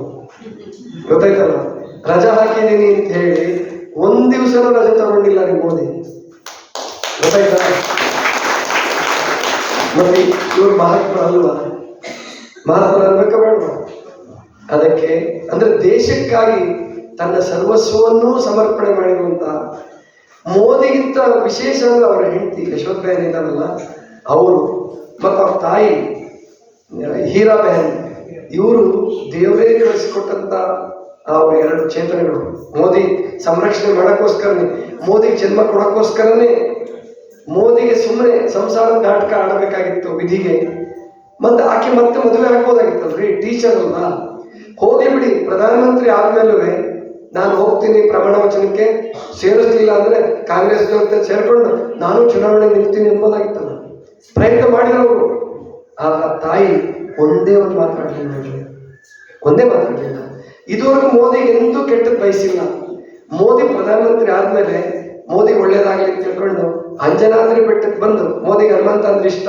ಗೊತ್ತಾಯ್ತಲ್ಲ. ರಜಾ ಹಾಕಿದ್ದೀನಿ ಅಂತ ಹೇಳಿ ಒಂದ್ ದಿವಸನೂ ರಜೆ ತಗೊಂಡಿಲ್ಲ ನಿಮ್ಮ ಮೋದಿ, ಗೊತ್ತಾಯ್ತಾ. ಮತ್ತೆ ಇವ್ರು ಮಹಾತ್ಮರಲ್ವಾ, ಮಹಾತ್ಮರನ್ಬೇಕ ಬೇಡವಾ. ಅದಕ್ಕೆ ಅಂದ್ರೆ ದೇಶಕ್ಕಾಗಿ ತನ್ನ ಸರ್ವಸ್ವವನ್ನೂ ಸಮರ್ಪಣೆ ಮಾಡಿರುವಂತಹ ಮೋದಿಗಿಂತ ವಿಶೇಷ ಅಂದ್ರೆ ಅವರ ಹೆಂಡತಿ ಯಶೋಧಬೆನ್ ಇದ್ದಾರಲ್ಲ ಅವರು, ಮತ್ತು ಅವ್ರ ತಾಯಿ ಹೀರಾಬೆನ್, ಇವರು ದೇವರೇ ಕಳಿಸಿಕೊಟ್ಟಂತ ಅವ್ರ 2 ಚೇತನಗಳು. ಮೋದಿ ಸಂರಕ್ಷಣೆ ಮಾಡೋಕ್ಕೋಸ್ಕರನೇ, ಮೋದಿಗೆ ಜನ್ಮ ಕೊಡೋಕ್ಕೋಸ್ಕರನೇ, ಮೋದಿಗೆ ಸುಮ್ಮನೆ ಸಂಸಾರ ನಾಟಕ ಆಡಬೇಕಾಗಿತ್ತು ವಿಧಿಗೆ. ಮತ್ತೆ ಆಕೆ ಮತ್ತೆ ಮದುವೆ ಆಗ್ಬೋದಾಗಿತ್ತಲ್ರಿ, ಟೀಚರ್ ಅಲ್ಲ. ಹೋಗಿ ಬಿಡಿ, ಪ್ರಧಾನಮಂತ್ರಿ ಆದ್ಮೇಲೂ ನಾನು ಹೋಗ್ತೀನಿ ಪ್ರಮಾಣ ವಚನಕ್ಕೆ, ಸೇರಿಸ್ಲಿಲ್ಲ ಅಂದ್ರೆ ಕಾಂಗ್ರೆಸ್ ಜೊತೆ ಸೇರ್ಕೊಂಡು ನಾನು ಚುನಾವಣೆ ನಿಲ್ತೀನಿ ಅನ್ಬೋದಾಗಿತ್ತಲ್ಲ. ಪ್ರಯತ್ನ ಮಾಡಿರೋರು. ಆಗ ತಾಯಿ ಒಂದೇ ಒಂದು ಮಾತಾಡಲಿಲ್ಲ, ಒಂದೇ ಮಾತಾಡಲಿಲ್ಲ. ಇದುವರೆಗೂ ಮೋದಿಗೆ ಎಂದೂ ಕೆಟ್ಟದ್ದು ಬಯಸಿಲ್ಲ. ಮೋದಿ ಪ್ರಧಾನಮಂತ್ರಿ ಆದ್ಮೇಲೆ ಮೋದಿ ಒಳ್ಳೇದಾಗ್ಲಿ ಅಂತ ತಿಳ್ಕೊಂಡು ಅಂಜನಾದ್ರಿ ಬೆಟ್ಟಕ್ಕೆ ಬಂದು, ಮೋದಿಗೆ ಹನುಮಂತ ಅಂದ್ರೆ ಇಷ್ಟ,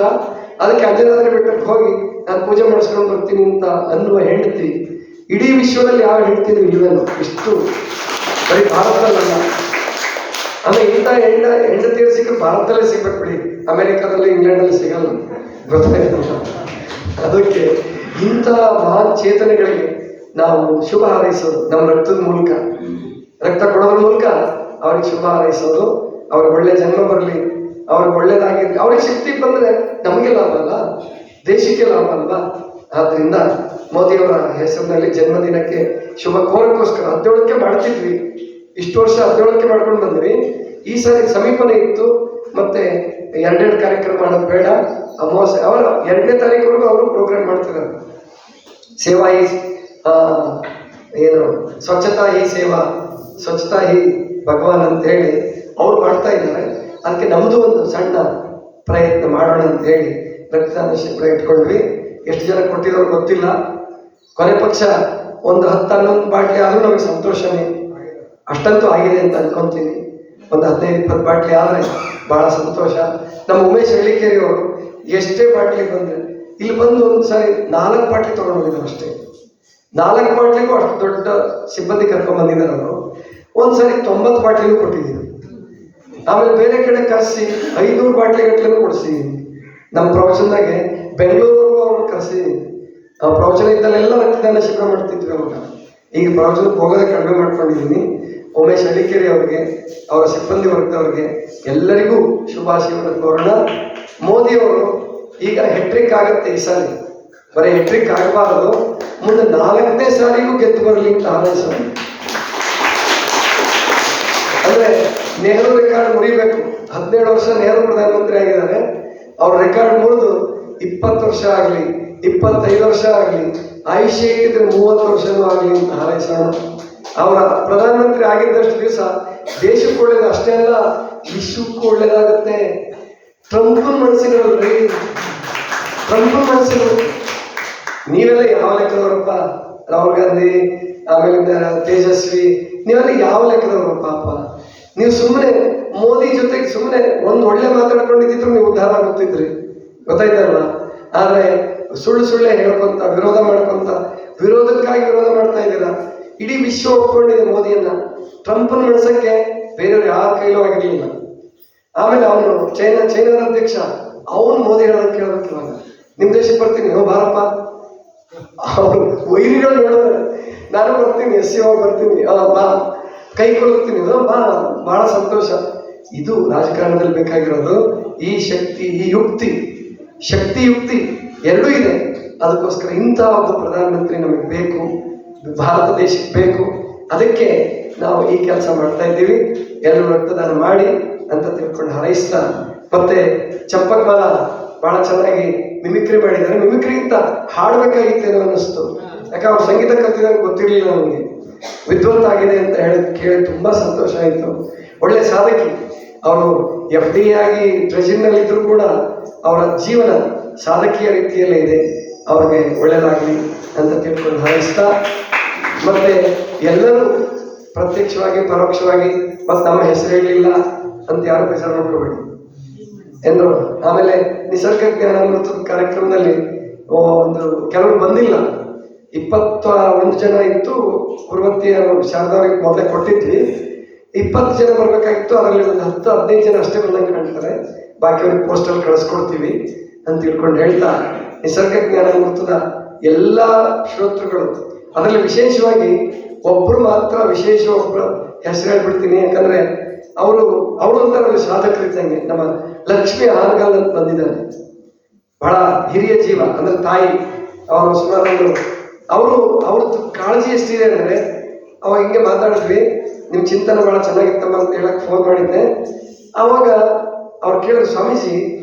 ಅದಕ್ಕೆ ಅಂಜನಾದ್ರಿ ಬೆಟ್ಟಕ್ಕೆ ಹೋಗಿ ನಾನು ಪೂಜೆ ಮಾಡಿಸ್ಕೊಂಡು ಬರ್ತೀನಿ ಅಂತ ಅನ್ನುವ ಹೆಂಡತಿ ಇಡೀ ವಿಶ್ವದಲ್ಲಿ ಯಾವ ಹೆಂಡತಿನೂ ಇಲ್ವೇನೋ, ಇಷ್ಟು ಬರೀ ಭಾರತದಲ್ಲ. ಆಮೇಲೆ ಇಂಥ ಹೆಂಡತಿಯರು ಸಿಕ್ಕರೆ ಭಾರತದಲ್ಲೇ ಸಿಗ್ಬೇಕು ಬಿಡಿ, ಅಮೆರಿಕಾದಲ್ಲಿ ಇಂಗ್ಲೆಂಡಲ್ಲಿ ಸಿಗಲ್ಲ, ಗೊತ್ತಾಯ್ತಲ್ಲ. ಅದಕ್ಕೆ ಇಂಥ ಮಹಾನ್ ಚೇತನೆಗಳಿಗೆ ನಾವು ಶುಭ ಹಾರೈಸೋದು, ನಮ್ಮ ರಕ್ತದ ಮೂಲಕ, ರಕ್ತ ಕೊಡೋದ್ರ ಮೂಲಕ ಅವ್ರಿಗೆ ಶುಭ ಹಾರೈಸೋದು. ಅವ್ರಿಗೆ ಒಳ್ಳೆ ಜನ್ಮ ಬರಲಿ, ಅವ್ರಿಗೆ ಒಳ್ಳೇದಾಗಿರ್ಲಿ. ಅವ್ರಿಗೆ ಶಕ್ತಿ ಬಂದ್ರೆ ನಮಗೆ ಲಾಭ ಅಲ್ಲ, ದೇಶಕ್ಕೆ ಲಾಭ ಅಲ್ವಾ. ಆದ್ರಿಂದ ಮೋದಿಯವರ ಹೆಸರಿನಲ್ಲಿ ಜನ್ಮದಿನಕ್ಕೆ ಶುಭ ಕೋರಕ್ಕೋಸ್ಕರ 17ಕ್ಕೆ ಮಾಡ್ತಿದ್ವಿ, ಇಷ್ಟು ವರ್ಷ 17ಕ್ಕೆ ಮಾಡ್ಕೊಂಡು ಬಂದ್ವಿ. ಈ ಸಾರಿ ಸಮೀಪನೇ ಇತ್ತು, ಮತ್ತೆ 2 ಕಾರ್ಯಕ್ರಮ ಮಾಡೋದು ಬೇಡ. ಅಮಾವಾಸ್ಯೆ ಅವರ 2ನೇ ತಾರೀಕುವರೆಗೂ ಅವರು ಪ್ರೋಗ್ರಾಮ್ ಮಾಡ್ತಿದ್ದಾರೆ. ಸೇವಾ ಹಿ ಏನು ಸ್ವಚ್ಛತಾ ಹಿ ಸೇವಾ, ಸ್ವಚ್ಛತಾ ಹಿ ಭಗವಾನ್ ಅಂತ ಹೇಳಿ ಅವ್ರು ಮಾಡ್ತಾ ಇದ್ದಾರೆ. ಅದಕ್ಕೆ ನಮ್ಮದು ಒಂದು ಸಣ್ಣ ಪ್ರಯತ್ನ ಮಾಡೋಣ ಅಂತ ಹೇಳಿ ರಕ್ತದಾನ ಶಿಬಿರ ಇಟ್ಕೊಂಡ್ವಿ. ಎಷ್ಟು ಜನ ಕೊಟ್ಟಿರೋರು ಗೊತ್ತಿಲ್ಲ. ಕೊನೆ ಪಕ್ಷ ಒಂದು 10-11 ಬಾಟ್ಲಿ ಆದರೂ ನಮಗೆ ಸಂತೋಷನೇ. ಅಷ್ಟಂತೂ ಆಗಿದೆ ಅಂತ ಅನ್ಕೊಂತೀನಿ. ಒಂದು 15-20 ಬಾಟ್ಲಿ ಆದರೆ ಬಹಳ ಸಂತೋಷ. ನಮ್ಮ ಉಮೇಶ್ ಹಳ್ಳಿಕೇರಿ ಅವರು ಎಷ್ಟೇ ಬಾಟ್ಲಿ ಬಂದರೆ ಇಲ್ಲಿ ಬಂದು ಒಂದ್ಸಾರಿ 4 ಬಾಟ್ಲಿ ತೊಗೊಂಡು ಹೋಗಿದ್ದಾರೆ ಅಷ್ಟೇ. 4 ಬಾಟ್ಲಿಗೂ ಅಷ್ಟು ದೊಡ್ಡ ಸಿಬ್ಬಂದಿ ಕರ್ಕೊಂಡ್ ಬಂದಿದ್ದಾರೆ ಅವರು. ಒಂದ್ಸರಿ 90 ಬಾಟ್ಲಿಗೂ ಕೊಟ್ಟಿದ್ದೀವಿ. ಆಮೇಲೆ ಬೇರೆ ಕಡೆ ಕರೆಸಿ 500 ಬಾಟ್ಲಿ ಗಟ್ಲೆನೂ ಕೊಡಿಸಿದ್ದೀನಿ. ನಮ್ಮ ಪ್ರವಚನದಾಗೆ ಬೆಂಗಳೂರಿಗೂ ಅವ್ರನ್ನ ಕರೆಸಿದ್ದೀನಿ. ನಾವು ಪ್ರವಚನ ಇದ್ದಲ್ಲೆಲ್ಲ ರಕ್ತದಾನ ಶಿಬಿರ ಮಾಡ್ತಿದ್ವಿ ಅವಾಗ. ಈಗ ಪ್ರವಚನಕ್ಕೆ ಹೋಗೋದೇ ಕಡಿಮೆ ಮಾಡ್ಕೊಂಡಿದ್ದೀನಿ. ಉಮೇಶ್ ಹಳ್ಳಿಕೇರಿ ಅವ್ರಿಗೆ, ಅವರ ಸಿಬ್ಬಂದಿ ವರ್ಗದವ್ರಿಗೆ ಎಲ್ಲರಿಗೂ ಶುಭಾಶಯವನ್ನು ಕೋರೋಣ. ಮೋದಿಯವರು ಈಗ ಹೆಟ್ರಿಕ್ ಆಗುತ್ತೆ ಈ ಸಾರಿ, ಬರೀ ಹೆಟ್ರಿಕ್ ಆಗಬಾರದು, ಮುಂದೆ 4ನೇ ಸಾರಿಗೂ ಗೆದ್ದು ಬರಲಿ ಅಂತ ಹಾರೈಸೋಣ. ಅಂದ್ರೆ ನೆಹರು ರೆಕಾರ್ಡ್ ಮುರಿಬೇಕು. 17 ವರ್ಷ ನೆಹರು ಪ್ರಧಾನಮಂತ್ರಿ ಆಗಿದ್ದಾರೆ. ಅವ್ರ ರೆಕಾರ್ಡ್ ಮುರಿದು 20 ವರ್ಷ ಆಗಲಿ, 25 ವರ್ಷ ಆಗಲಿ, ಆಯುಷ್ಯ ಇಟ್ಟಿದ್ರೆ 30 ವರ್ಷನೂ ಆಗಲಿ ಅಂತ ಹಾರೈಸೋಣ. ಅವರ ಪ್ರಧಾನಮಂತ್ರಿ ಆಗಿದ್ದಷ್ಟು ದಿವಸ ದೇಶಕ್ಕೂ ಒಳ್ಳೇದು, ಅಷ್ಟೇ ಅಲ್ಲ ವಿಶ್ವಕ್ಕೂ ಒಳ್ಳೇದಾಗುತ್ತೆ. ಟ್ರಂಪನ್ ಮನಸ್ಸಿನಲ್ರಿ, ಟ್ರಂಪನ್ ಮನಸ್ಸಿನವರು. ನೀವೆಲ್ಲ ಯಾವ ಲೆಕ್ಕದವರಪ್ಪ? ರಾಹುಲ್ ಗಾಂಧಿ, ಆಮೇಲೆ ತೇಜಸ್ವಿ, ನೀವೆಲ್ಲ ಯಾವ ಲೆಕ್ಕದವರು ಪಾಪ? ನೀವು ಸುಮ್ಮನೆ ಮೋದಿ ಜೊತೆಗೆ ಸುಮ್ಮನೆ ಒಂದು ಒಳ್ಳೆ ಮಾತಾಡ್ಕೊಂಡಿದ್ರು ನೀವು ಉದ್ಧಾರ ಆಗುತ್ತಿದ್ರಿ, ಗೊತ್ತಾಯ್ತಲ್ವ? ಆದ್ರೆ ಸುಳ್ಳೆ ಹೇಳ್ಕೊಂತ, ವಿರೋಧ ಮಾಡ್ಕೊಂತ, ವಿರೋಧಕ್ಕಾಗಿ ವಿರೋಧ ಮಾಡ್ತಾ ಇದ್ದೀರಾ. ಇಡೀ ವಿಶ್ವ ಒಪ್ಕೊಂಡಿದೆ ಮೋದಿಯನ್ನ. ಟ್ರಂಪನ್ ಮನಸ್ಸಕ್ಕೆ ಬೇರೆಯವ್ರು ಯಾರ ಕೈಲೂ ಆಗಿರ್ಲಿಲ್ಲ. ಆಮೇಲೆ ಅವನು ಚೈನಾದ ಅಧ್ಯಕ್ಷ, ಅವನು ಮೋದಿ ಹೇಳೋದಕ್ಕೆ ಕೇಳೋದಕ್ಕೆ ಇವಾಗ ನಿಮ್ ದೇಶಕ್ಕೆ ಬರ್ತೀನಿ, ಬಾರಪ್ಪ. ಅವ್ರು ವೈರಿಗಳು ನೋಡಿದ್ರೆ ನಾನು ಬರ್ತೀನಿ, SCO ಬರ್ತೀನಿ, ಬಾ, ಕೈ ಕೊಡುತ್ತೀನಿ, ಬಾ, ಬಹಳ ಸಂತೋಷ. ಇದು ರಾಜಕಾರಣದಲ್ಲಿ ಬೇಕಾಗಿರೋದು. ಈ ಶಕ್ತಿ, ಈ ಯುಕ್ತಿ, ಶಕ್ತಿ ಯುಕ್ತಿ ಎರಡೂ ಇದೆ. ಅದಕ್ಕೋಸ್ಕರ ಇಂಥ ಒಬ್ಬ ಪ್ರಧಾನಮಂತ್ರಿ ನಮಗೆ ಬೇಕು, ಭಾರತ ದೇಶಕ್ಕೆ ಬೇಕು. ಅದಕ್ಕೆ ನಾವು ಈ ಕೆಲಸ ಮಾಡ್ತಾ ಇದ್ದೀವಿ. ಎಲ್ಲರೂ ರಕ್ತದಾನ ಮಾಡಿ ಅಂತ ತಿಳ್ಕೊಂಡು ಹಾರೈಸ್ತಾ, ಮತ್ತೆ ಚಂಪಕ್ಮಾಲ ಬಹಳ ಚೆನ್ನಾಗಿ ಮಿಮಿಕ್ರಿ ಮಾಡಿದ್ದಾರೆ. ಮಿಮಿಕ್ರಿಗಿಂತ ಹಾಡಬೇಕಾಗಿತ್ತೇನೋ ಅನ್ನಿಸ್ತು. ಯಾಕೆ ಅವ್ರು ಸಂಗೀತ ಕಲ್ತಿದಾಗ ಗೊತ್ತಿರಲಿಲ್ಲ ನಮಗೆ. ವಿದ್ವತ್ ಆಗಿದೆ ಅಂತ ಕೇಳಿ ತುಂಬಾ ಸಂತೋಷ ಆಯಿತು. ಒಳ್ಳೆ ಸಾಧಕಿ ಅವರು. FD ಆಗಿ ಟ್ರೆಜರಿನಲ್ಲಿ ಇದ್ರು ಕೂಡ ಅವರ ಜೀವನ ಸಾಧಕೀಯ ರೀತಿಯಲ್ಲೇ ಇದೆ. ಅವ್ರಿಗೆ ಒಳ್ಳೇದಾಗಲಿ ಅಂತ ತಿಳ್ಕೊಂಡು ಹಾರೈಸ್ತಾ, ಮತ್ತೆ ಎಲ್ಲರೂ ಪ್ರತ್ಯಕ್ಷವಾಗಿ ಪರೋಕ್ಷವಾಗಿ ಮತ್ತೆ ನಮ್ಮ ಹೆಸರು ಹೇಳಿಲ್ಲ ಅಂತ ಯಾರು ಬೇಜಾರು ಮಾಡ್ಕೋಬೇಡಿ ಎಂದು. ಆಮೇಲೆ ನಿಸರ್ಗ ಜ್ಞಾನಾಮೃತದ ಕಾರ್ಯಕ್ರಮದಲ್ಲಿ ಒಂದು ಕೆಲವರು ಬಂದಿಲ್ಲ, 21 ಜನ ಇತ್ತು. ಕುರುವತ್ತಿಯ ಶಾರದವ್ರಿಗೆ ಮೊದಲೇ ಕೊಟ್ಟಿದ್ವಿ. 20 ಜನ ಬರ್ಬೇಕಾಗಿತ್ತು. ಅದರಲ್ಲಿ ಒಂದು 10-15 ಜನ ಅಷ್ಟೇ ಬಂದಂಗೆ ಕಾಣ್ತಾರೆ. ಬಾಕಿಯವ್ರಿಗೆ ಪೋಸ್ಟಲ್ಲಿ ಕಳಿಸ್ಕೊಡ್ತೀವಿ ಅಂತ ತಿಳ್ಕೊಂಡು ಹೇಳ್ತಾ, ನಿಸರ್ಗ ಜ್ಞಾನಾಮೃತದ ಎಲ್ಲ ಶ್ರೋತೃಗಳು, ಅದರಲ್ಲಿ ವಿಶೇಷವಾಗಿ ಒಬ್ರು ಮಾತ್ರ ವಿಶೇಷ ಒಬ್ರು ಹೆಸರು ಹೇಳ್ಬಿಡ್ತೀನಿ. ಯಾಕಂದ್ರೆ ಅವರು ಒಂಥರ ಸಾಧಕರಿದ್ದಂಗೆ. ನಮ್ಮ ಲಕ್ಷ್ಮಿ ಹಾನಗಾಲ್ ಅಂತ ಬಂದಿದ್ದಾರೆ, ಬಹಳ ಹಿರಿಯ ಜೀವ, ಅಂದ್ರೆ ತಾಯಿ. ಅವರು ಸುಮಾರು ಅವ್ರದ್ದು ಕಾಳಜಿ ಎಷ್ಟಿದೆ ಅಂದ್ರೆ, ಅವಾಗ ಹಿಂಗೆ ಮಾತಾಡಿದ್ವಿ, ನಿಮ್ ಚಿಂತನೆ ಬಹಳ ಚೆನ್ನಾಗಿತ್ತಮ್ಮ ಅಂತ ಹೇಳಕ್ ಫೋನ್ ಮಾಡಿದ್ದೆ. ಅವಾಗ ಅವ್ರು ಕೇಳಿದ್ರು, ಸ್ವಾಮೀಜಿ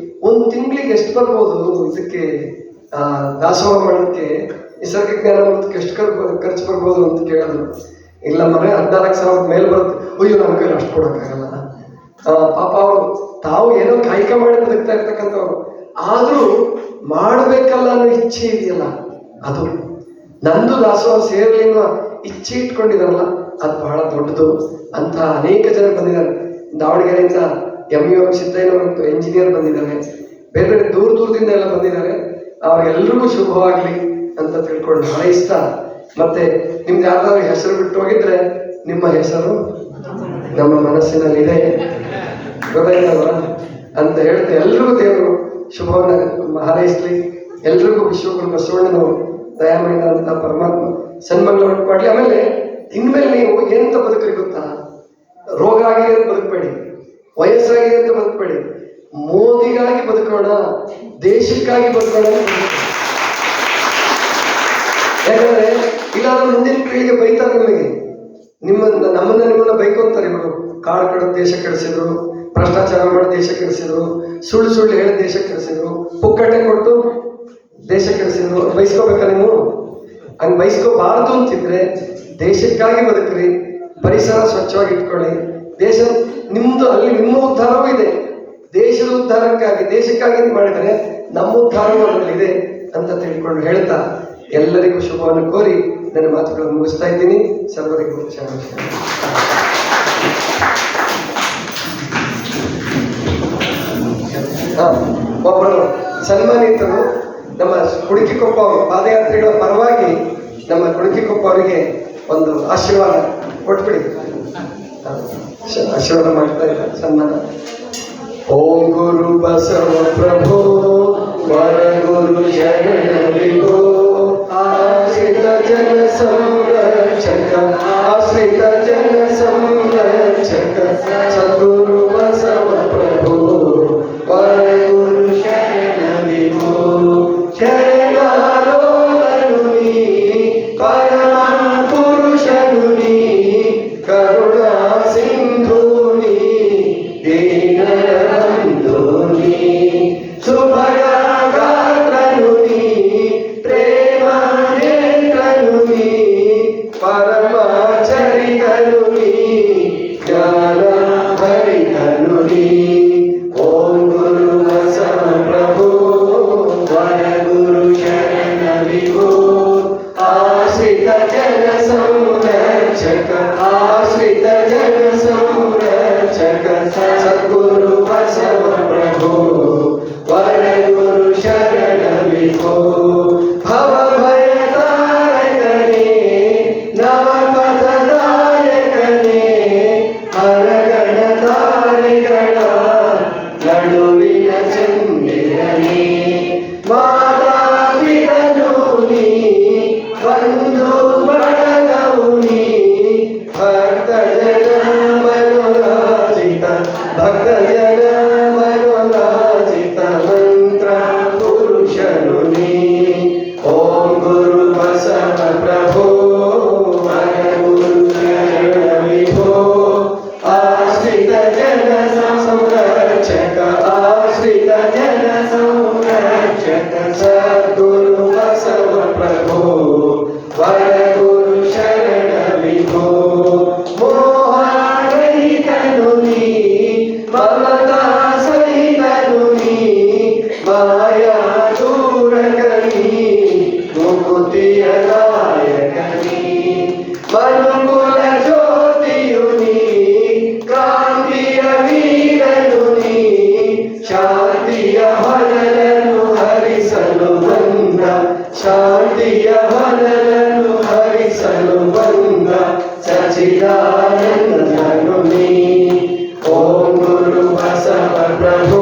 1 ತಿಂಗಳಿಗೆ ಎಷ್ಟು ಬರ್ಬೋದು ಇದಕ್ಕೆ ದಾಸೋಹ ಮಾಡೋದಕ್ಕೆ, ನಿಸರ್ಗ ಜ್ಞಾನಾಮೃತಕ್ಕೆ ಎಷ್ಟು ಖರ್ಚು ಬರ್ಬೋದು ಅಂತ ಕೇಳಿದ್ರು. ಇಲ್ಲ ಮನೆ 14,000 ಮೇಲೆ ಬರುತ್ತೆ. ಅಯ್ಯೋ ನಮ್ಮ ಕೈಲಿ ಅಷ್ಟು ಕೊಡೋಕ್ಕಾಗಲ್ಲ. ಪಾಪ ಅವರು ತಾವು ಏನೋ ಕಾಯಕ ಮಾಡಿ ಬದುಕ್ತಾ ಇರ್ತಕ್ಕಂಥವ್ರು, ಆದ್ರೂ ಮಾಡಬೇಕಲ್ಲ ಅನ್ನೋ ಇಚ್ಛೆ ಇದೆಯಲ್ಲ, ಅದು ನಂದು ದಾಸೋಹ ಸೇರಲಿ ಅನ್ನೋ ಇಚ್ಛೆ ಇಟ್ಕೊಂಡಿದಾರಲ್ಲ, ಅದು ಬಹಳ ದೊಡ್ಡದು ಅಂತ. ಅನೇಕ ಜನ ಬಂದಿದ್ದಾರೆ. ದಾವಣಗೆರೆಯಿಂದ MU ಸಿದ್ದಯ್ಯನವರು ಎಂಜಿನಿಯರ್ ಬಂದಿದ್ದಾರೆ. ಬೇರೆ ಬೇರೆ ದೂರದಿಂದ ಎಲ್ಲ ಬಂದಿದ್ದಾರೆ. ಅವ್ರಿಗೆಲ್ರಿಗೂ ಶುಭವಾಗ್ಲಿ ಅಂತ ತಿಳ್ಕೊಂಡು ಹಾರೈಸ್ತಾ, ಮತ್ತೆ ನಿಮ್ದು ಯಾವ್ದಾದ್ರು ಹೆಸರು ಬಿಟ್ಟು ಹೋಗಿದ್ರೆ ನಿಮ್ಮ ಹೆಸರು ನಮ್ಮ ಮನಸ್ಸಿನಲ್ಲಿದೆ, ಗೊತ್ತಾಯ್ತಲ್ವ ಅಂತ ಹೇಳ್ತಾ ಎಲ್ರಿಗೂ ದೇವರು ಶುಭವನ್ನ ಹಾರೈಸ್ಲಿ. ಎಲ್ರಿಗೂ ವಿಶ್ವಗುರು ಬಸವಣ್ಣನವರು ದಯಾಮಯ ಅಂತ ಪರಮಾತ್ಮ ಸನ್ಮಂಗಳ ಮಾಡಲಿ. ಆಮೇಲೆ ಇನ್ಮೇಲೆ ನೀವು ಏನಂತ ಬದುಕ್ರಿ ಗೊತ್ತಾ? ರೋಗ ಆಗಿದೆ ಅಂತ ಬದುಕಬೇಡಿ, ವಯಸ್ಸಾಗಿದೆ ಅಂತ ಬದುಕಬೇಡಿ. ಮೋದಿಗಾಗಿ ಬದುಕೋಣ, ದೇಶಕ್ಕಾಗಿ ಬದುಕೋಣ. ಯಾಕಂದ್ರೆ ಇಲ್ಲಾದ್ರೂ ಮುಂದಿನ ಪೀಳಿಗೆ ಬೈತಾರೆ ನಿಮಗೆ, ನಮ್ಮನ್ನ ಬೈಕೊಂತಾರೆ. ಇವರು ಕಾಡು ಕಡ ದೇಶ ಕೆಡಿಸಿದ್ರು, ಭ್ರಷ್ಟಾಚಾರ ಮಾಡಿ ದೇಶ ಕೆಡಿಸಿದ್ರು, ಸುಳ್ಳು ಹೇಳಿ ದೇಶ ಕೆಡಿಸಿದ್ರು, ಪುಕ್ಕಟೆ ಕೊಟ್ಟು ದೇಶ ಕೆಡಿಸಿದ್ರು. ಬೈಸ್ಕೋಬೇಕಾ ನೀವು? ಹಂಗೆ ಬೈಸ್ಕೋಬಾರ್ದು ಅಂತಿದ್ರೆ ದೇಶಕ್ಕಾಗಿ ಬದುಕ್ರಿ, ಪರಿಸರ ಸ್ವಚ್ಛವಾಗಿ ಇಟ್ಕೊಳ್ಳಿ. ದೇಶ ನಿಮ್ದು, ಅಲ್ಲಿ ನಿಮ್ಮ ಉದ್ಧಾರವೂ ಇದೆ. ದೇಶದ ಉದ್ಧಾರಕ್ಕಾಗಿ, ದೇಶಕ್ಕಾಗಿ ಮಾಡಿದ್ರೆ ನಮ್ಮ ಉದ್ಧಾರವಿದೆ ಅಂತ ತಿಳ್ಕೊಂಡು ಹೇಳ್ತಾ ಎಲ್ಲರಿಗೂ ಶುಭವನ್ನು ಕೋರಿ ನನ್ನ ಮಾತುಗಳನ್ನು ಮುಗಿಸ್ತಾ ಇದ್ದೀನಿ. ಸರ್ವರಿಗೂ ಒಬ್ಬರು ಸನ್ಮಾನಿತರು ನಮ್ಮ ಕುಣಿಕೆಕೊಪ್ಪ ಪಾದಯಾತ್ರಿಗಳ ಪರವಾಗಿ ನಮ್ಮ ಕುಣಿಕೆಕೊಪ್ಪ ಅವರಿಗೆ ಒಂದು ಆಶೀರ್ವಾದ ಕೊಟ್ಬಿಡಿ. ಆಶೀರ್ವಾದ ಮಾಡ್ತಾ ಇದ್ದಾರೆ ಸನ್ಮಾನ. ಓಂ ಗುರು ಬಸವ ಪ್ರಭು ವರ ಗುರು ಶರಣ ವಿಭೋ ಆಶ್ರಿತ ಜನ ಸಂರಕ್ಷಕ ಆಶ್ರಿತ ಜನ ಸಂರಕ್ಷಕ ಸದ್ಗುರು ಬಸವ ಪ್ರಭು ವರ ಗುರು ಶರಣ ವಿಭೋ ಶರಣಾರೋ ಕರುಣಿ ಪರಮ ಪುರುಷನು ನೀ ಕರುಣಾ ಸಿಂಧೂನಿ ದೀನರ ಬಂಧುನಿ ಶುಭಗ ಗಾತ್ರನು ನೀ ಪ್ರೇಮ ನೇತ್ರನು ನೀ ಪರಮಾಚರಿತನು ನೀ ಜ್ಞಾನ ಭರಿತನು ನೀ. ಓಂ ಗುರು ಬಸವ ಪ್ರಭು ವರ ಗುರು ಶರಣ ವಿಭೋ ಆಶ್ರಿತ ಜನ ಸಂರಕ್ಷಕ ಆಶ್ರಿತ ಜನ ಸಂರಕ್ಷಕ ಸದ್ಗುರು ಬಸವ ಪ್ರಭು ವರ ಗುರು ಶರಣ ವಿಭೋ ಭವ ಭಯ ತಾರಕನೇ ನವ ಪಥದಾಯಕನೇ ಹರಗಣ ತಾರೆಗಳ ನಡುವಿನ ಚಂದಿರನೇ ಮಾತಾ ಪಿತನು ನೀ ಬಂಧು ಬಳಗವು ನೀ ಭಕ್ತ ಜನ ಮನೋರಾಜಿತ ಭಕ್ತ ಜನ ಮನೋರಾಜಿತ ಮಂತ್ರ ಪುರುಷನು ನೀ. ಓಂ ಗುರು ಬಸವ ಪ್ರಭು ವರ ಗುರು ಶರಣ ವಿಭೋ ಆಶ್ರಿತ ಜನ ಸಂರಕ್ಷಕ ಆಶ್ರಿತ ಜನ ಸಂರಕ್ಷಕ ಸದ್ಗುರು ಬಸವ ಪ್ರಭು ವರ ಗುರು ಶರಣ ವಿಭೋ ಮೋಹರಹಿತನು ನೀ ಮಮತಾ ಸಹಿತನು ನೀ ಮಾಯಾ ದೂರಕನಿ ಮುಕುತಿಯ ನಾಯಕನಿ ಮನುಕುಲ ಜ್ಯೋತಿಯು ನೀ ಕ್ರಾಂತಿಯ ವೀರನು ನೀ ಶಾಂತಿಯ ಹೊನಲನ್ನು ಹರಿಸಲು ಬಂದ ಶಾಂತಿಯ ಹೊನಲನ್ನು ಹರಿಸಲು ಬಂದ ಸಚಿದಾನಂದನು ನೀ. ಓಂ ಗುರು ಬಸವ ಪ್ರಭು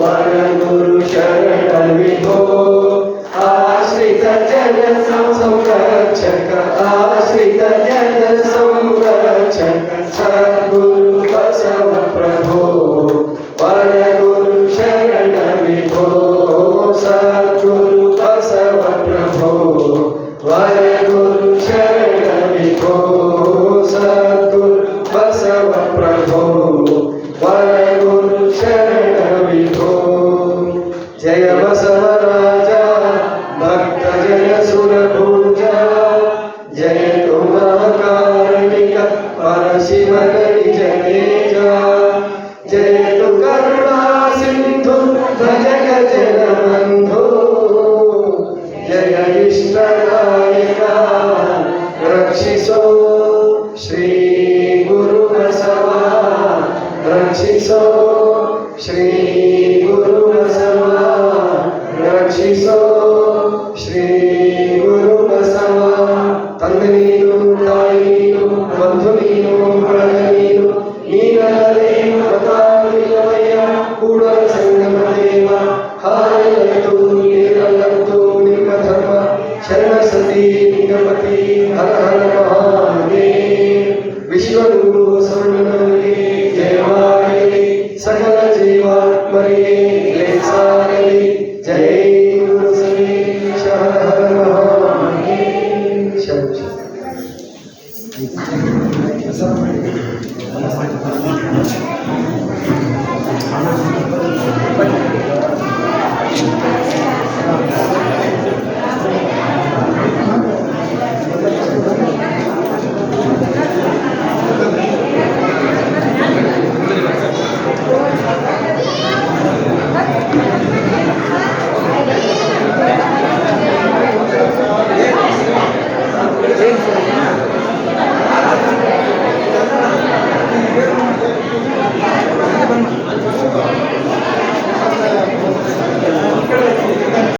ವರ ಗುರು ಶರಣ ವಿಭೋ ಆಶ್ರಿತ ಜನ ಸಂರಕ್ಷಕ ಆಶ್ರಿತ ಜನ ಸಂರಕ್ಷಕ ಸದ್ಗುರು ಬಸವ ಪ್ರಭು ವರ ಗುರು ಶರಣ ವಿಭೋ ಸದ್ಗುರು ಬಸವ ಪ್ರಭು ವರ ಗುರು ಶರಣ ವಿಭೋ ಸದ್ಗುರು ಬಸವ ಪ್ರಭು ವರ ಗುರು ಶರಣ ವಿಭೋ. ಜಯ ಬಸವರಾಜ ಭಕ್ತ ಜನ ಸುರಭುಜ ಜಯತು ಮಹಾಕಾರುಣಿಕ ಪರಶಿವನ ನಿಜ ತೇಜ ಜಯತು ಕರುಣಾ ಸಿಂಧು ಭಜಕ ಜನ ಬಂಧು ಜಯ ಇಷ್ಟದಾಯಕ ರಕ್ಷಿಸೋ ಶ್ರೀ ಗುರು ಬಸವ ರಕ್ಷಿಸೋ ಶ್ರೀ